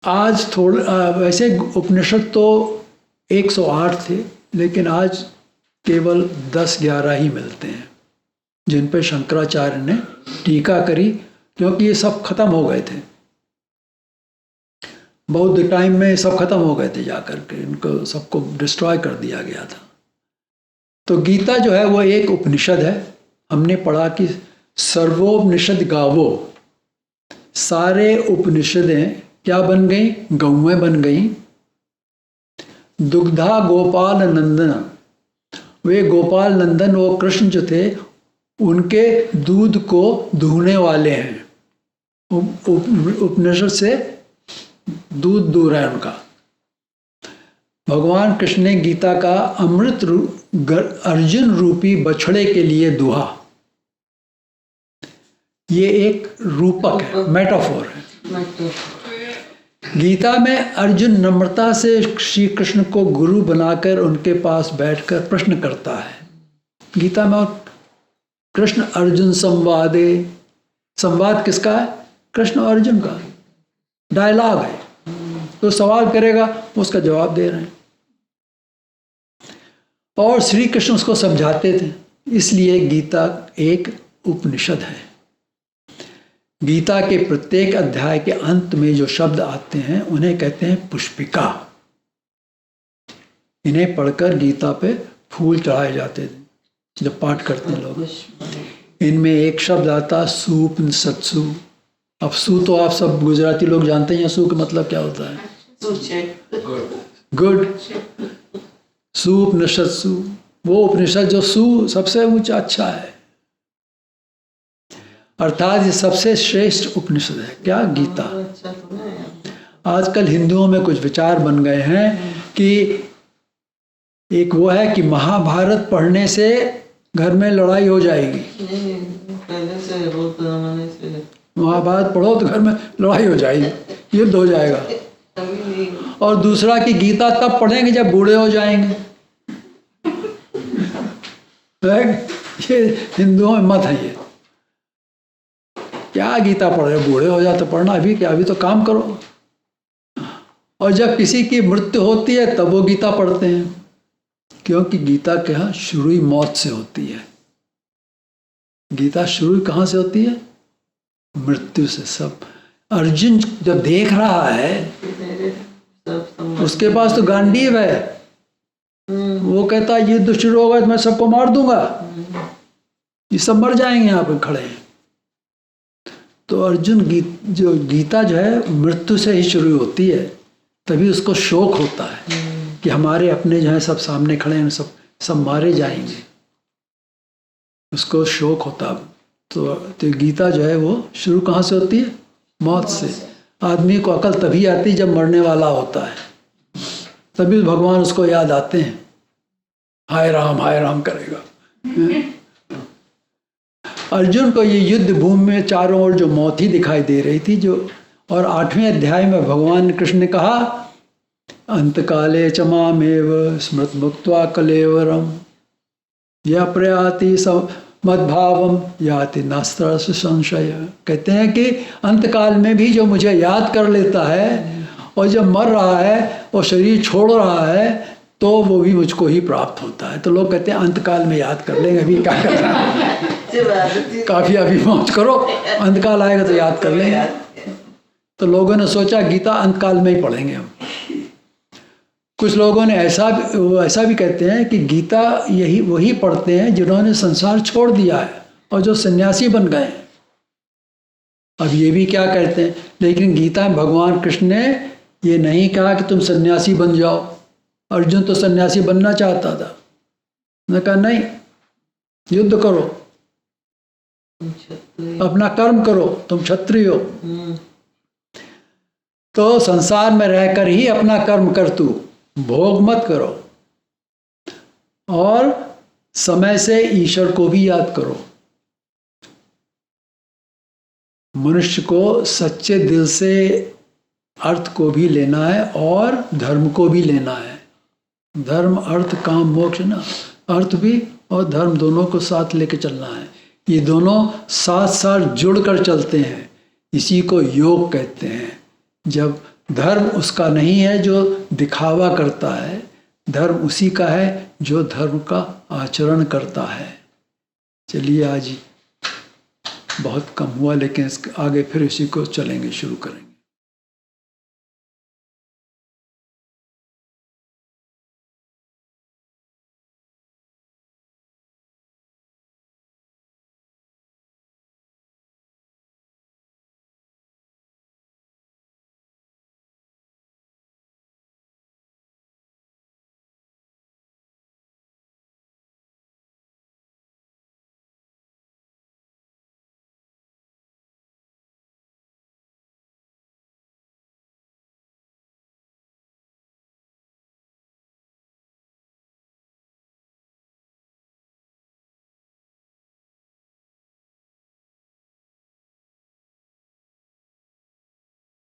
आज वैसे उपनिषद तो 108 थे, लेकिन आज केवल 10-11 ही मिलते हैं, जिन पे शंकराचार्य ने टीका करी, क्योंकि ये सब खत्म हो गए थे। बौद्ध टाइम में सब खत्म हो गए थे, जाकर के इनको सबको डिस्ट्रॉय कर दिया गया था। तो गीता जो है वो एक उपनिषद है। हमने पढ़ा कि सर्वोपनिषद गावो, सारे उपनिषदें क्या बन गई? गौएं बन गई। दुग्धा गोपाल नंदन, वे गोपाल नंदन, वो कृष्ण जो थे, उनके दूध को दुहने वाले हैं। उपनिषद से दूध दूर है उनका। भगवान कृष्ण ने गीता का अमृत अर्जुन रूपी बछड़े के लिए दुहा। ये एक रूपक है, मेटाफोर है। गीता में अर्जुन नम्रता से श्री कृष्ण को गुरु बनाकर उनके पास बैठकर प्रश्न करता है। गीता में कृष्ण अर्जुन संवादे, संवाद किसका है? कृष्ण और अर्जुन का डायलॉग है। तो सवाल करेगा, उसका जवाब दे रहे हैं, और श्री कृष्ण उसको समझाते थे। इसलिए गीता एक उपनिषद है। गीता के प्रत्येक अध्याय के अंत में जो शब्द आते हैं उन्हें कहते हैं पुष्पिका। इन्हें पढ़कर गीता पे फूल चढ़ाए जाते थे जब पाठ करते हैं लोग। इनमें एक शब्द आता सुपनिषत्सु। अब सु तो आप सब गुजराती लोग जानते हैं, सु का मतलब क्या होता है? गुड। सुपनिषत्सु, वो उपनिषद जो सु सबसे ऊंचा अच्छा है, अर्थात ये सबसे श्रेष्ठ उपनिषद है। क्या? गीता। आजकल हिंदुओं में कुछ विचार बन गए हैं कि एक वो है कि महाभारत पढ़ने से घर में लड़ाई हो जाएगी। पहले से बहुत जमाने से महाभारत पढ़ो तो घर में लड़ाई हो जाएगी, युद्ध हो जाएगा। और दूसरा कि गीता तब पढ़ेंगे जब बूढ़े हो जाएंगे। ये हिंदुओं में मत है। ये क्या गीता पढ़ रहे? बूढ़े हो जाए तो पढ़ना, अभी क्या? अभी तो काम करो। और जब किसी की मृत्यु होती है तब वो गीता पढ़ते हैं, क्योंकि गीता के यहाँ शुरू ही मौत से होती है। गीता शुरू कहाँ से होती है? मृत्यु से। सब अर्जुन जब देख रहा है, उसके पास तो गांडीव है, वो कहता है युद्ध शुरू होगा तो मैं सबको मार दूंगा, ये सब मर जाएंगे यहाँ पे खड़े। तो अर्जुन जो गीता जो है मृत्यु से ही शुरू होती है, तभी उसको शोक होता है कि हमारे अपने जो है सब सामने खड़े हैं, सब मारे जाएंगे, उसको शोक होता। तो गीता जो है वो शुरू कहाँ से होती है? मौत से। आदमी को अकल तभी आती जब मरने वाला होता है, तभी भगवान उसको याद आते हैं, हाय राम करेगा। अर्जुन को ये युद्ध भूमि में चारों ओर जो मौत ही दिखाई दे रही थी, जो और 8वें अध्याय में भगवान कृष्ण ने कहा अंतकाले च मामेव स्मृत मुक्त्वा कलेवरम या प्रयाति मद्भावम याति नास्त्र संशय। कहते हैं कि अंतकाल में भी जो मुझे याद कर लेता है और जब मर रहा है और शरीर छोड़ रहा है तो वो भी मुझको ही प्राप्त होता है। तो लोग कहते हैं अंतकाल में याद कर लेंगे, अभी क्या कर रहा है, काफी अभी मौज करो, अंतकाल आएगा तो याद कर लेंगे। तो लोगों ने सोचा गीता अंतकाल में ही पढ़ेंगे हम। कुछ लोगों ने ऐसा भी कहते हैं कि गीता वही पढ़ते हैं जिन्होंने संसार छोड़ दिया है और जो सन्यासी बन गए। अब ये भी क्या कहते हैं, लेकिन गीता में भगवान कृष्ण ने ये नहीं कहा कि तुम सन्यासी बन जाओ। अर्जुन तो सन्यासी बनना चाहता था, उन्होंने कहा नहीं, युद्ध करो, अपना कर्म करो, तुम क्षत्रिय हो, तो संसार में रहकर ही अपना कर्म कर, तू भोग मत करो। और समय से ईश्वर को भी याद करो। मनुष्य को सच्चे दिल से अर्थ को भी लेना है और धर्म को भी लेना है। धर्म, अर्थ, काम, मोक्ष ना, अर्थ भी और धर्म दोनों को साथ लेके चलना है। ये दोनों साथ साथ जुड़कर चलते हैं, इसी को योग कहते हैं। जब धर्म उसका नहीं है जो दिखावा करता है, धर्म उसी का है जो धर्म का आचरण करता है। चलिए आज बहुत कम हुआ, लेकिन इसके आगे फिर इसी को चलेंगे, शुरू करेंगे।